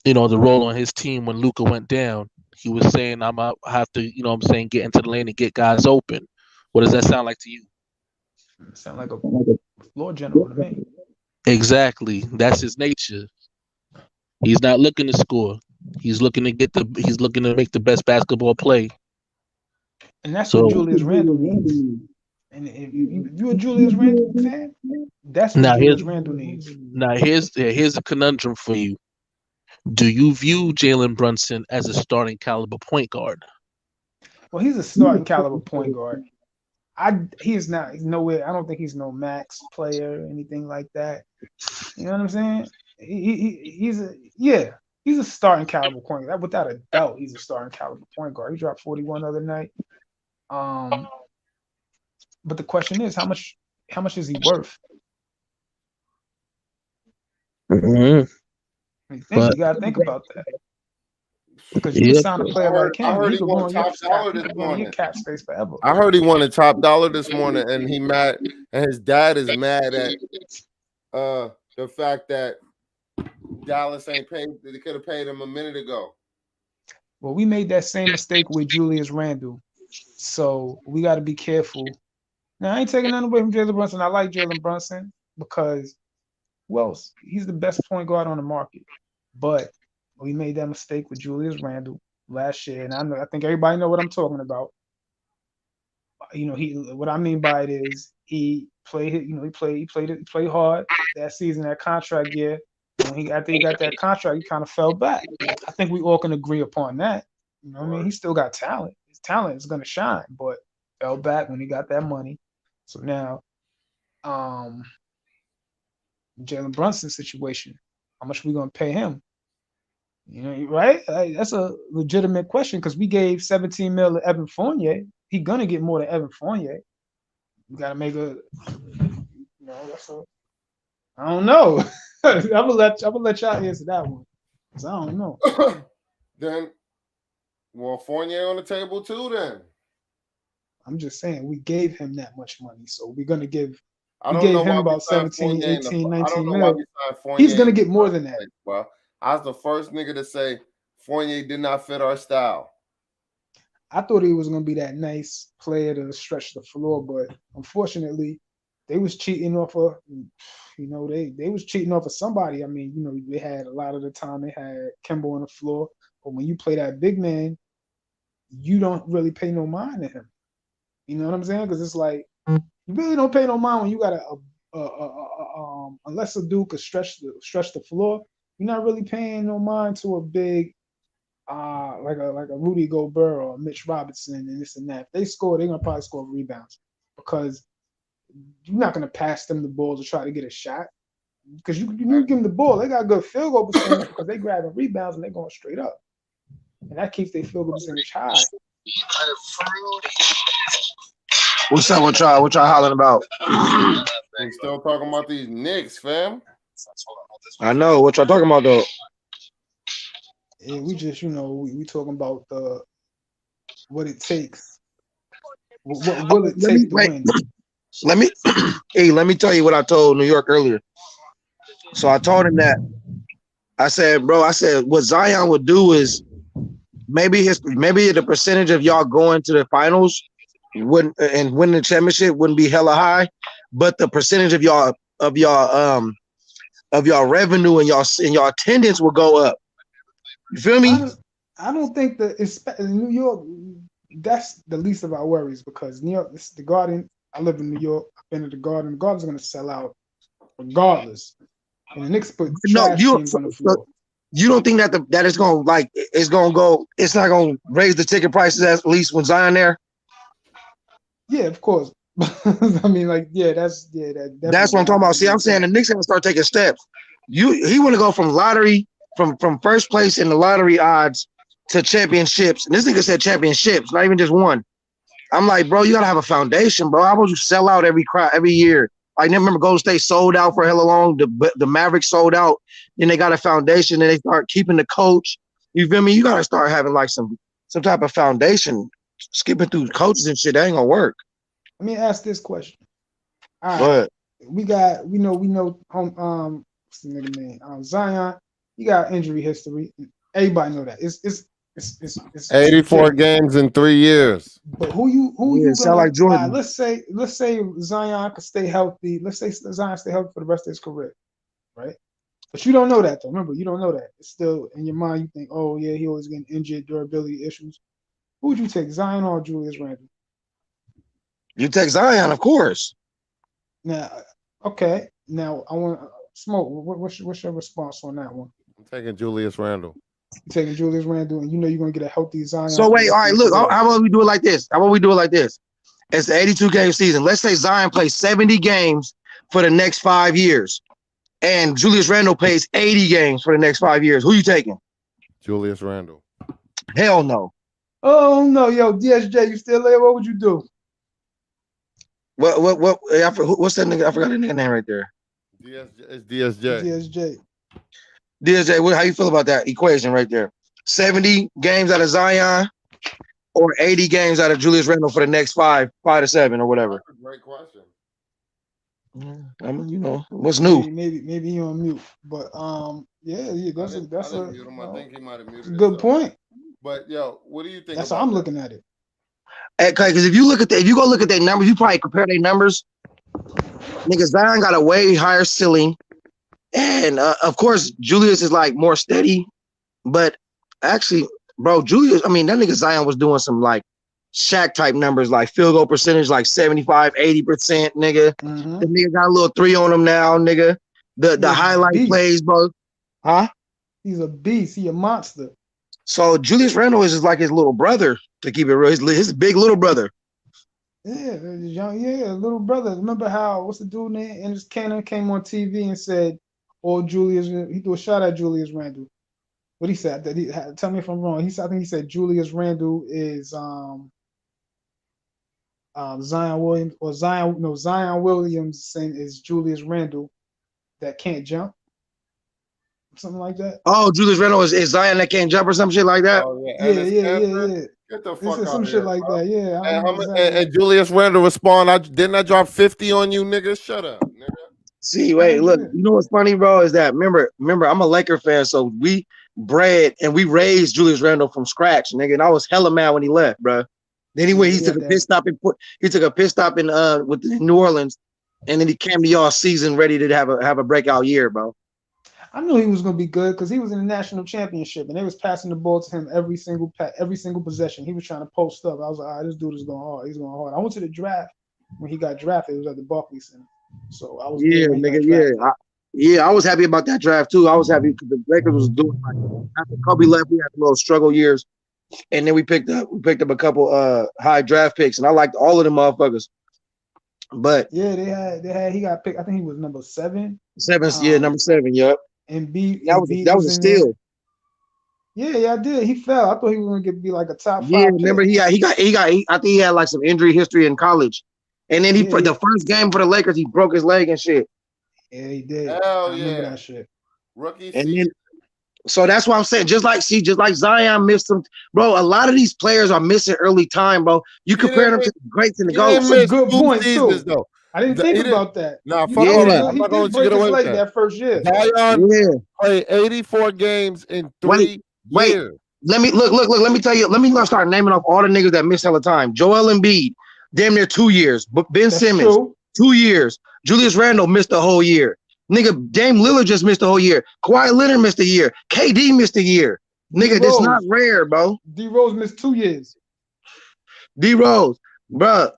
D: the role on his team when Luka went down. He was saying I have to, get into the lane and get guys open. What does that sound like to you?
C: Sound like a floor general to me.
D: Exactly. That's his nature. He's not looking to score. He's looking to make the best basketball play.
C: And that's what
D: So
C: Julius Randle needs. And if you're a Julius Randle fan, that's what
D: now here's
C: Julius Randle needs.
D: here's a conundrum for you. Do you view Jalen Brunson as a starting caliber point guard?
C: Well, he's a starting caliber point guard. He is not. He's nowhere. I don't think he's no max player or anything like that. You know what I'm saying? He's a starting caliber point guard. Without a doubt, he's a starting caliber point guard. He dropped 41 the other night. Um, but the question is, how much is he worth?
D: Mm-hmm.
C: You gotta think about that. Because you can
D: Yeah,
C: sign a player like
A: I
C: him,
A: heard
C: he
A: he
C: could
A: won
C: ruin your
A: top
C: cap.
A: dollar
C: He
A: this
C: could ruin your
A: morning.
C: cap space forever.
A: I heard he won a top dollar this morning, and he mad, and his dad is mad at the fact that Dallas ain't paid. They could have paid him a minute ago.
C: Well, we made that same mistake with Julius Randle, so we got to be careful. Now, I ain't taking nothing away from Jalen Brunson. I like Jalen Brunson because, well, he's the best point guard on the market. But we made that mistake with Julius Randle last year, and I think everybody know what I'm talking about. What I mean by it is he played. He played hard that season, that contract year. And after he got that contract, he kind of fell back. I think we all can agree upon that. You know what I mean? He still got talent. His talent is gonna shine, but fell back when he got that money. So now, Jalen Brunson's situation, how much are we gonna pay him? Right? That's a legitimate question because we gave 17 mil to Evan Fournier. He gonna get more than Evan Fournier. We gotta make that's a. I don't know. I'm gonna let y'all answer that one. Cause I don't know.
A: Then, well, Fournier on the table too. Then
C: I'm just saying we gave him that much money, so we're gonna give.
A: I
C: We
A: don't
C: gave
A: know
C: him
A: why we
C: about
A: signed
C: 17,
A: Fournier.
C: 18,
A: I don't
C: 19
A: know why
C: mil.
A: we signed Fournier.
C: He's gonna get more than that.
A: Well, I was the first nigga to say Fournier did not fit our style.
C: I thought he was gonna be that nice player to stretch the floor, but unfortunately, they was cheating off of, they was cheating off of somebody. I mean, they had a lot of the time they had Kemba on the floor, but when you play that big man, you don't really pay no mind to him. You know what I'm saying? Because it's like you really don't pay no mind when you got a lesser dude could stretch the floor. You're not really paying no mind to a big like a Rudy Gobert or Mitch Robinson and this and that. If they score, they're gonna probably score rebounds because you're not gonna pass them the ball to try to get a shot. Because you give them the ball, they got good field goal percentage because they grabbing rebounds and they're going straight up. And that keeps their field goal percentage high.
B: What's up with y'all? What y'all hollering about?
A: We still talking about these Knicks, fam.
B: I know. What y'all talking about, though?
C: Yeah, we just, we talking about what it takes. What will it take to win?
B: Let me tell you what I told New York earlier. So I told him that. I said, what Zion would do is maybe the percentage of y'all going to the finals wouldn't and winning the championship wouldn't be hella high, but the percentage of y'all revenue and y'all attendance will go up. You feel me?
C: I don't think that in New York, that's the least of our worries because New York, it's the Garden. I live in New York. I've been to the Garden. The Garden's going to sell out regardless. And the Knicks put trash teams on the floor.
B: You don't think that it's going to it's not going to raise the ticket prices at least when Zion there?
C: Yeah, of course. I mean, that's
B: what I'm talking about. See, I'm saying the Knicks going to start taking steps. He want to go from lottery from first place in the lottery odds to championships. And this nigga said championships, not even just one. I'm like, bro, you gotta have a foundation, bro. How about you sell out every year? I remember Golden State sold out for hella long. The Mavericks sold out. Then they got a foundation and they start keeping the coach. You feel me? You gotta start having some type of foundation. Skipping through coaches and shit, that ain't gonna work.
C: Let me ask this question. All right.
B: Go ahead.
C: We know what's the nigga name? Zion, he got injury history. Everybody know that. It's
A: 84 games in 3 years.
C: But who you
B: sound like Jordan.
C: Let's say Zion could stay healthy. Let's say Zion stay healthy for the rest of his career, right? But you don't know that though. Remember, you don't know that. It's still in your mind. You think, oh yeah, he always getting injured, durability issues. Who would you take, Zion or Julius Randle?
B: You take Zion, of course.
C: Now, okay. Now I want Smoke. What's your response on that one?
A: I'm taking Julius Randle.
C: You're taking Julius Randle, and you're going to get a healthy Zion.
B: So wait, all right, look. How about we do it like this? It's the 82-game season. Let's say Zion plays 70 games for the next 5 years, and Julius Randle plays 80 games for the next 5 years. Who you taking?
A: Julius Randle.
B: Hell no.
C: Oh no, yo, DSJ, you still there? What would you do?
B: What? What's that nigga? I forgot the nigga name right there.
A: It's DSJ.
B: DSJ, how you feel about that equation right there? 70 games out of Zion or 80 games out of Julius Randle for the next 5 to 7 or whatever?
A: That's a great question.
B: I mean, what's new?
C: Maybe you're on mute, but that's
A: I think he might have muted.
C: Good point.
A: But yo, what do you think?
C: That's how I'm looking at it.
B: Because if you go look at their numbers, you probably compare their numbers. Nigga, Zion got a way higher ceiling. And of course, Julius is more steady, but actually, bro, Julius, I mean, that nigga Zion was doing some Shaq type numbers, like field goal percentage, 75, 80%, nigga.
C: Mm-hmm.
B: The nigga got a little 3 on him now, nigga. The highlight plays, bro. Huh?
C: He's a beast. He a monster.
B: So Julius Randle is just like his little brother, to keep it real. His big little brother.
C: Yeah, little brother. Remember how, what's the dude name? And Cannon came on TV and said, Julius, he threw a shot at Julius Randle. What he said? Tell me if I'm wrong. I think he said Julius Randle is Zion Williams, or Zion Williams saying is Julius Randle that can't jump. Something like that.
B: Oh, Julius Randle is Zion that can't jump or some shit like that?
A: Oh,
C: yeah.
A: Get the fuck out
C: some
A: of
C: shit
A: here,
C: like
A: bro.
C: that, yeah.
A: And Julius Randle respond, didn't I drop 50 on you, nigga? Shut up, nigga.
B: See,
C: I
B: wait, look.
C: agree.
B: You know what's funny, bro? Is that remember, I'm a Laker fan, so we bred and we raised Julius Randle from scratch, nigga. And I was hella mad when he left, bro. Then he
C: Yeah,
B: went. He
C: he
B: took
C: had
B: a pit
C: that.
B: stop and he took a pit stop with New Orleans, and then he came to y'all season ready to have a breakout year, bro.
C: I knew he was gonna be good because he was in the national championship and they was passing the ball to him every single possession. He was trying to post up. I was like, all right, this dude is going hard. He's going hard. I went to the draft when he got drafted. It was at the Barclays Center, so I was there
B: Yeah,
C: when he
B: nigga.
C: got
B: Yeah,
C: drafted.
B: I was happy about that draft too. I was happy because the Lakers was doing like after Kobe left, we had little struggle years, and then we picked up a couple high draft picks, and I liked all of them motherfuckers. But
C: Yeah, they had he got picked. I think he was number 7.
B: number 7, yep.
C: And B
B: That
C: and
B: was
C: B
B: that was
C: was
B: a
C: in there.
B: steal.
C: Yeah, I did. He fell. I thought he was gonna be like a top
B: Yeah,
C: 5
B: remember
C: pick.
B: I think he had like some injury history in college, and then
C: Yeah,
B: the first game for the Lakers he broke his leg and shit,
C: yeah, he did. I
A: Hell
C: remember
A: yeah.
C: that shit.
A: Rookie
B: and
A: season.
B: then so that's why I'm saying just like Zion missed some, bro. A lot of these players are missing early time, bro. You
A: He
B: compare
A: didn't
B: them
A: miss,
B: to the greats and the
A: he didn't
C: That's
B: goats.
C: a
A: miss
C: good
A: 2
C: point
A: seasons
C: too.
A: though.
C: I didn't
A: He
C: think
A: didn't.
C: about that.
A: Nah,
C: He
A: fuck
B: Yeah,
A: all
C: did
A: that.
C: good.
A: I'm
C: He
A: not gonna
C: did
A: let you
C: break
A: get
C: his
A: away with
C: leg
A: that.
C: that first year.
A: Zion
B: yeah.
A: played 84 games in
B: Wait,
A: 3
B: wait.
A: years.
B: Let me look. Let me tell you. Let me start naming off all the niggas that missed hella time. Joel Embiid, damn near 2 years. But Ben
C: That's
B: Simmons,
C: true.
B: 2 years. Julius Randle missed the whole year. Nigga, Dame Lillard just missed the whole year. Kawhi Leonard missed a year. KD missed a year.
C: D
B: Nigga, that's not
C: Rose.
B: rare, bro.
C: D Rose missed 2 years.
B: D Rose, bro.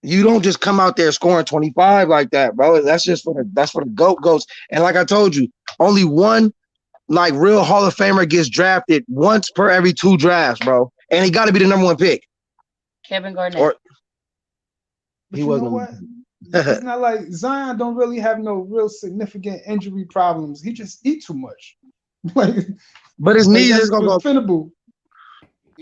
B: You don't just come out there scoring 25 like that, bro. That's for the GOAT goats. And like I told you, only one like real Hall of Famer gets drafted once per every 2 drafts, bro. And he got to be the number 1 pick.
E: Kevin Garnett.
B: Or
C: But
B: he
C: you know
B: wasn't.
C: what? It's not like Zion don't really have no real significant injury problems. He just eat too much. like,
B: But his
C: like
B: knees
C: that's
B: is gonna go.
C: preventable.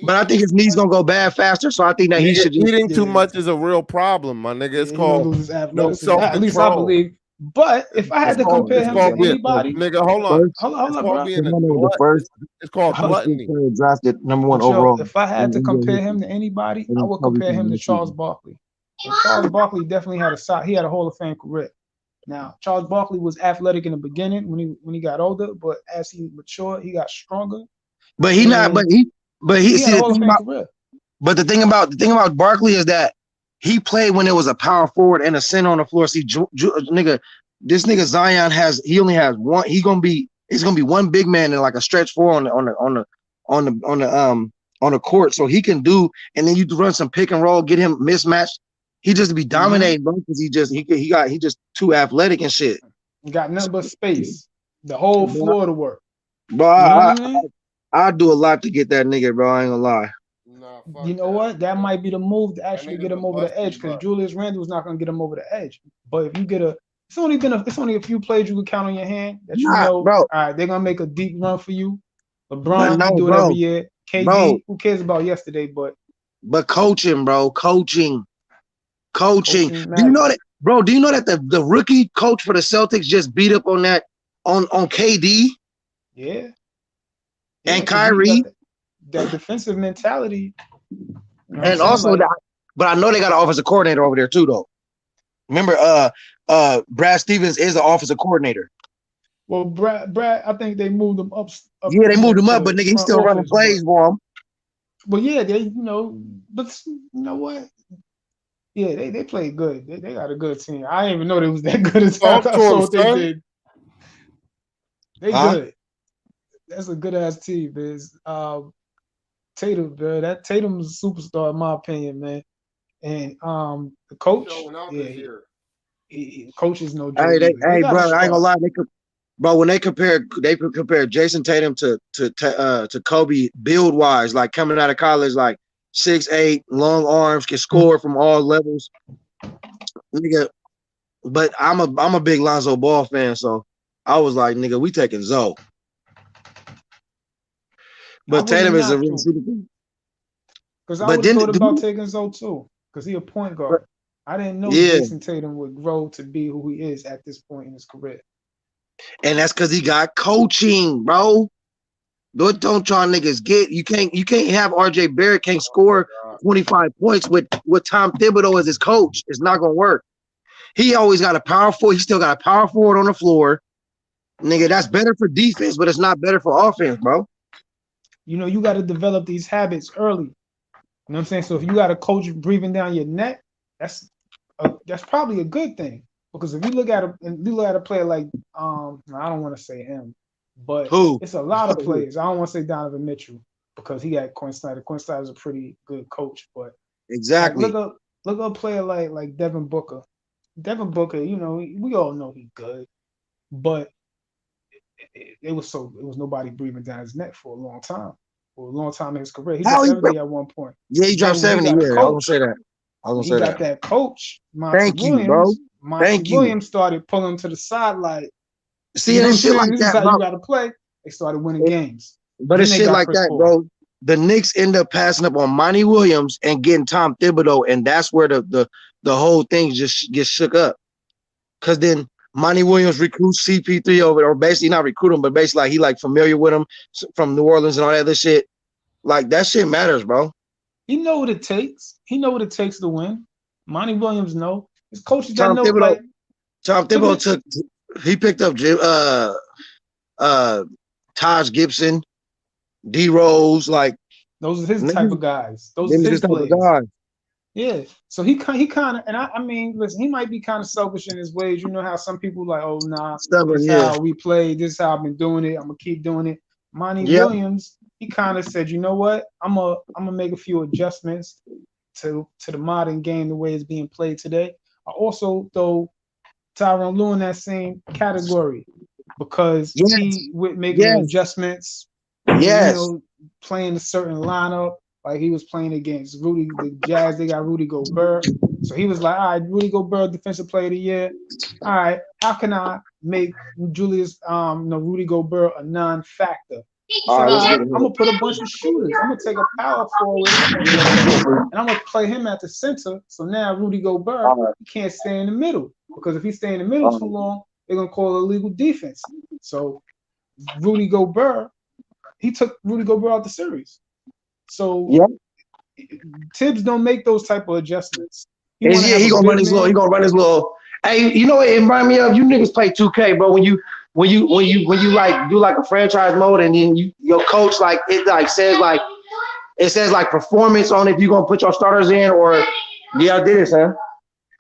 B: But I think his knees gonna go bad faster. So I think that he
A: Nigga,
B: should just.
A: eating too
C: Yeah,
A: much is a real problem, my nigga. It's
C: yeah, he gonna
A: called
C: lose his
A: no
C: athleticism. At least I
A: self-control.
C: believe. But if I had to compare
A: It's
C: him to
A: called being
C: anybody,
A: nigga. Hold on.
B: First,
C: hold
A: It's
C: up,
A: called
C: bro.
A: being a
B: the
A: glut.
B: first
A: It's called gluttony.
B: player drafted number 1
C: But yo,
B: overall
C: if I had to
B: in NBA
C: compare him
B: history.
C: to anybody,
B: And
C: I
B: then
C: would
B: Kobe
C: compare
B: came
C: him
B: in
C: to
B: this
C: Charles
B: season.
C: Barkley. And Charles Barkley definitely had he had a Hall of Fame career. Now, Charles Barkley was athletic in the beginning when he got older, but as he matured, he got stronger.
B: But he not.
C: And
B: But he
C: he had
B: see
C: a
B: the
C: Hall of
B: thing
C: Fame
B: about.
C: career.
B: But the thing about Barkley is that he played when there was a power forward and a center on the floor. See, nigga, this nigga Zion he only has one. It's gonna be one big man and like a stretch four on the court, so he can do. And then you run some pick and roll, get him mismatched. He just be dominating, bro, because he just too athletic and shit.
C: He got nothing but space. The whole floor to work.
B: Bro,
C: You know what I mean?
B: I do a lot to get that nigga, bro. I ain't gonna lie.
A: Nah, fuck
C: You know
A: that.
C: what? That might be the move to actually
A: nigga's
C: get him
A: a
C: over the
A: busty
C: edge because
A: butt.
C: Julius Randle is not going to get him over the edge. But if you get it's only a few plays you can count on your hand that you
B: Nah,
C: know.
B: bro.
C: All right, they're gonna make a deep run for you.
B: But
C: LeBron,
B: no,
C: he do it
B: bro.
C: every year. KD,
B: Bro.
C: who cares about yesterday? But
B: Coaching, bro, coaching.
C: coaching
B: Do you
C: matters.
B: know that, bro? Do you know that the rookie coach for the Celtics just beat up on that on KD
C: Yeah.
B: and
C: 'Cause he
B: Kyrie,
C: got that defensive mentality. You know what I'm
B: and
C: saying?
B: also
C: Like,
B: that. But I know they got an offensive coordinator over there too, though. Remember, Brad Stevens is the offensive coordinator.
C: well, Brad, I think they moved him up.
B: Yeah, they
C: in
B: moved him
C: to
B: up, but
C: the
B: nigga, he's
C: front
B: still running
C: office,
B: plays for him.
C: But yeah, but you know what? Yeah, they played good. They got a good team. I didn't even know they was that good until
A: Talk
C: I
A: to
C: saw
A: him,
C: what they
A: son.
C: did. They
B: Huh?
C: good. That's a good ass team, man. Tatum, bro. That Tatum's a superstar in my opinion, man. And the coach,
A: Showing out
C: yeah,
A: this year.
C: coach is no joke either. They
B: Hey,
C: got a
B: bro, I ain't gonna
C: squad.
B: lie. Bro, when they compare Jason Tatum to Kobe build wise, like coming out of college, like 6'8", long arms, can score from all levels, nigga. But I'm a big Lonzo Ball fan, so I was like, nigga, we taking Zoe.
C: I
B: But
C: wouldn't
B: Tatum is a
C: knock
B: real
C: you
B: shooter.
C: because I
B: But
C: would have
B: then,
C: thought about taking Zoe too because he a point guard. I didn't know
B: yeah,
C: Jason Tatum would grow to be who he is at this point in his career.
B: and that's because he got coaching, bro. Don't y'all niggas get? You can't have RJ Barrett can't score 25 points with Tom Thibodeau as his coach. It's not gonna work. He always got a power forward. He still got a power forward on the floor. Nigga, that's better for defense, but it's not better for offense, bro.
C: You know, you got to develop these habits early. You know what I'm saying? So if you got a coach breathing down your neck, that's probably a good thing. Because if you look at a player like I don't want to say him, but
B: Who?
C: it's a lot of players. I don't want to say Donovan Mitchell because he got Quinn Snyder. Quinn Snyder's a pretty good coach, but
B: Exactly.
C: like, look up a player like Devin Booker. Devin Booker, you know, we all know he's good, but it was nobody breathing down his neck for a long time. For a long time in his career, he dropped 70 at one point.
B: Yeah, he dropped 70. Yeah, I was gonna say that.
C: He got that coach, Monty
B: Thank
C: Williams.
B: you, bro.
C: Monty Williams started pulling him to the side, like,
B: see, and shit like
C: this
B: that,
C: is how
B: bro.
C: you got to play. They started winning games.
B: But it's shit like that, bro. The Knicks end up passing up on Monty Williams and getting Tom Thibodeau, and that's where the whole thing just gets shook up. Because then Monty Williams recruits CP3 over, or basically not recruit him, but basically like he like familiar with him from New Orleans and all that other shit. Like that shit matters, bro.
C: He know what it takes. He know what it takes to win. Monty Williams know. His coaches that know. Like
B: Tom Thibodeau he picked up Taj Gibson, D Rose, like
C: those are his type of guys. Those are his
B: type of guys.
C: Yeah. So he kind of, and I mean, listen, he might be kind of selfish in his ways. You know how some people like, oh nah,
B: stubborn,
C: this is how we play. This is how I've been doing it. I'm gonna keep doing it. Monty Williams, he kind of said, you know what? I'm gonna make a few adjustments to the modern game, the way it's being played today. I also throw Tyronn Lue in that same category because he with making adjustments.
B: Yes.
C: You know, playing a certain lineup. Like he was playing against the Jazz, they got Rudy Gobert. So he was like, all right, Rudy Gobert, defensive player of the year. All right, how can I make Rudy Gobert a non-factor? So I'm gonna put a bunch of shooters. I'm gonna take a power forward and I'm gonna play him at the center. So now Rudy Gobert he can't stay in the middle because if he stay in the middle too long, they're gonna call illegal defense. So Rudy Gobert, he took Rudy Gobert out the series. So Tibbs don't make those type of adjustments.
B: He gonna run his little. Hey, you know what it remind me of? You niggas play 2K, bro. When you like do like a franchise mode and then your coach like it says performance on if you're gonna put your starters in or I did it, huh?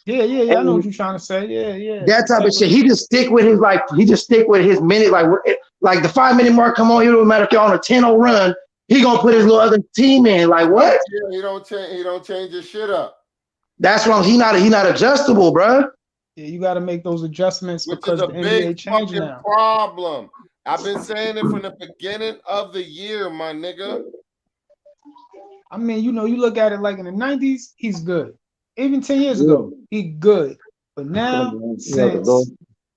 C: Yeah. I know what you're trying to say. Yeah.
B: That type of shit. He just stick with his minute. Like the 5-minute mark. Come on, it don't matter if you're on a 10-0 run. He gonna put his little other team in. Like what?
A: Yeah, he don't change his shit up.
B: That's wrong. He not adjustable, bro.
C: Yeah, you got to make those adjustments
A: which
C: because
A: is a
C: the
A: big
C: NBA changing now.
A: Problem. I've been saying it from the beginning of the year, my nigga.
C: I mean, you know, you look at it like in the 90s, he's good. Even 10 years ago, he good. But now, since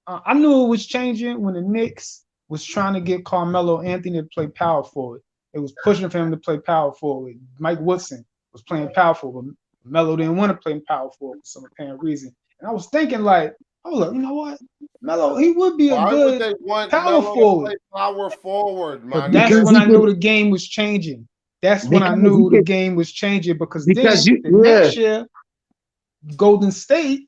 C: I knew it was changing when the Knicks was trying to get Carmelo Anthony to play power forward. It was pushing for him to play power forward. Mike Woodson was playing power forward. Melo didn't want to play power forward for some apparent reason. And I was thinking, like, hold up, you know what? Melo, he would be a good power forward.
A: Power forward,
C: but that's when I knew the game was changing. That's when I knew the game was changing because next year, Golden State,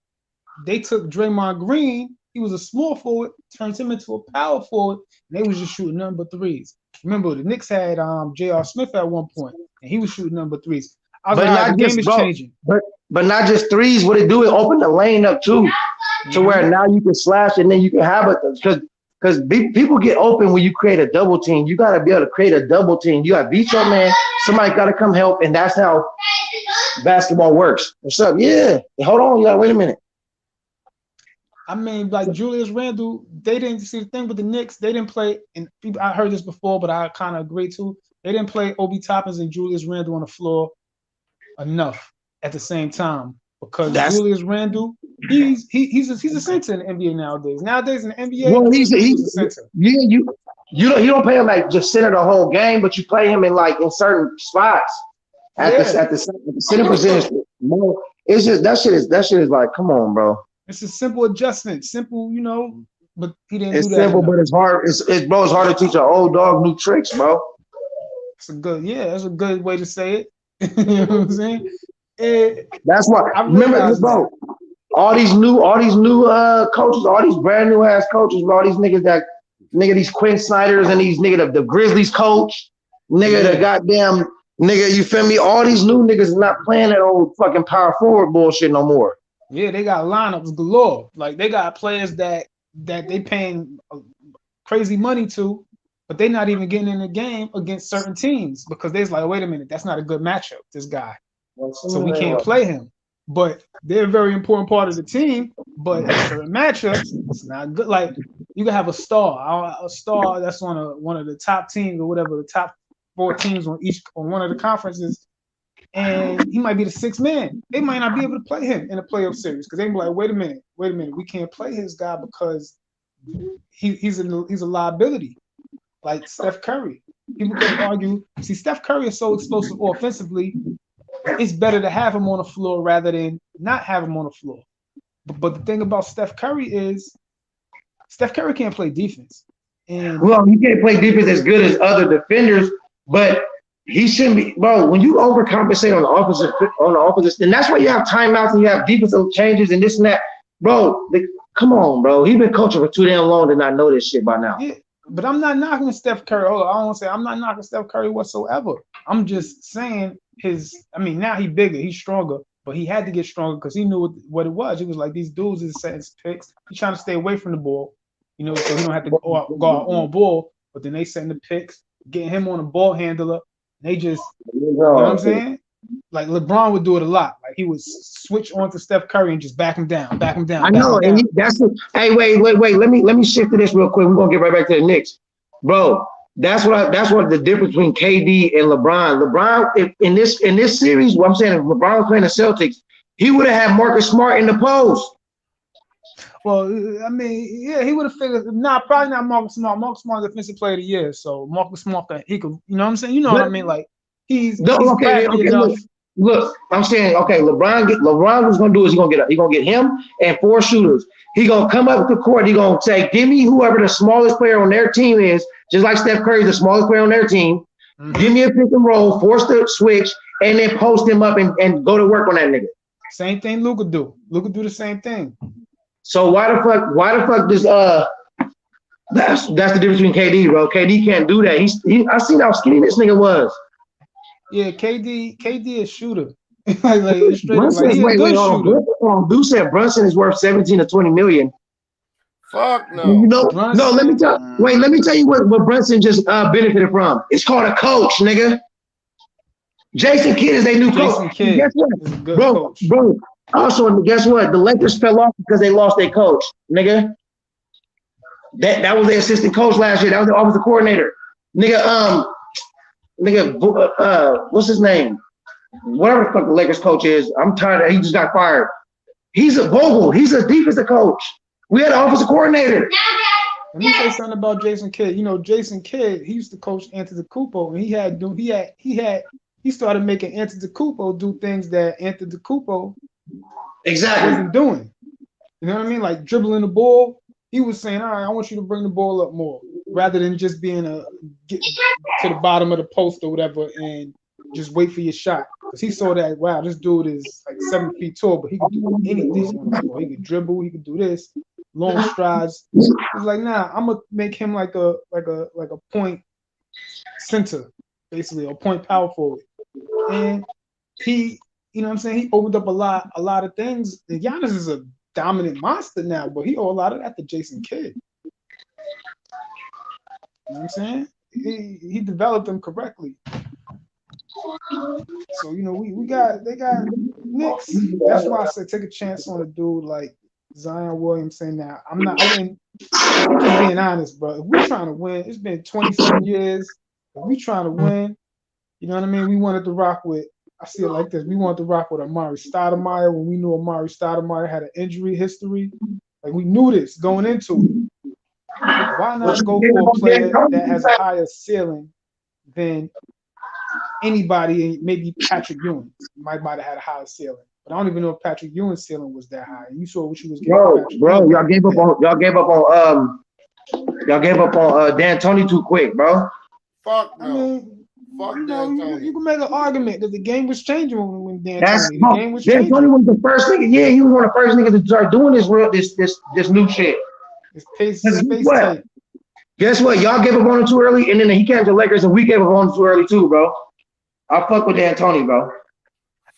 C: they took Draymond Green. He was a small forward, turned him into a power forward, and they was just shooting number threes. Remember, the Knicks had J.R. Smith at one point, and he was shooting number threes. I was like, the game is changing.
B: But not just threes. What it do is open the lane up too, to where now you can slash and then you can have it because people get open when you create a double team. You got to be able to create a double team. You got to beat your man. Somebody got to come help, and that's how basketball works. What's up? Yeah. Hold on. You got to wait a minute.
C: I mean, like Julius Randle, they didn't see the thing with the Knicks. They didn't play, and I heard this before, but I kind of agree too. They didn't play Obi Toppins and Julius Randle on the floor enough at the same time because Julius Randle, he's a center in the NBA nowadays. Nowadays in the NBA, he's a center.
B: Yeah, you don't play him like just center the whole game, but you play him in certain spots at the center position. It's just that shit is like, come on, bro.
C: It's a simple adjustment, simple, you know, but he didn't do that.
B: It's simple, but it's hard. It's hard to teach an old dog new tricks, bro.
C: That's a good way to say it. You know what I'm saying?
B: That's why. Remember, bro. all these new coaches, all these brand new ass coaches, bro, all these niggas these Quinn Snyders and these the Grizzlies coach, the goddamn nigga, you feel me? All these new niggas is not playing that old fucking power forward bullshit no more.
C: Yeah, they got lineups galore. Like they got players that they paying crazy money to, but they're not even getting in the game against certain teams because they're like, wait a minute, that's not a good matchup, this guy. So we can't play him. But they're a very important part of the team, but in certain matchups, it's not good. Like you can have a star that's on one of the top teams or whatever, the top 4 teams on one of the conferences, and he might be the 6th man. They might not be able to play him in a playoff series because they be like, wait a minute, we can't play his guy because he's a liability. Like Steph Curry. People can argue, see, Steph Curry is so explosive offensively, it's better to have him on the floor rather than not have him on the floor. But the thing about Steph Curry is Steph Curry can't play defense. And
B: well, he can't play defense as good as other defenders, but he shouldn't be, bro. When you overcompensate on the opposite, and that's why you have timeouts and you have defensive changes and this and that, bro. Come on, bro. He's been coaching for too damn long to not know this shit by now.
C: Yeah, but I'm not knocking Steph Curry. Hold on, I don't want to say I'm not knocking Steph Curry whatsoever. I'm just saying now he's bigger, he's stronger, but he had to get stronger because he knew what it was. He was like, these dudes is setting picks. He's trying to stay away from the ball, so he don't have to go on ball. But then they setting the picks, getting him on a ball handler. They just, you know what I'm saying? Like LeBron would do it a lot. Like he would switch on to Steph Curry and just back him down.
B: I know, and hey, wait. Let me shift to this real quick. We're gonna get right back to the Knicks, bro. That's what the difference between KD and LeBron. LeBron, in this series, what I'm saying, if LeBron was playing the Celtics, he would have had Marcus Smart in the post.
C: Well, I mean, yeah, he would have figured. Probably not Marcus Smart. Marcus Smart is defensive player of the year, so Marcus Smart, he could, you know what I'm saying? You know what I mean? Like he's
B: okay. Look, I'm saying, okay, LeBron was gonna do is he's gonna get him and 4 shooters. He gonna come up the court. He gonna say, give me whoever the smallest player on their team is, just like Steph Curry is the smallest player on their team. Mm-hmm. Give me a pick and roll, force the switch, and then post him up and go to work on that nigga.
C: Same thing Luka do. Luka do the same thing.
B: So why the fuck this that's the difference between KD, bro. KD can't do that. I seen how skinny this nigga was.
C: Yeah, KD is shooter. like straight Brunson, like, he's a good shooter.
B: Dude said Brunson is worth 17 to 20 million.
A: Fuck no.
B: You know, no, let me tell you what Brunson just benefited from. It's called a coach, nigga. Jason Kidd is their new coach. Guess what? Bro. Also, guess what? The Lakers fell off because they lost their coach, nigga. That was their assistant coach last year. That was the offensive coordinator. What's his name? Whatever the fuck the Lakers coach is. I'm tired. He just got fired. He's a Vogel. He's a defensive coach. We had an offensive coordinator.
C: Let me say something about Jason Kidd. Jason Kidd, he used to coach Antetokounmpo, and he started making Antetokounmpo do things that Antetokounmpo wasn't doing. You know what I mean? Like dribbling the ball. He was saying, all right, I want you to bring the ball up more rather than just being get to the bottom of the post or whatever and just wait for your shot. Because he saw that, wow, this dude is like 7 feet tall, but he could do anything. He could dribble, he could do this, long strides. He's like, nah, I'm gonna make him like a point center, basically, or point power forward. And he, you know what I'm saying? He opened up a lot of things. And Giannis is a dominant monster now, but he owe a lot of that to Jason Kidd. You know what I'm saying? He developed them correctly. So, they got Knicks. That's why I said take a chance on a dude like Zion Williamson. Now, I'm just being honest, bro. If we're trying to win, it's been 27 years. If we're trying to win, you know what I mean? We wanted to rock with, I see it like this. We wanted to rock with Amari Stoudemire when we knew Amari Stoudemire had an injury history. Like, we knew this going into it. Why not go for a player that has a higher ceiling than anybody? Maybe Patrick Ewing might have had a higher ceiling, but I don't even know if Patrick Ewing's ceiling was that high. You saw what she was getting.
B: Bro, y'all gave up on D'Antoni too quick, bro.
A: Fuck no. Fuck
C: You know,
A: D'Antoni.
C: you can make an argument that the game was changing when
B: That's
C: D'Antoni. The game was
B: D'Antoni
C: changing.
B: was the first nigga. Yeah, he was one of the first niggas to start doing this new shit.
C: It's pace,
B: Guess
C: space
B: what?
C: tight.
B: Guess what? Y'all gave up on him too early, and then he came to the Lakers, and we gave up on him too early too, bro. I fuck with D'Antoni, bro.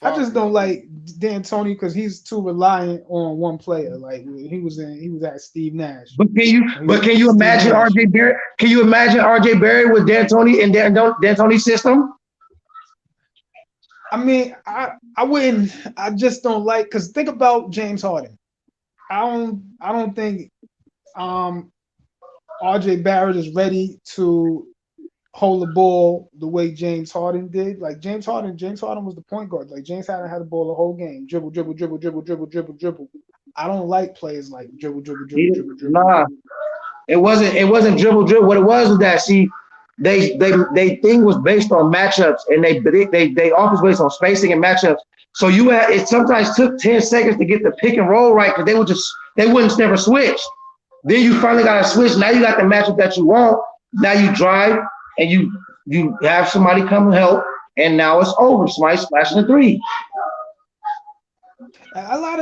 C: I just don't like D'Antoni because he's too reliant on one player. Like he was at Steve Nash.
B: But can you imagine RJ Barrett? Can you imagine RJ Barrett with D'Antoni and D'Antoni's system?
C: I mean, I wouldn't. I just don't like because think about James Harden. I don't think RJ Barrett is ready to hold the ball the way James Harden did. Like James Harden was the point guard. Like James Harden had the ball the whole game. Dribble. I don't like players like dribble.
B: Nah, it wasn't dribble. What it was that they thing was based on matchups, and they offense based on spacing and matchups. So it sometimes took 10 seconds to get the pick and roll right because they wouldn't never switch. Then you finally got to switch. Now you got the matchup that you want. Now you drive and you have somebody come and help, and now it's over. Somebody splashing a three.
C: A lot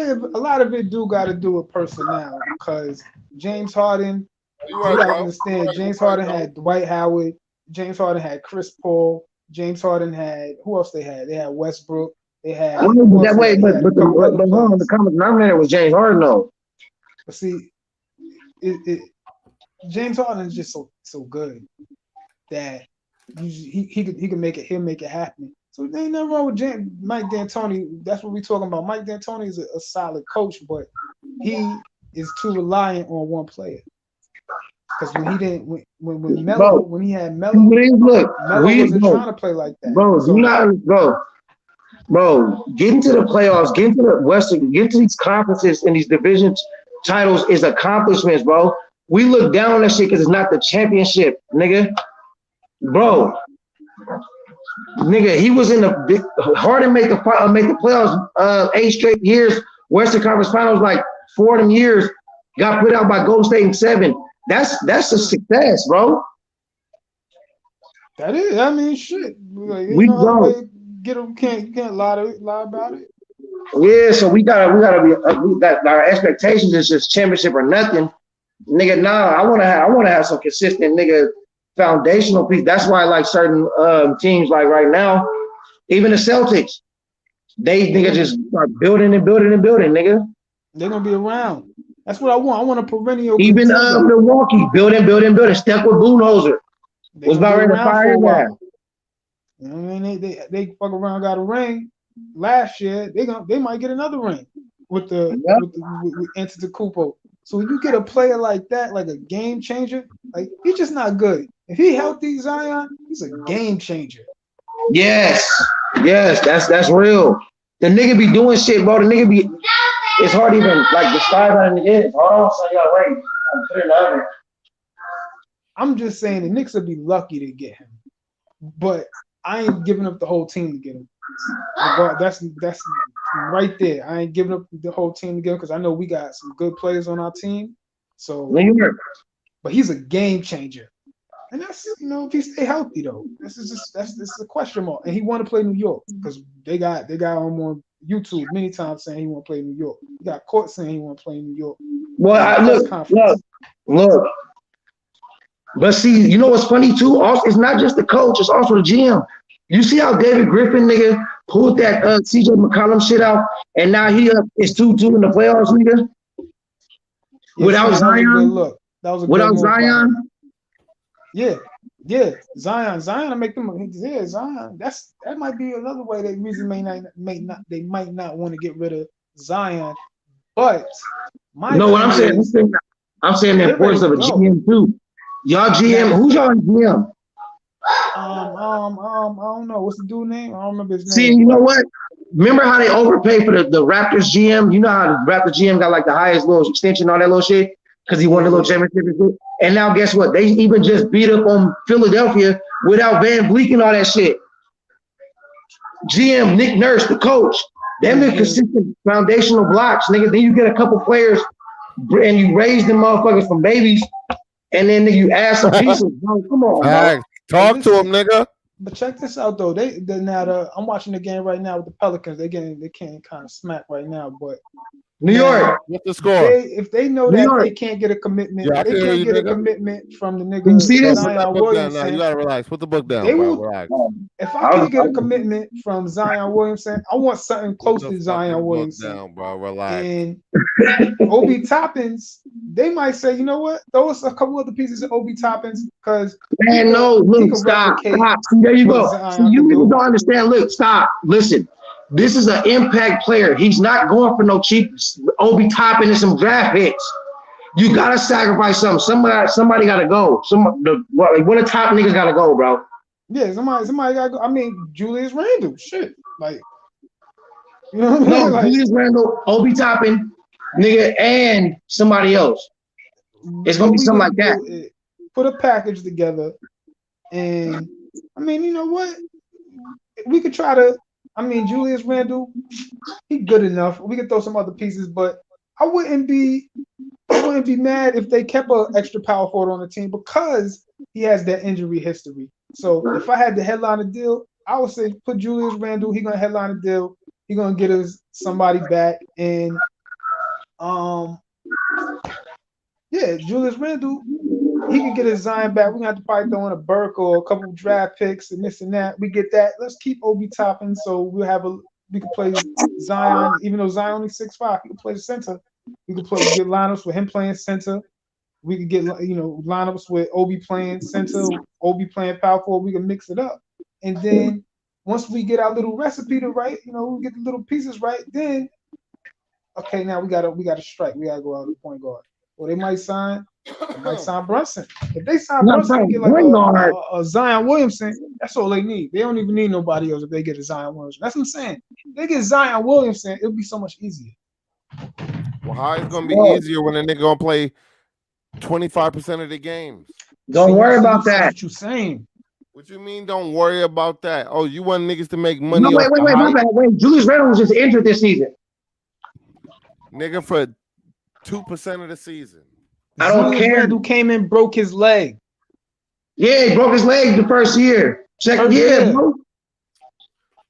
C: of it do got to do with personnel because James Harden. You gotta understand. James Harden had Dwight Howard. James Harden had Chris Paul. James Harden had who else they had? They had Westbrook. They had.
B: But the common denominator was James Harden though.
C: But see, James Harden is just so good that he can make it. He'll make it happen. So there ain't nothing wrong with Mike D'Antoni. That's what we're talking about. Mike D'Antoni is a solid coach, but he is too reliant on one player. Because when he didn't, when he had Melo, Melo wasn't trying to play like that.
B: Bro, getting to the playoffs, getting to the Western, getting to these conferences and these division titles is accomplishments, bro. We look down on that shit because it's not the championship, nigga. Bro, nigga, he was in the big. Harden make the playoffs 8 straight years. Western Conference Finals like 4 of them years. Got put out by Golden State in 7. That's a success, bro.
C: That is. I mean, shit. Like,
B: we go.
C: You can't lie about it.
B: Yeah, so we got our expectations is just championship or nothing, nigga. Nah, I want to have some consistent nigga foundational piece. That's why I like certain teams like right now, even the Celtics, they nigga just start building, nigga.
C: They're gonna be around. That's what I want. I want a perennial.
B: Even Milwaukee, building. Step with Budenholzer. Was about ready to fire that.
C: You know what I mean? They fuck around, got a ring last year. They might get another ring with Antetokounmpo. So when you get a player like that, like a game changer, like he's just not good. If he healthy, Zion, he's a game changer.
B: Yes, that's real. The nigga be doing shit, bro. The nigga be. It's hard to even like describe how it is. Hold on, so you gotta wait. I'm putting it over.
C: I'm just saying the Knicks would be lucky to get him, but I ain't giving up the whole team to get him. That's right there. I ain't giving up the whole team to get him because I know we got some good players on our team. So, but he's a game changer, and that's if he stay healthy though. This is a question mark. And he want to play New York because they got him on YouTube many times saying he want to play New York. He got caught saying he want to play New York.
B: Well, look. But see, you know what's funny too? Also, it's not just the coach; it's also the GM. You see how David Griffin, nigga, pulled that CJ McCollum shit out, and now he is 2-2 in the playoffs, nigga.
C: Yeah,
B: without Zion,
C: that was a
B: without Zion.
C: Yeah, Zion. I make them. Yeah, Zion. That might be another way they reason they might not want to get rid of Zion. But
B: I'm saying the importance of a GM too. Y'all GM, who's y'all GM?
C: I don't know. What's the dude name? I don't remember his name.
B: See, you know what? Remember how they overpaid for the Raptors GM? You know how the Raptors GM got like the highest little extension, all that little shit? Because he won the little championship and shit. And now guess what? They even just beat up on Philadelphia without Van Vliet and all that shit. GM, Nick Nurse, the coach. Them the consistent foundational blocks, nigga. Then you get a couple players and you raise them motherfuckers from babies. And then you add some pieces. Bro, come on, bro.
A: Talk to him, nigga.
C: But check this out though. I'm watching the game right now with the Pelicans. They can't kind of smack right now, but
B: New
C: now
B: York,
A: What's the score?
C: if they know
B: New
C: that
B: York.
C: they can't get a commitment,
A: Yeah, I
C: if they
A: can hear
C: can't
A: you,
C: get a
A: nigga.
C: commitment from the
B: Can you
C: nigga
B: see
A: Bro,
B: this?
A: put that
C: Zion
A: book down now. You
C: Williamson,
A: gotta relax. Put the book
C: they
A: down, bro.
C: will.
A: Relax.
C: If I can't get a commitment from Zion Williamson, I want something
A: Put
C: close
A: the
C: to Zion
A: fucking book
C: Williamson.
A: down, bro. Relax.
C: And Obi Toppins, they might say, you know what? Throw us a couple other pieces of Obi Toppins because
B: Man, no,
C: he
B: look,
C: could
B: stop.
C: replicate
B: See, there you
C: what
B: go. See,
C: Zion
B: you
C: could
B: niggas
C: do.
B: don't understand. Look, stop. Listen. This is an impact player. He's not going for no cheap Obi Toppin and some draft hits. You gotta sacrifice something. Somebody gotta go. One of the top niggas gotta go, bro.
C: Yeah, somebody got to go. I mean, Julius Randle, shit, like you know what I
B: No,
C: mean? Like
B: Julius Randle, Obi Toppin, nigga, and somebody else. It's gonna
C: what
B: be
C: we
B: something
C: gonna
B: like that.
C: do is put a package together, and I mean, you know what? We could try to. I mean, Julius Randle, he good enough. We could throw some other pieces, but I wouldn't be mad if they kept an extra power forward on the team because he has that injury history. So if I had to headline a deal, I would say put Julius Randle. He gonna headline a deal. He gonna get us somebody back, and um, yeah, Julius Randle. He can get his Zion back. We're gonna have to probably throw in a Burke or a couple of draft picks and this and that. We get that. Let's keep Obi Toppin so we can play Zion, even though Zion only 6'5", he can play the center. We could get lineups with him playing center. We could get lineups with Obi playing center, Obi playing power forward. We can mix it up, and then once we get our little recipe to right, we get the little pieces right. Then okay, now we gotta strike. We gotta go out to the point guard. Or they might sign Brunson. If they sign
B: Not
C: Brunson and
B: trying
C: get
B: to
C: like
B: bring guard.
C: a Zion Williamson, that's all they need. They don't even need nobody else if they get a Zion Williamson. That's what I'm saying. If they get Zion Williamson, it'll be so much easier.
A: Well, how it's gonna be
B: Bro,
A: easier when a nigga gonna play 25% of the games?
B: don't worry about that.
C: That's what you're saying.
A: What you mean? Don't worry about that. Oh, you want niggas to make
B: No,
A: money off the
B: my
A: hype,
B: bad. Wait, Julius Randle was just injured this season.
A: nigga, for 2% of the season.
B: I don't
C: Julius
B: care.
C: Randle came in, broke his leg.
B: Yeah, he broke his leg the first year. Second year, bro.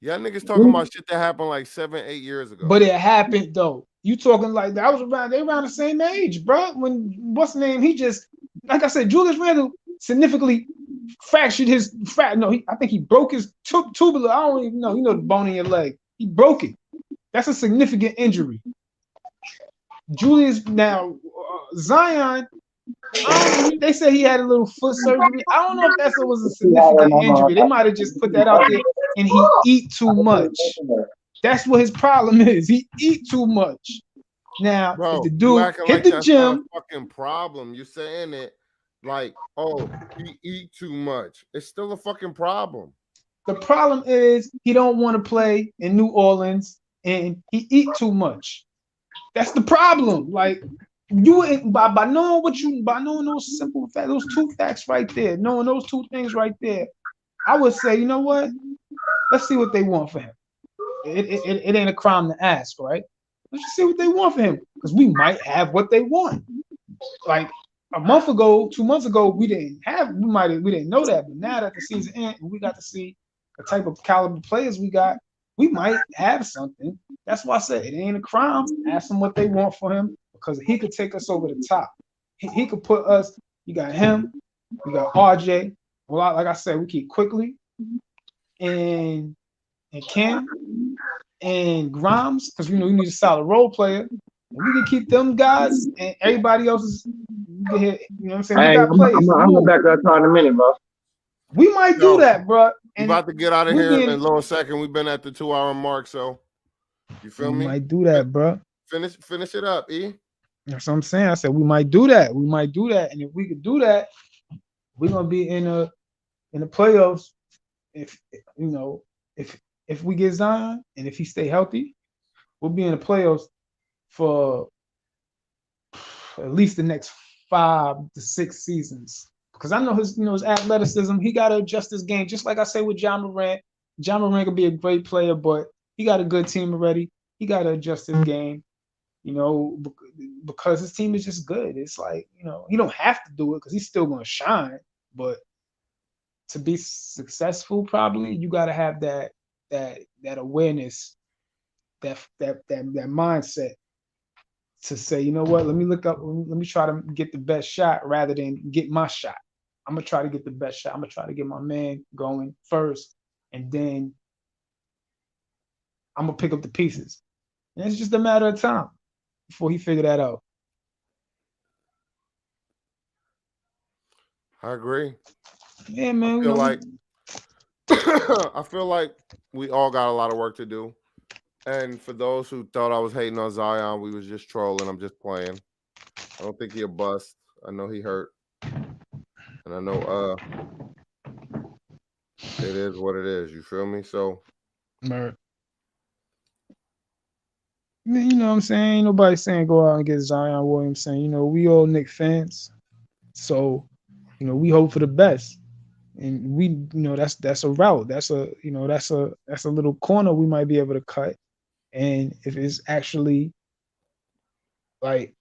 A: Y'all niggas talking about shit that happened like 7-8 years ago.
C: But it happened though. You talking like that? They around the same age, bro. When what's the name? He just like I said, Julius Randle significantly fractured his I think he broke his tubular. I don't even know. The bone in your leg. He broke it. That's a significant injury. Julius now Zion. They say he had a little foot surgery. I don't know if that was a significant injury. They might have just put that out there, and he eat too much. That's what his problem is. He eat too much. Now,
A: Bro,
C: if the dude hit
A: like
C: the
A: that's
C: gym,
A: not a fucking problem. You're saying it like, oh, he eat too much. It's still a fucking problem.
C: the problem is he don't want to play in New Orleans, and he eat too much. That's the problem. Like you by knowing those simple facts, those two facts right there, knowing those two things right there, I would say, you know what? Let's see what they want for him. It ain't a crime to ask, right? Let's just see what they want for him because we might have what they want. Like a month ago, 2 months ago, we didn't know that, but now that the season ends, we got to see the type of caliber players we got. We might have something. That's why I said it ain't a crime. Ask them what they want for him because he could take us over the top. He could put us. You got him. We got RJ. Well, like I said, we keep Quickly and Ken and Grimes because we need a solid role player. And we can keep them guys and everybody else is. You know what I'm saying? We got players.
B: I'm going back to that in a minute, bro.
C: We might do that, bro.
A: We about to get out of here in a little second. We've been at the 2-hour mark, so you feel me?
C: We might do that, bro.
A: Finish it up, E.
C: That's what I'm saying. I said we might do that. We might do that, and if we could do that, we're gonna be in the playoffs. If we get Zion and if he stay healthy, we'll be in the playoffs for at least the next 5 to 6 seasons. Because I know his athleticism, he got to adjust his game. Just like I say with John Morant. John Morant could be a great player, but he got a good team already. He got to adjust his game, because his team is just good. It's like, he don't have to do it because he's still going to shine. But to be successful, probably you got to have that awareness, that mindset to say, you know what, let me look up, let me try to get the best shot rather than get my shot. I'm gonna try to get the best shot. I'm gonna try to get my man going first, and then I'm gonna pick up the pieces. And it's just a matter of time before he figure that out.
A: I agree.
C: Yeah,
A: I
C: man.
A: feel like I feel like we all got a lot of work to do. And for those who thought I was hating on Zion, we was just trolling. I'm just playing. I don't think he a bust. I know he hurt. And I know it is what it is. You feel me? So
C: you know what I'm saying? Ain't nobody saying go out and get Zion Williamson. You know, we all Knicks fans. So, you know, we hope for the best. And we, you know, that's a route. That's a, you know, that's a little corner we might be able to cut. And if it's actually like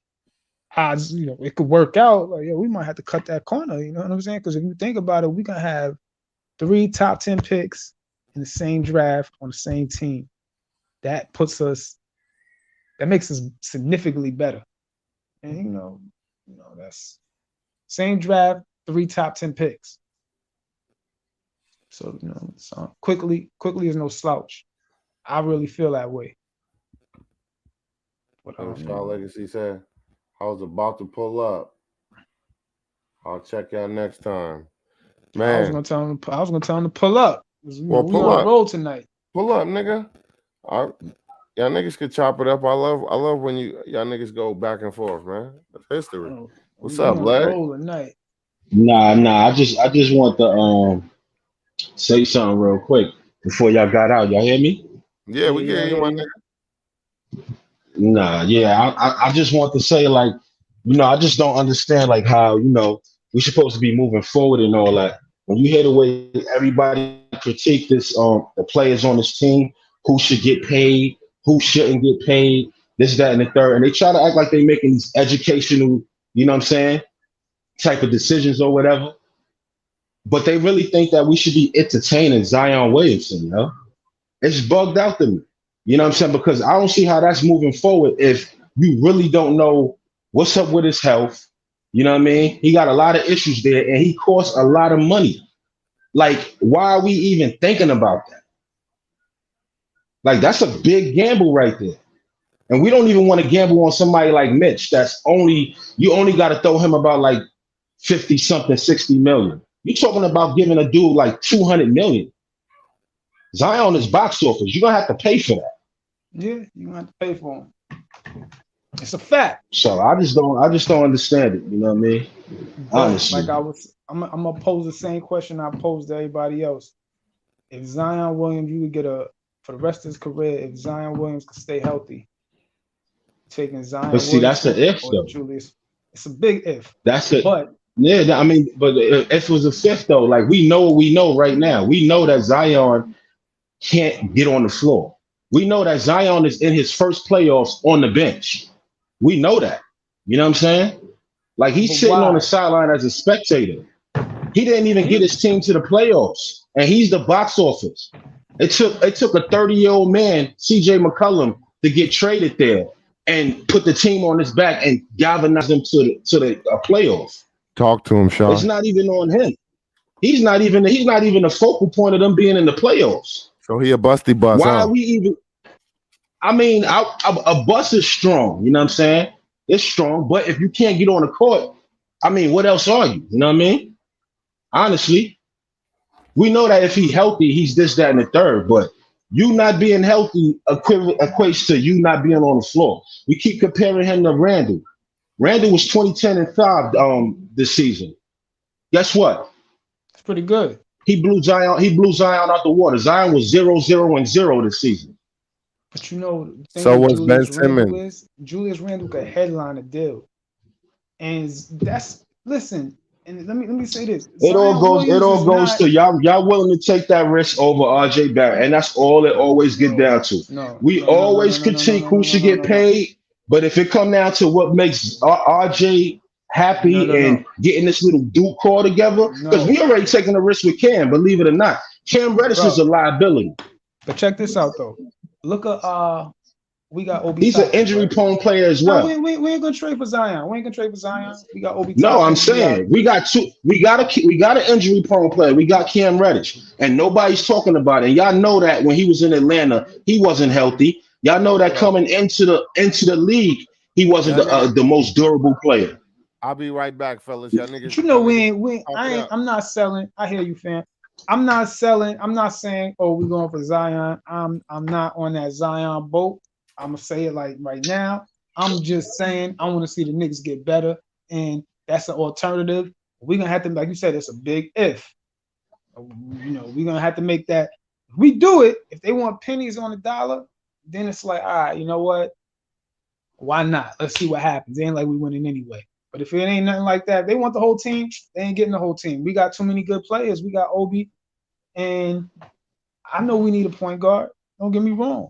C: odds, you know, it could work out. Like, yeah, we might have to cut that corner. You know what I'm saying? Because if you think about it, we can have 3 top 10 picks in the same draft on the same team. That makes us significantly better. And you know, that's same draft, 3 top 10 picks. So, you know, so quickly is no slouch. I really feel that way. But
A: Shaw Legacy said, I was about to pull up. I'll check y'all next time. Man.
C: I was gonna tell him to pull up.
A: Well,
C: we on the road tonight.
A: Pull up, nigga. Y'all niggas could chop it up. I love when y'all niggas go back and forth, man. That's history. What's up, Leg?
E: Nah. I just want to say something real quick before y'all got out. Y'all hear me?
A: Yeah, we hear you, my nigga.
E: Nah, yeah. I just want to say, like, you know, I just don't understand, like, how, you know, we're supposed to be moving forward and all that. When you hear the way everybody critique this, the players on this team, who should get paid, who shouldn't get paid, this, that, and the third, and they try to act like they're making these educational, you know what I'm saying, type of decisions or whatever. But they really think that we should be entertaining Zion Williamson, you know? It's bugged out to me. You know what I'm saying? Because I don't see how that's moving forward if you really don't know what's up with his health. You know what I mean? He got a lot of issues there and he costs a lot of money. Like, why are we even thinking about that? Like, that's a big gamble right there. And we don't even want to gamble on somebody like Mitch. You only got to throw him about like 50 something, 60 million. You're talking about giving a dude like 200 million. Zion is box office. You're going to have to pay for that.
C: Yeah, you're going to have to pay for him. It's a fact.
E: So I just don't understand it. You know what I mean? Honestly.
C: Like I'm going to pose the same question I posed to everybody else. If Zion Williams, you would get for the rest of his career, if Zion Williams could stay healthy, taking Zion
E: But see,
C: Williams
E: that's the if, though.
C: Julius. It's a big if.
E: That's it.
C: But
E: yeah, I mean, but if it was a fifth, though, like we know what we know right now. We know that Zion can't get on the floor. We know that Zion is in his first playoffs on the bench. We know that. You know what I'm saying? Like he's sitting on the sideline as a spectator. He didn't even get his team to the playoffs, and he's the box office. It took a 30-year-old man, CJ McCollum, to get traded there and put the team on his back and galvanize them to the playoff.
A: Talk to him, Sean.
E: It's not even on him. He's not even the focal point of them being in the playoffs.
A: So he a busty bust.
E: Why are we even? I mean, a bus is strong. You know what I'm saying? It's strong, but if you can't get on the court, I mean, what else are you? You know what I mean? Honestly, we know that if he's healthy, he's this, that, and the third. But you not being healthy equates to you not being on the floor. We keep comparing him to Randall. Randall was 20-10-5 this season. Guess what?
C: It's pretty good.
E: He blew Zion out the water. Zion was 0-0-0 this season.
C: But you know,
A: so was Ben Simmons.
C: Julius Randle could headline a deal, and listen. And let me say this:
E: It all goes to y'all willing to take that risk over RJ Barrett, and that's all it always get down to. We always critique who should get paid, but if it come down to what makes RJ
C: No,
E: happy
C: no, no,
E: and getting this little Duke call together? Because
C: no,
E: we already taking a risk with Cam, believe it or not. Cam Reddish is
C: bro.
E: a liability.
C: But check this out though. Look at we got Obi
E: He's an
C: Toppin,
E: injury
C: right?
E: prone player as
C: No,
E: well.
C: we ain't gonna trade for Zion. We ain't gonna trade for Zion. We got Obi
E: No, I'm
C: Toppin. We got
E: saying we got two. We got an injury prone player. We got Cam Reddish, and nobody's talking about it. And y'all know that when he was in Atlanta, he wasn't healthy. Y'all know that
C: bro.
E: coming into the league, he wasn't
A: Y'all niggas,
E: the most durable player.
A: I'll be right back, fellas. Y'all
C: But
A: niggas,
C: you know
A: y'all niggas
C: we ain't
A: talk it up.
C: I'm not selling. I hear you, fam. I'm not selling. I'm not saying, oh, we're going for Zion. I'm not on that Zion boat. I'm gonna say it like right now. I'm just saying I want to see the Knicks get better, and that's an alternative. We're gonna have to, like you said, it's a big if. We're gonna have to make that. If we do it, if they want pennies on the dollar, then it's like, all right, you know what? Why not? Let's see what happens. It ain't like we winning anyway. But if it ain't nothing like that, they want the whole team. They ain't getting the whole team. We got too many good players. We got Obi, and I know we need a point guard. Don't get me wrong.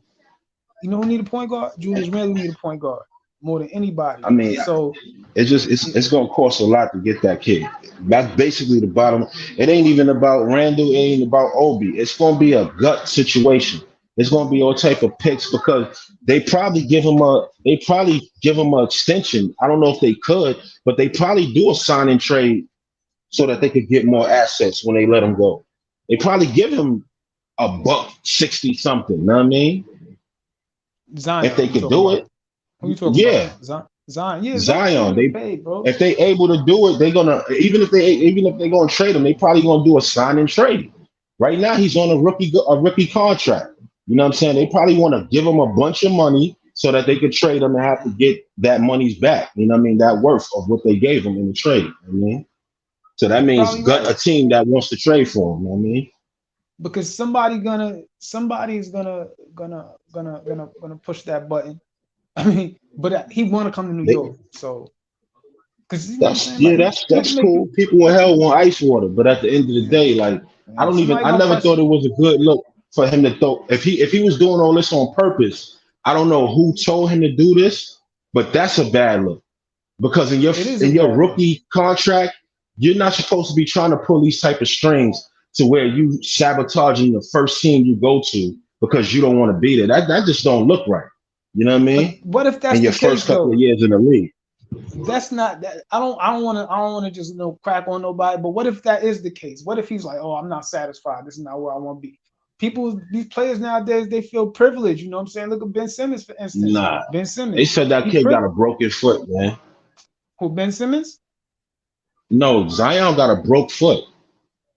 C: You know who need a point guard? Julius Randle need a point guard more than anybody.
E: I mean,
C: So
E: it's gonna cost a lot to get that kid. That's basically the bottom. It ain't even about Randall. It ain't about Obi. It's gonna be a gut situation. It's gonna be all type of picks because they probably give him a extension. I don't know if they could, but they probably do a sign and trade so that they could get more assets when they let him go. They probably give him a buck 60 something. Know what I mean? If
C: Zion,
E: they
C: you
E: could
C: talking
E: do
C: about?
E: it,
C: Who you talking about?
E: yeah.
C: Zion. Yeah, Zion gonna
E: Zion,
C: get
E: they
C: paid, bro.
E: if they able to do it, they're gonna even if they gonna trade him, they probably gonna do a sign and trade. Right now, he's on a rookie contract. You know what I'm saying? They probably want to give him a bunch of money so that they could trade him and have to get that money's back. You know what I mean? That worth of what they gave him in the trade. You know what I mean? So that
C: You
E: means
C: probably
E: gut
C: right
E: a team that wants to trade for him. You know what I mean?
C: because somebody's gonna push that button. I mean, but he want to come to New
E: They,
C: York, so because you know what I'm
E: That's
C: saying.
E: yeah,
C: Like
E: that's
C: you have to
E: that's
C: make
E: cool.
C: people.
E: People in hell want ice water, but at the end of the
C: Yeah,
E: day, like
C: yeah. Somebody
E: I
C: gonna
E: never
C: press.
E: thought it was a good look for him to throw. If he was doing all this on purpose, I don't know who told him to do this, but that's a bad look because in your
C: It is a
E: in your
C: bad look.
E: rookie contract, you're not supposed to be trying to pull these type of strings to where you sabotaging the first team you go to because you don't want to be there. That just don't look right. You know what I
C: But
E: mean?
C: what if that's
E: In
C: the
E: your first
C: case
E: couple of
C: though?
E: years in the league.
C: That's not that. I don't want to just crack on nobody. But what if that is the case? What if he's like, oh, I'm not satisfied. This is not where I want to be. These players nowadays, they feel privileged. You know what I'm saying? Look at Ben Simmons, for instance.
E: Nah.
C: Ben
E: They
C: Simmons,
E: said that
C: he
E: kid got a
C: privileged.
E: broken foot, man.
C: Who Ben Simmons?
E: No, Zion got a broke foot.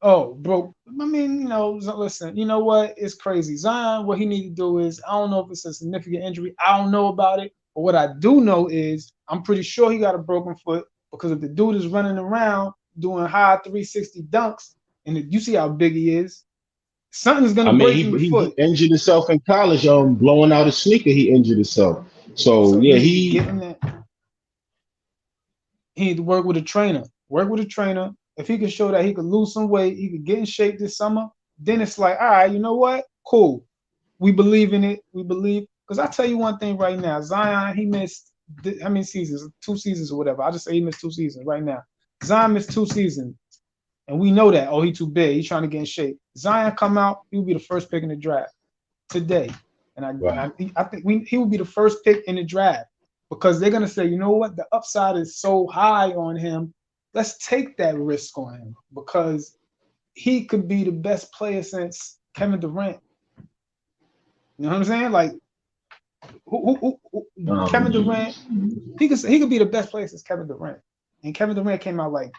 C: Oh, bro. I mean, listen, you know what? It's crazy. Zion, what he need to do is, I don't know if it's a significant injury. I don't know about it. But what I do know is, I'm pretty sure he got a broken foot because if the dude is running around doing high 360 dunks, and you see how big he is, something's
E: I
C: gonna
E: mean,
C: break in the
E: he
C: foot.
E: injured himself in college, blowing out his sneaker. He injured himself. So
C: So he
E: yeah,
C: need to get in there. He need to work with a trainer. Work with a trainer. If he can show that he could lose some weight, he could get in shape this summer, then it's like, all right, you know what? Cool. We believe in it. We believe. Because I tell you one thing right now, Zion, he missed how many seasons? 2 seasons or whatever. I'll just say he missed 2 seasons right now. Zion missed 2 seasons. And we know that. Oh, he too big. He's trying to get in shape. Zion come out, he will be the first pick in the draft today. And
E: wow.
C: I think he will be the first pick in the draft because they're gonna say, you know what, the upside is so high on him. Let's take that risk on him because he could be the best player since Kevin Durant. You know what I'm saying? Like Kevin
E: Um,
C: Durant, he could be the best player since Kevin Durant. And Kevin Durant came out like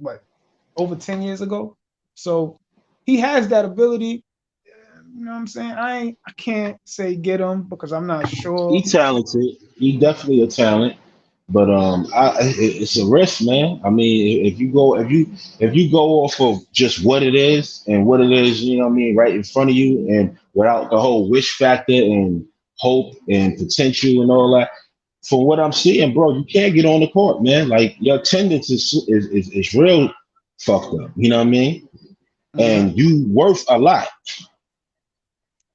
C: what over 10 years ago. So he has that ability. You know what I'm saying? I can't say get him because I'm not
E: he
C: sure.
E: talented. He definitely a talent. But it's a risk, man. I mean, if you go off of just what it is and what it is, you know what I mean, right in front of you, and without the whole wish factor and hope and potential and all that. From what I'm seeing, bro, you can't get on the court, man. Like your attendance is real fucked up. You know what I mean?
C: Mm-hmm.
E: And you worth a lot.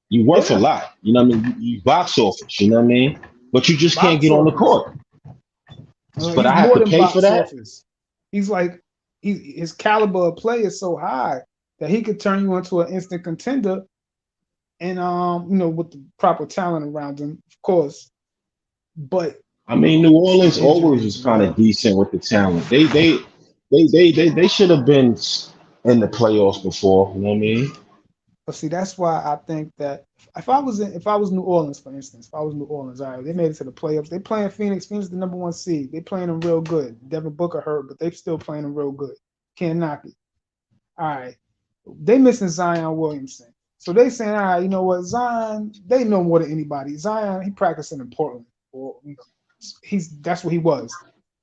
E: You worth a
C: Yeah,
E: lot. You know what I mean? You box office. You know what I mean? But you just can't
C: box
E: get on the
C: office.
E: court. but
C: He's
E: I have
C: more
E: to
C: than
E: pay for
C: box
E: that.
C: office. He's like his caliber of play is so high that he could turn you into an instant contender, and with the proper talent around him, of course. But
E: I mean, New
C: the
E: Orleans always
C: injuries,
E: was kind of
C: man.
E: decent with the talent. They should have been in the playoffs before. You know what I mean?
C: But see, that's why I think that if I was New Orleans, for instance, if I was New Orleans, all right, they made it to the playoffs. They playing Phoenix. Phoenix is the number one seed. They playing them real good. Devin Booker hurt, but they still playing them real good. Can't knock it. All right. They missing Zion Williamson. So they saying, all right, you know what, Zion, they know more than anybody. Zion, he practicing in Portland. Or that's what he was.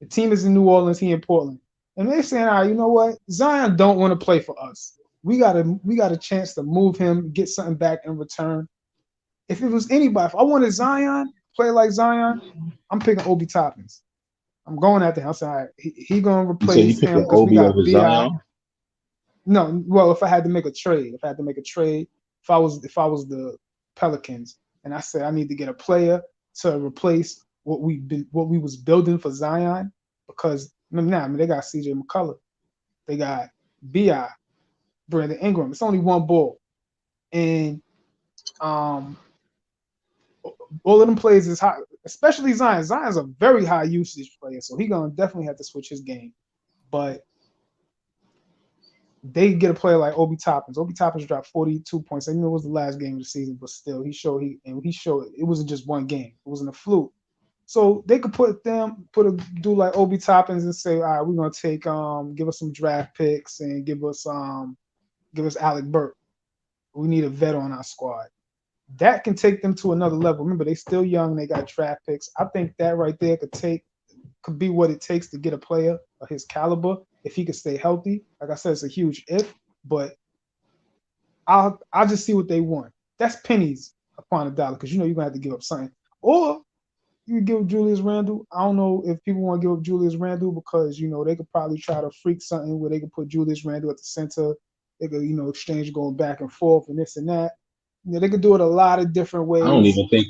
C: The team is in New Orleans, he in Portland. And they saying, all right, you know what? Zion don't want to play for us. We got a chance to move him, get something back in return. If it was anybody, if I wanted Zion, play like Zion, I'm picking Obi Toppins. I'm going after him. I'm saying, all right, he gonna
E: You said you
C: replace
E: picked
C: him
E: the
C: because we
E: Obi over
C: got Bi.
E: Zion.
C: No, well, if I had to make a trade, if I was the Pelicans, and I said I need to get a player to replace what we was building for Zion, because now, I mean, they got CJ McCullough, they got Bi, Brandon Ingram. It's only one ball, and um, all of them plays is high, especially Zion. Zion's a very high usage player, so he gonna definitely have to switch his game, but they get a player like Obi Toppins. Obi Toppins dropped 42 points. I know it was the last game of the season, but still, he showed it wasn't just one game. It wasn't a fluke. So they could put a dude like Obi Toppins and say, all right, we're gonna take give us some draft picks and give us Alec Burke. We need a vet on our squad. That can take them to another level. Remember, they still young, they got draft picks. I think that right there could be what it takes to get a player of his caliber if he could stay healthy. Like I said, it's a huge if, but I'll just see what they want. That's pennies upon a dollar because you're gonna have to give up something. Or you could give up Julius Randle. I don't know if people want to give up Julius Randle because they could probably try to freak something where they could put Julius Randle at the center. They could exchange going back and forth and this and that. They could do it a lot of different
E: I don't
C: ways.
E: even think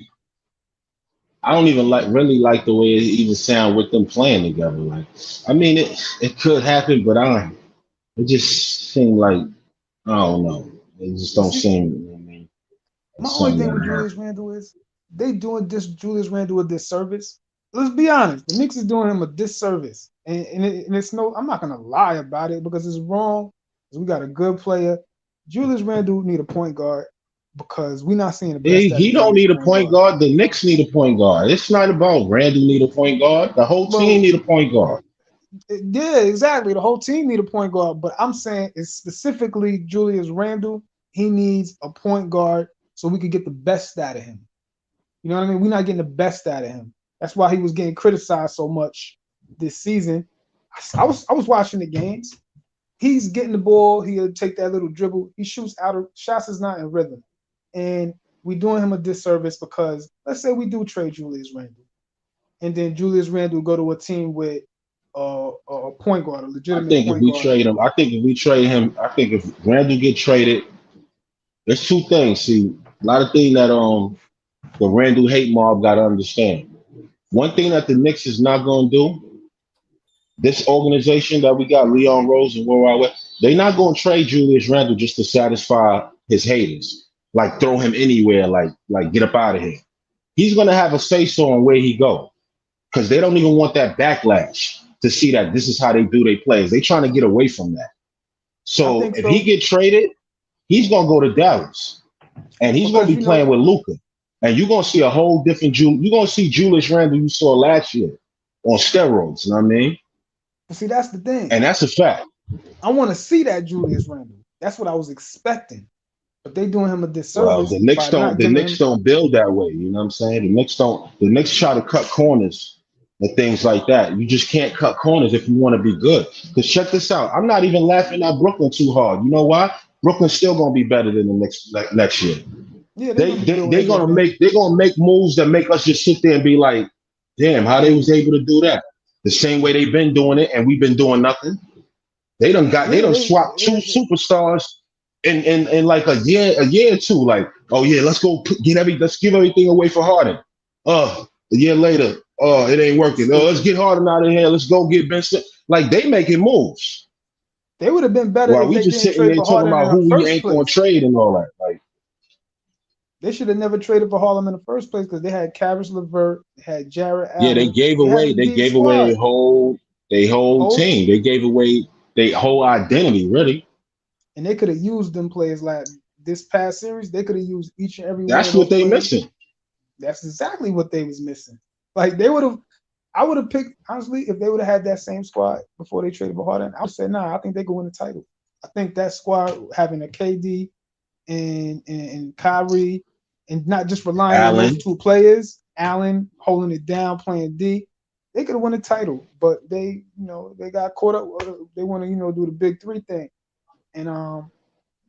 E: I don't even really like the way it even sound with them playing together. Like, I mean, it could happen, but it just seemed like I don't know. It just
C: But
E: don't
C: see,
E: seem. You know what I mean,
C: my
E: it's
C: only
E: something
C: thing with
E: that hurt.
C: Julius Randle is they doing this Julius Randle a disservice. Let's be honest, the Knicks is doing him a disservice, and it's no. I'm not gonna lie about it because it's wrong. Because we got a good player. Julius Randle need a point guard because we're not seeing the best out
E: He
C: of
E: don't
C: Julius
E: need a
C: point
E: point
C: guard.
E: guard. The Knicks need a point guard. It's not about Randall need a point guard. The whole team
C: Well,
E: need a point guard.
C: yeah, exactly. The whole team need a point guard, but I'm saying it's specifically Julius Randle. He needs a point guard so we could get the best out of him. You know what I mean? We're not getting the best out of him. That's why he was getting criticized so much this season. I was watching the games. He's getting the ball. He'll take that little dribble. He shoots out of shots is not in rhythm, and we're doing him a disservice because let's say we do trade Julius Randle, and then Julius Randle go to a team with a point guard, a
E: I
C: legitimate
E: think if
C: point
E: we
C: guard.
E: trade him, I think if Randall get traded, there's two things. See, a lot of things that the Randall hate mob got to understand. One thing that the Knicks is not going to do, this organization that we got, Leon Rose and World Wide Web, they not going to trade Julius Randle just to satisfy his haters, like throw him anywhere, like get up out of here. He's going to have a say so on where he go because they don't even want that backlash to see that this is how they do their plays. They trying to get away from that.
C: I
E: So
C: think
E: if he
C: so
E: get traded, he's gonna go to Dallas, and he's gonna
C: because
E: be playing with Luca, and you're gonna see a whole different You're gonna see Julius Randle you saw last year on steroids. You know what I mean?
C: see that's the thing.
E: And that's a fact.
C: I want to see that Julius Randle. That's what I was expecting. But they doing him a
E: Well,
C: disservice
E: the Knicks
C: by
E: don't.
C: not
E: The
C: giving
E: Knicks
C: him.
E: don't build that way. You know what I'm saying? The Knicks don't. The Knicks try to cut corners and things like that. You just can't cut corners if you want to be good. Because check this out. I'm not even laughing at Brooklyn too hard. You know why? Brooklyn's still gonna be better than the next year.
C: Yeah, they're
E: They
C: gonna be
E: they
C: good when
E: they
C: they get
E: gonna
C: there.
E: make moves that make us just sit there and be like, damn, how they was
C: And
E: able to do that? The same way they've been doing it, and we've been doing nothing. They
C: yeah,
E: done swapped two superstars in like a year or two. Like, oh yeah, let's give everything away for Harden. A year later, Oh, it ain't working. Oh, let's get Harden out of here. Let's go get Ben Simmons. Like they making moves.
C: They would have been better
E: While
C: if
E: we
C: they
E: just
C: didn't
E: sitting
C: trade
E: there
C: for
E: talking
C: Harden in
E: about
C: the
E: who we
C: first
E: ain't gonna
C: place.
E: trade and all that. Like
C: They should have never traded for Harlem in the first place because they had Karis LeVert, they had Jarrett
E: yeah,
C: Allen. They had a
E: they
C: deep
E: gave away
C: squad.
E: their whole
C: Whole,
E: team. They gave away their whole identity, really.
C: and they could have used them players like this past series. They could have used each and every one of
E: That's what
C: those
E: they
C: players.
E: missing.
C: That's exactly what they was missing. Like they would have. I would have picked honestly if they would have had that same squad before they traded for Harden. I would say, nah, I think they could win the title. I think that squad having a KD and Kyrie, and not just relying on those
E: Allen.
C: two players, Allen holding it down, playing D, they could have won the title. But they, they got caught up. They want to, do the big three thing, and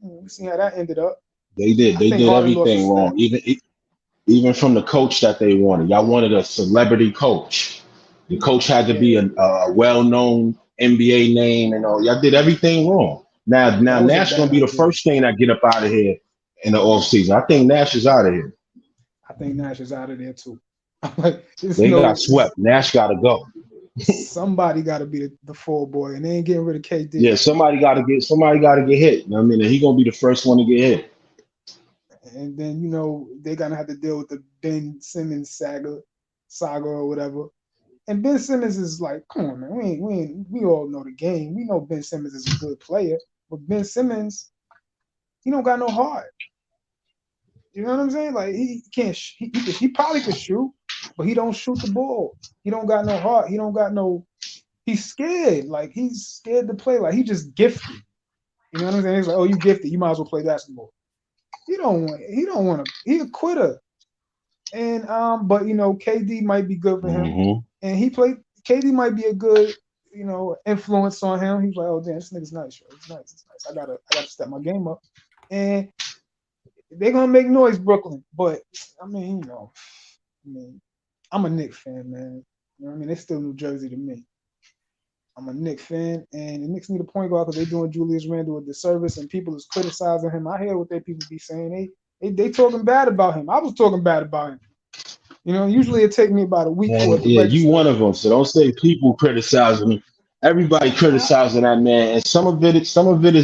C: we see how that ended up.
E: They did.
C: I
E: They
C: think
E: did
C: Harden lost
E: everything wrong.
C: respect.
E: Even from the coach that they wanted. Y'all wanted a celebrity coach. The coach had to be
C: Yeah,
E: a well-known NBA name and all. Y'all did everything wrong. Now
C: that was a
E: Nash gonna
C: bad
E: be the
C: idea.
E: first thing that get up out of here in the offseason. I think Nash is out of here.
C: I think Nash is out of there too. Like,
E: They got swept. Nash gotta go.
C: somebody got to be the fall boy, and they ain't getting rid of KD.
E: Yeah, somebody gotta get hit. You know what I mean? And he gonna be the first one to get hit.
C: And then they're gonna have to deal with the Ben Simmons saga or whatever. And Ben Simmons is like, come on, man, we all know the game. We know Ben Simmons is a good player, but Ben Simmons, he don't got no heart. You know what I'm saying? Like he can't. He probably could shoot, but he don't shoot the ball. He don't got no heart. He don't got no. He's scared. Like he's scared to play. Like he just gifted. You know what I'm saying? He's like, oh, you gifted. You might as well play basketball. He don't want to. He a quitter. And but KD might be good for him.
E: Mm-hmm.
C: And KD might be a good, influence on him. He's like, oh damn, this nigga's nice, bro. It's nice. I gotta step my game up. And they're gonna make noise, Brooklyn. But I mean, I'm a Knicks fan, man. You know what I mean? They still New Jersey to me. I'm a Knicks fan, and the Knicks need a point guard because they're doing Julius Randle a disservice, and people is criticizing him. I hear what they people be saying. They talking bad about him. I was talking bad about him. Usually it take me about a week for it to
E: Yeah, you
C: register.
E: one of them. So don't say people criticizing me. Everybody criticizing that man, and some of it is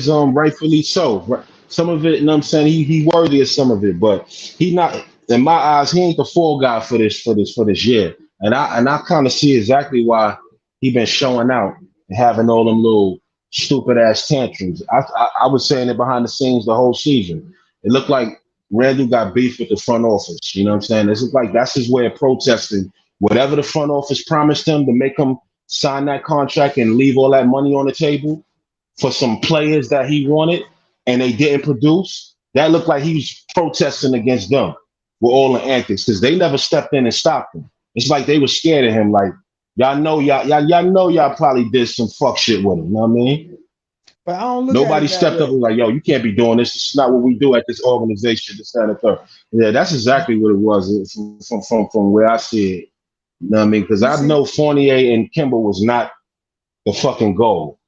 E: rightfully so. Right? Some of it, you know what I'm saying, he worthy of some of it, but he not in my eyes. He ain't the fall guy for this year, and I kind of see exactly why he been showing out and having all them little stupid ass tantrums. I was saying it behind the scenes the whole season. It looked like Randall got beef with the front office. You know what I'm saying? This is like that's his way of protesting whatever the front office promised him to make him sign that contract and leave all that money on the table for some players that he wanted and they didn't produce. That looked like he was protesting against them with all the antics because they never stepped in and stopped him. It's like they were scared of him. Like y'all know y'all probably did some fuck shit with him. You know what I mean?
C: But I don't look at
E: Nobody
C: it that
E: stepped up
C: way.
E: and was like, yo, you can't be doing this. This is not what we do at this organization, this, that, and the third. Yeah, that's exactly what it was from where I see it. You know what I mean? Because
C: You
E: I
C: see,
E: know Fournier and Kimber was not the fucking goal.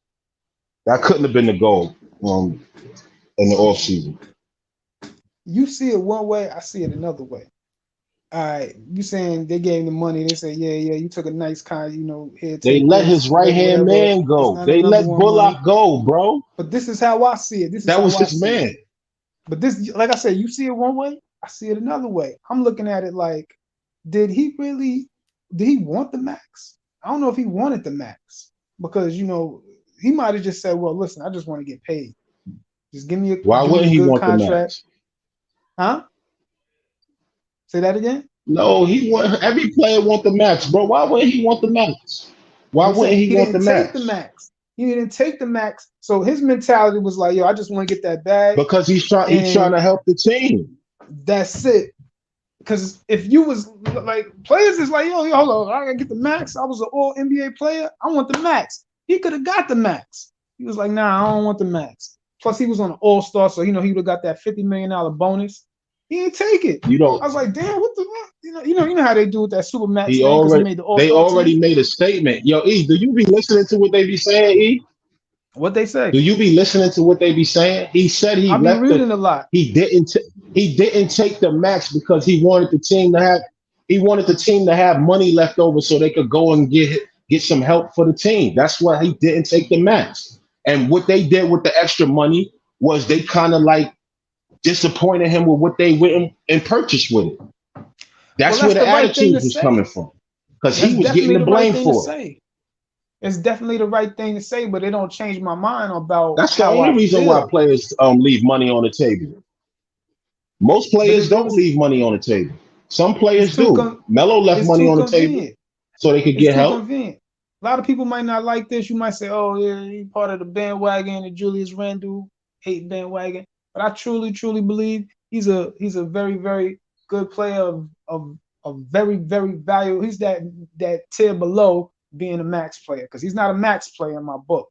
E: That couldn't have been the goal in the offseason.
C: you see it one way, I see it another way. All right, you saying they gave him the money? They say, yeah, you took a nice kind, here,
E: They
C: take
E: let
C: this,
E: his right hand
C: whatever.
E: man
C: It's
E: go.
C: not a
E: They
C: number
E: let
C: one
E: Bullock
C: money.
E: go, bro.
C: But this is how I see it.
E: That was his man.
C: But this, like I said, you see it one way, I see it another way. I'm looking at it like, did he want the max? I don't know if he wanted the max because he might have just said, well, listen, I just want to get paid. Just give me
E: Why wouldn't he
C: good
E: want the
C: contract.
E: max?
C: Huh? Say that again?
E: No, every player want the max, bro. Why wouldn't he want the max? Why
C: I'm
E: wouldn't
C: saying
E: he
C: he
E: want the
C: didn't take the
E: max?
C: max. He didn't take the max. So his mentality was like, yo, I just want to get that bag.
E: Because he's trying
C: And
E: to help the team.
C: that's it. Because if you was like players is like, yo, hold on, I gotta get the max. I was an all NBA player. I want the max. He could have got the max. He was like, nah, I don't want the max. Plus, he was on an all-star, so he would have got that $50 million bonus. He didn't take it.
E: You don't.
C: I was like, damn, what the fuck? You know how they do with that super max
E: He
C: thing because he
E: already
C: made the
E: they
C: all-star
E: already
C: team.
E: made a statement. Yo, E, do you be listening to what they be saying, E?
C: What they say?
E: Do you be listening to what they be saying? He said he
C: I be
E: left
C: reading a lot.
E: he didn't take the max because he wanted the team to have He wanted the team to have money left over so they could go and get some help for the team. That's why he didn't take the max. And what they did with the extra money was they kind of like disappointed him with what they went and purchased with it.
C: Well,
E: That's where
C: that's
E: the
C: the right thing to
E: attitude was coming
C: say.
E: from. Because
C: That's
E: he was getting
C: definitely
E: the
C: the right
E: blame
C: thing to
E: for it.
C: say. It's definitely the right thing to say, but it don't change my mind about
E: That's the
C: how
E: only
C: I
E: reason why
C: feel.
E: players leave money on the table. Most
C: But
E: players
C: if it
E: don't
C: was,
E: leave money on the table. Some
C: it's
E: players
C: too
E: do. Melo left
C: it's
E: money
C: too
E: on the table
C: convenient.
E: so they could
C: It's
E: get
C: too
E: help.
C: convenient. A lot of people might not like this. You might say, "Oh, yeah, he's part of the bandwagon, the Julius Randle hate bandwagon." But I truly, truly believe he's a very, very good player of very, very valuable. He's that tier below being a max player because he's not a max player in my book.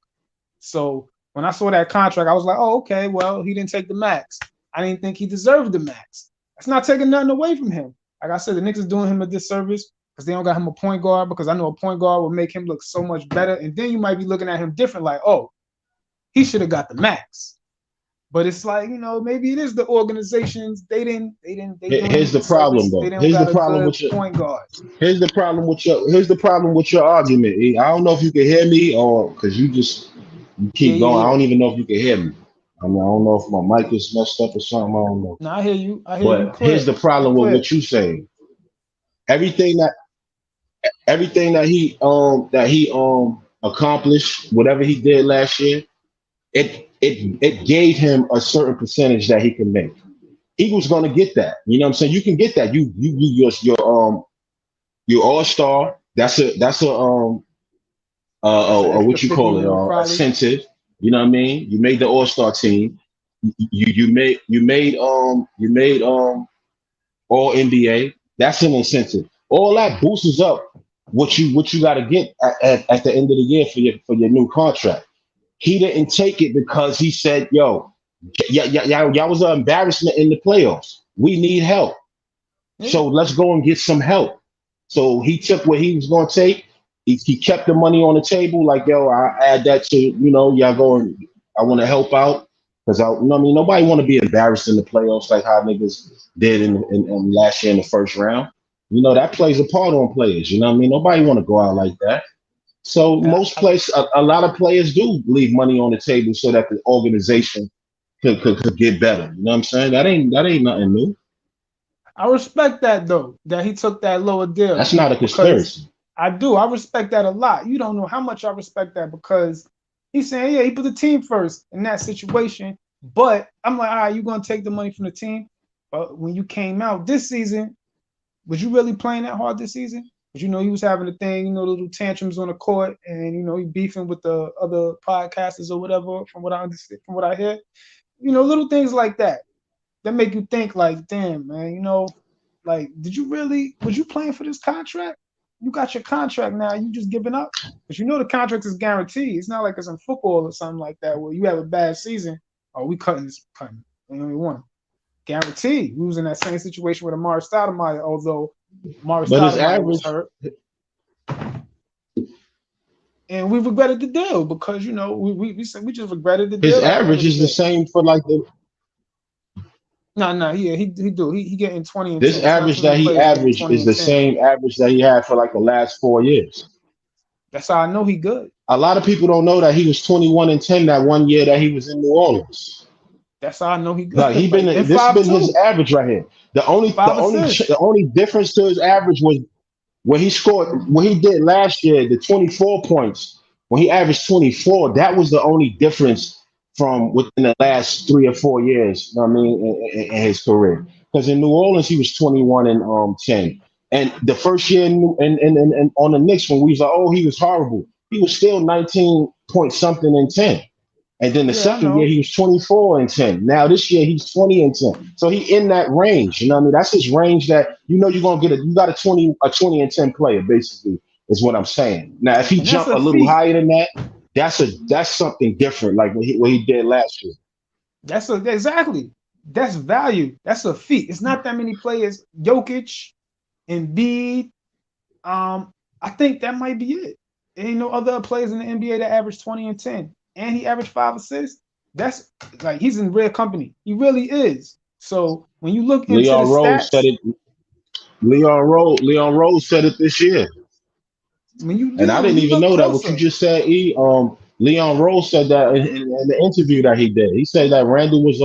C: So when I saw that contract, I was like, "Oh, okay. Well, he didn't take the max. I didn't think he deserved the max. That's not taking nothing away from him. Like I said, the Knicks is doing him a disservice because they don't got him a point guard because I know a point guard will make him look so much better. And then you might be looking at him different, like, oh, he should have got the max. But it's like, maybe it is the organizations. They doing him a
E: Here's the problem,
C: disservice. They
E: though.
C: don't got a good point guard.
E: Here's the problem with your argument. E. I don't know if you can hear me or because you
C: Yeah,
E: keep
C: yeah,
E: going. I
C: yeah.
E: don't even know if you can hear me. I mean, I don't know if my mic is messed up or something. I don't know.
C: No, I hear you. I hear you
E: But here's
C: clear.
E: the problem with
C: Clear.
E: what you saying. Everything that everything that he accomplished, whatever he did last year, it gave him a certain percentage that he can make. He was going to get that. You know what I'm saying? You can get that. Your all star.
C: That's an extra
E: What you
C: 50
E: call it,
C: mil probably.
E: incentive. You know what I mean? You made the All Star team. You made All NBA. That's an incentive. All that boosts up what you got to get at the end of the year for your new contract. He didn't take it because he said, "Yo, y'all was an embarrassment in the playoffs. We need help.
C: Yeah.
E: So let's go and get some help." So he took what he was going to take. He kept the money on the table, like, yo, I add that to, y'all going, I want to help out. Because, I mean, nobody want to be embarrassed in the playoffs like how niggas did in last year in the first round. That plays a part on players. You know what I mean? Nobody want to go out like that. So
C: Yeah,
E: most players, a lot of players do leave money on the table so that the organization could get better. You know what I'm saying? That ain't nothing new.
C: I respect that though, that he took that lower deal
E: That's not a
C: because
E: conspiracy.
C: I do. I respect that a lot. You don't know how much I respect that because he's saying, yeah, he put the team first in that situation. But I'm like, all right, you're gonna take the money from the team. But when you came out this season, was you really playing that hard this season? Because he was having the thing, little tantrums on the court, and he beefing with the other podcasters or whatever. From what I understand, from what I hear, little things like that make you think like, damn, man, like, was you playing for this contract? You got your contract now, you just giving up? Because the contract is guaranteed. It's not like it's in football or something like that where you have a bad season, oh, we cutting this, cutting. We only won. Guaranteed. We was in that same situation with Amari Stoudemire, although Amari
E: But his
C: Stoudemire was
E: average,
C: hurt. And we regretted the deal because, we said we just regretted the
E: his
C: deal at the end
E: average
C: of the
E: is the
C: day.
E: same for like the
C: No, he do. He getting 20 and
E: this
C: 10. It's not
E: average
C: too many
E: that he
C: players getting
E: averaged
C: 20
E: is
C: and
E: the
C: 10.
E: same average that he had for like the last 4 years.
C: That's how I know he good.
E: A lot of people don't know that he was 21 and 10 that one year that he was in New Orleans.
C: That's how I know he
E: Like
C: good. Like, and
E: this
C: five
E: been his
C: two,
E: average right here. The only the
C: five
E: only
C: assists.
E: the only difference to his average was when he scored what he did last year, the 24 points. When he averaged 24, that was the only difference from within the last 3 or 4 years. You know what I mean, in his career. Because in New Orleans, he was 21 and 10. And the first year in on the Knicks, when we was like, oh, he was horrible. He was still 19 point something and 10. And then the
C: Yeah, I
E: second year
C: know.
E: he was 24 and 10. Now this year he's 20 and 10. So he in that range. You know what I mean? That's his range that you're gonna get you got a 20 and 10 player, basically, is what I'm saying. Now if he
C: And that's
E: jump
C: a
E: a little
C: feat.
E: higher than that, that's something different, like what he did last year.
C: Exactly. That's value. That's a feat. It's not that many players. Jokic, Embiid. I think that might be it. There ain't no other players in the NBA that average 20 and 10. And he averaged 5 assists. That's like he's in rare company. He really is. So when you look into the
E: Leon Rose said
C: stats,
E: it. Leon Rose said it this year.
C: I mean,
E: And I didn't
C: he
E: even
C: looked
E: know that. What you
C: closer.
E: just said, Leon Rose said that in the interview that he did. He said that Randall was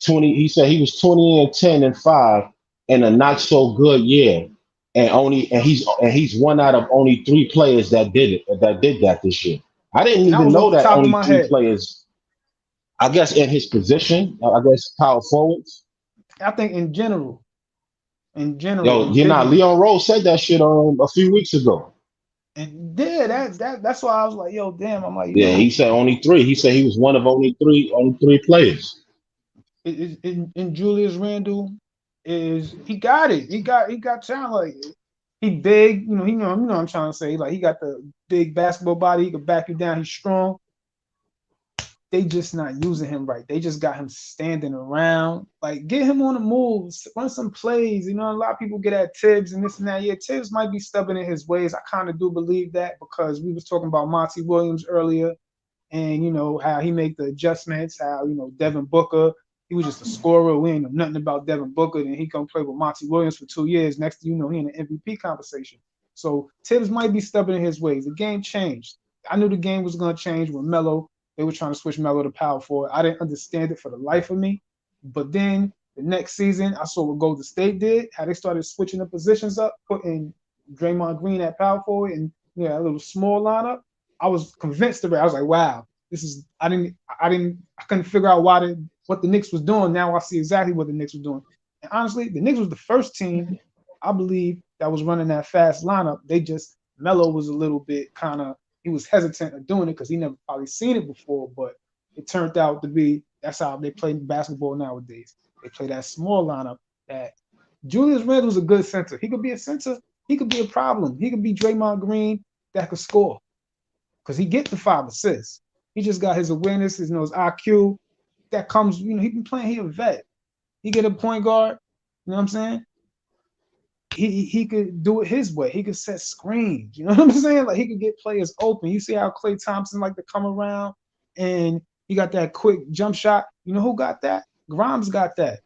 E: 20. He said he was 20 and 10 and 5 in a not so good year, and he's one out of only three players that did that this year. I didn't
C: And that
E: even
C: was off
E: know
C: the
E: that
C: top of
E: only
C: my
E: three
C: head.
E: players. I guess in his position, I guess power forwards.
C: I think in general,
E: Yo,
C: in
E: you're not.
C: bigger.
E: Leon Rose said that shit a few weeks ago.
C: And yeah, that's why I was like, yo, damn. I'm like,
E: Yeah, he said only three. He said he was one of only three players.
C: in Julius Randle is he got it. He got talent. Like he big, you know what I'm trying to say. Like he got the big basketball body. He can back you down. He's strong. They just not using him right. They just got him standing around. Like get him on the moves, run some plays. You know, a lot of people get at Tibbs and this and that. Yeah, Tibbs might be stubborn in his ways. I kind of do believe that because we was talking about Monty Williams earlier, and you know how he make the adjustments. How Devin Booker, he was just a scorer. We ain't know nothing about Devin Booker. Then he come play with Monty Williams for 2 years. Next thing you know, he in the MVP conversation. So Tibbs might be stubborn in his ways. The game changed. I knew the game was gonna change with Melo. They were trying to switch Melo to power forward. I didn't understand it for the life of me. But then the next season, I saw what Golden State did, how they started switching the positions up, putting Draymond Green at power forward and a little small lineup. I was convinced of it. I was like, wow, this is I couldn't figure out what the Knicks was doing. Now I see exactly what the Knicks was doing. And honestly, the Knicks was the first team, I believe, that was running that fast lineup. They just Melo was a little bit kind of he was hesitant of doing it because he never probably seen it before, but it turned out to be that's how they play basketball nowadays. They play that small lineup. That Julius Randle's a good center. He could be a center. He could be a problem. He could be Draymond Green that could score because he get the 5 assists. He just got his awareness, his IQ that comes. He been playing. He a vet. He get a point guard. You know what I'm saying? He could do it his way. He could set screens. You know what I'm saying? Like he could get players open. You see how Klay Thompson like to come around and he got that quick jump shot. You know who got that? Grimes got that.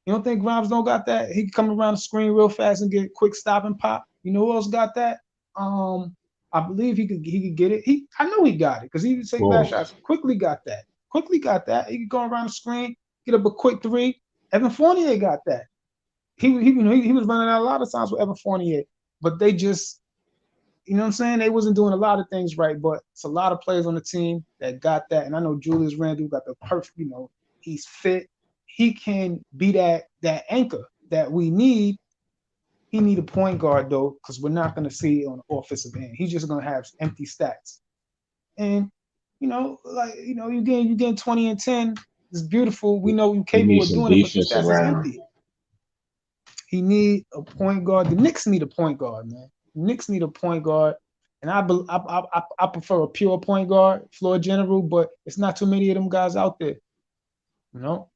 C: You don't think Grimes don't got that? He can come around the screen real fast and get a quick stop and pop. You know who else got that? I believe he could get it. I know he got it because he would take bad
E: Pause.
C: shots. Quickly got that. Quickly got that. He could go around the screen, get up a quick three. Evan Fournier got that. He was running out a lot of times with Evan Fournier, but they just, you know what I'm saying? They wasn't doing a lot of things right, but it's a lot of players on the team that got that. And I know Julius Randle got the perfect, he's fit. He can be that anchor that we need. He need a point guard though, because we're not going to see it on the offensive end. He's just going to have empty stats. And you getting 20 and 10. It's beautiful. We know you're
E: He
C: capable
E: needs
C: of
E: some
C: doing it, but your
E: defense
C: stats is
E: around him.
C: empty. He need a point guard. The Knicks need a point guard, man. The Knicks need a point guard, and I prefer a pure point guard, floor general, but it's not too many of them guys out there. You know.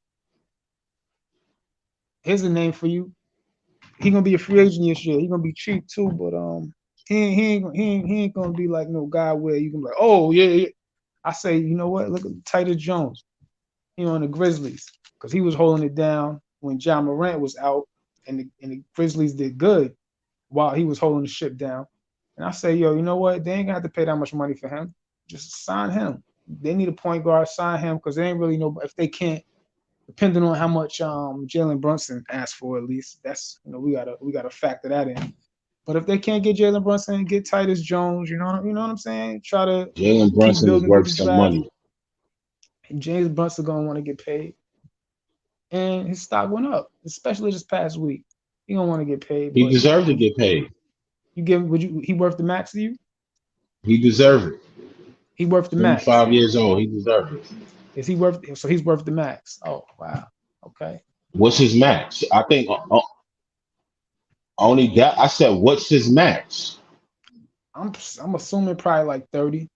C: Here's a name for you. He gonna be a free agent this year. He gonna be cheap too, but he ain't gonna be like no guy where you can be like, oh yeah. I say, you know what? Look at Titus Jones. He on the Grizzlies because he was holding it down when John Morant was out, and the Grizzlies did good while he was holding the ship down. And I say, yo, you know what? They ain't gonna have to pay that much money for him. Just sign him. They need a point guard, sign him because they ain't really know if they can't. Depending on how much Jalen Brunson asked for, at least that's we gotta factor that in. But if they can't get Jalen Brunson, get Titus Jones. You know what I'm saying? Try to
E: Jalen
C: keep
E: Brunson is
C: building through
E: worth
C: the
E: some
C: draft.
E: money.
C: And James Brunson gonna want to get paid, and his stock went up, especially this past week. He gonna want to get paid,
E: He
C: but
E: deserved to get paid.
C: he worth the max to you?
E: He deserved it.
C: He worth the max.
E: 25 years old. He deserved it.
C: Is he worth? So he's worth the max. Oh wow. Okay.
E: What's his max? I think only that. I said, what's his max?
C: I'm assuming probably like 30.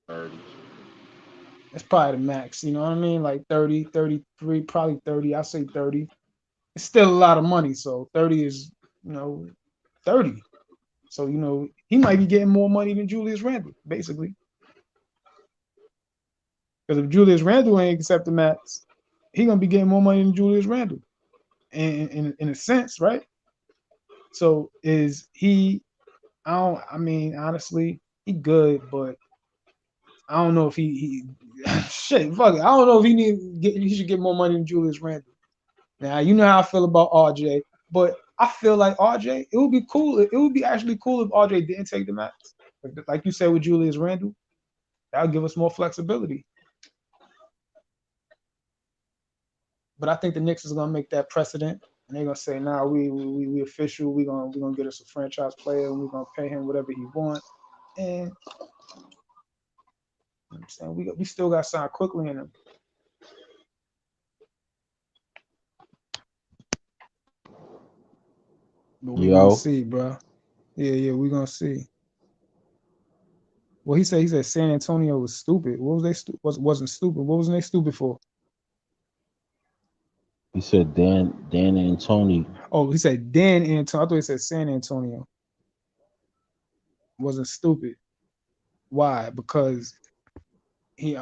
E: 30.
C: It's probably the max. You know what I mean? Like 30, 33, probably 30. I say 30. It's still a lot of money. So 30 is 30. So he might be getting more money than Julius Randle, basically. Because if Julius Randle ain't accept the max, he gonna be getting more money than Julius Randle. in a sense, right? So is he? I mean, honestly, he good, but I don't know if he shit. Fuck it. I don't know if he should get more money than Julius Randle. Now you know how I feel about RJ, but I feel like RJ. It would be cool. It would be actually cool if RJ didn't take the max, like you said with Julius Randle. That would give us more flexibility. But I think the Knicks is gonna make that precedent, and they're gonna say, "Nah, we official. We gonna get us a franchise player, and we're gonna pay him whatever he want." And I'm saying we still got signed quickly in him. But we gonna
E: Yo,
C: see, bro. Yeah, we gonna see. Well, he said San Antonio was stupid. What was they wasn't stupid? What wasn't they stupid for?
E: he said Dan and Tony.
C: Oh, he said Dan Antonio. I thought he said San Antonio wasn't stupid. Why? He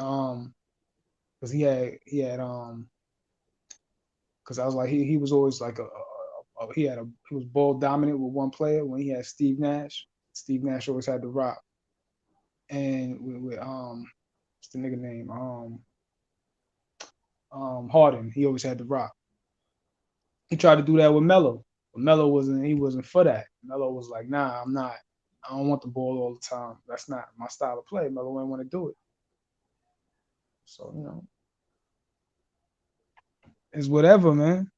C: because he had because I was like he was always like he was ball dominant with one player when he had Steve Nash. Steve Nash always had the rock, and with what's the nigga name Harden, he always had the rock. He tried to do that with Melo, but Melo wasn't for that. Melo was like, nah, I'm not. I don't want the ball all the time. That's not my style of play. Melo didn't want to do it. So it's whatever, man.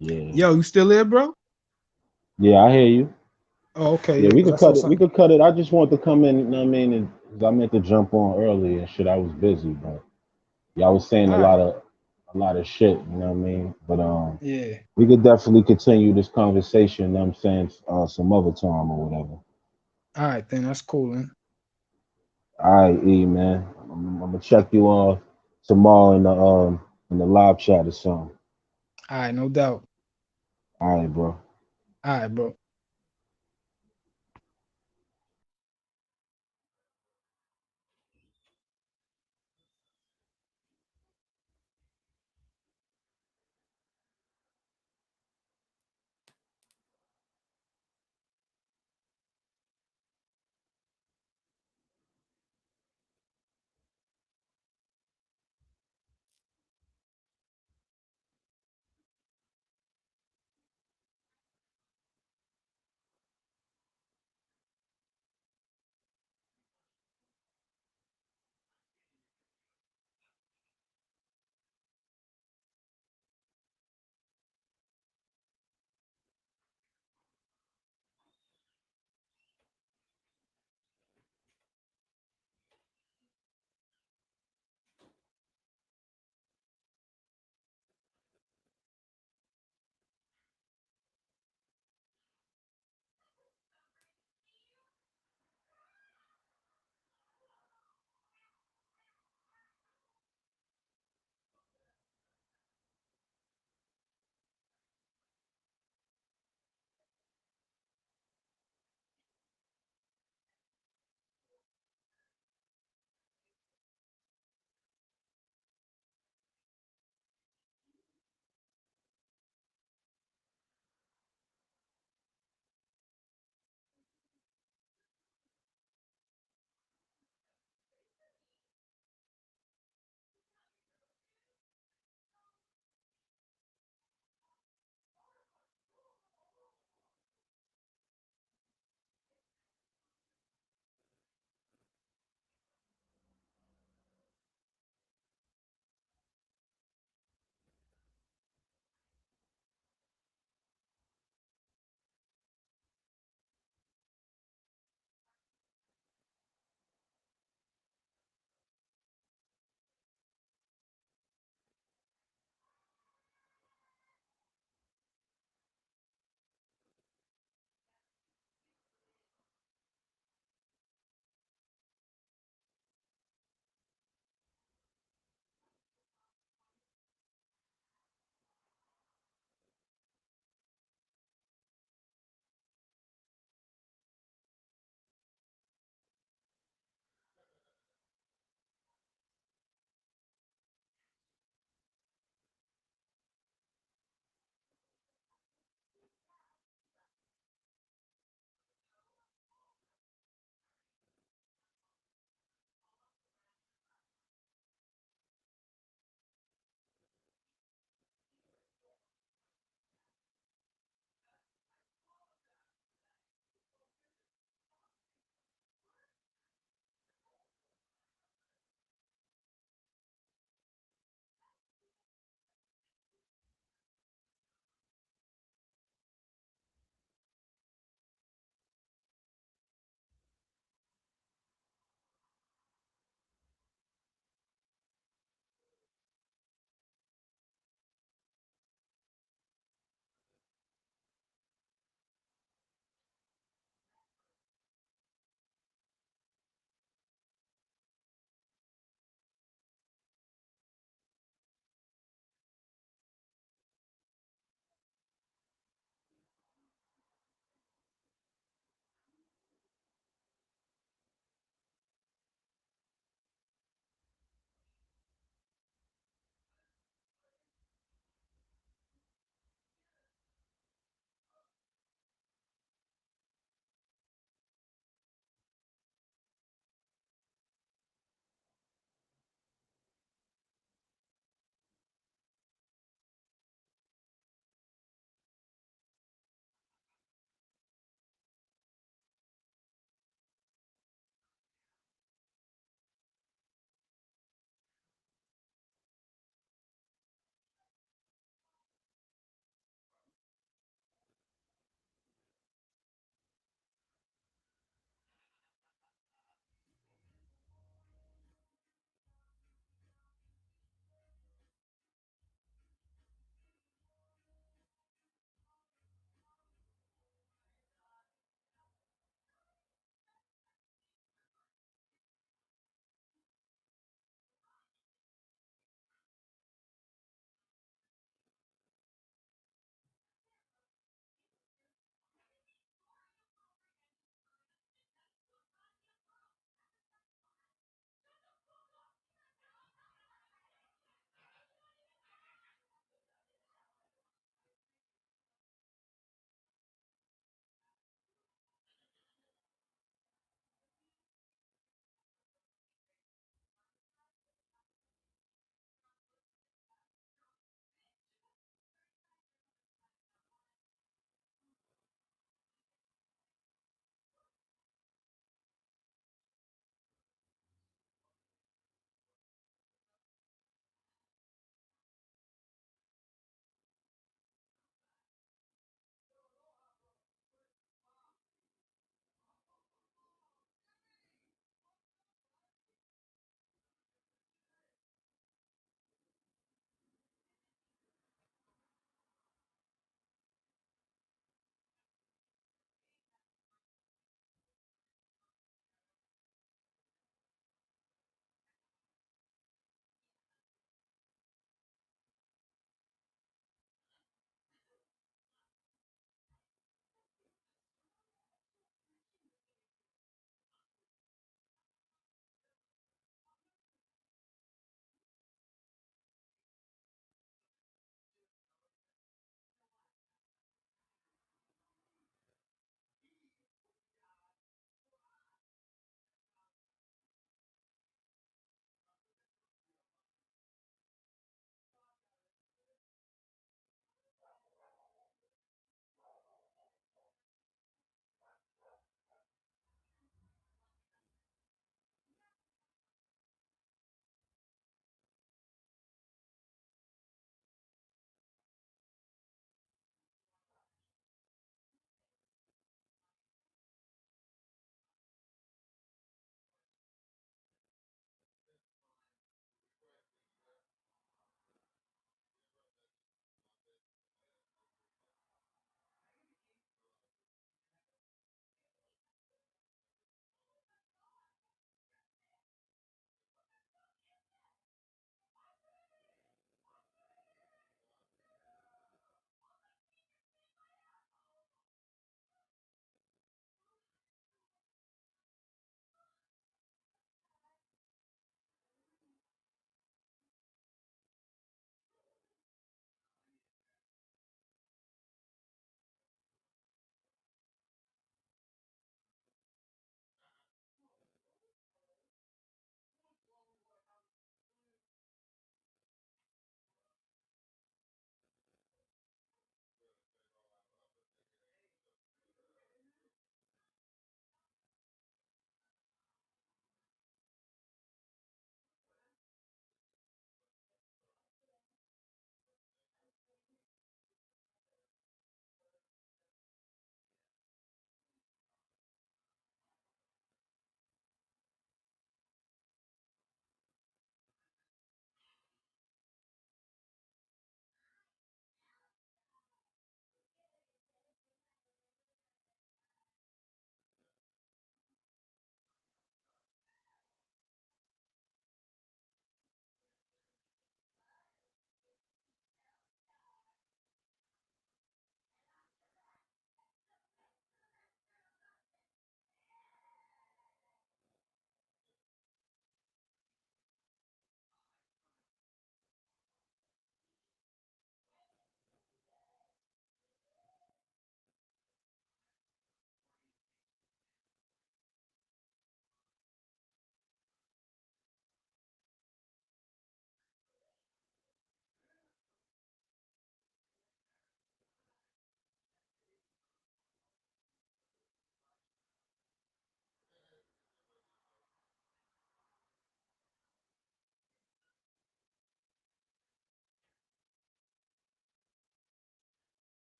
E: Yeah,
C: Yo, you still there, bro?
E: yeah, I hear you.
C: Oh, okay,
E: Yeah,
C: yeah,
E: we
C: because I
E: could
C: saw
E: cut it. We
C: something.
E: could cut it. I just wanted to come in. You know what I mean? And 'cause I meant to jump on early and shit. I was busy, but y'all was saying
C: All right,
E: a lot of shit. You know what I mean? But
C: yeah.
E: we could definitely continue this conversation. You know what I'm saying some other time or whatever.
C: All right, then that's cool, man.
E: All right, E man. I'm gonna check you on tomorrow in the live chat or something.
C: All right, no doubt.
E: All right, bro.
C: All right, bro.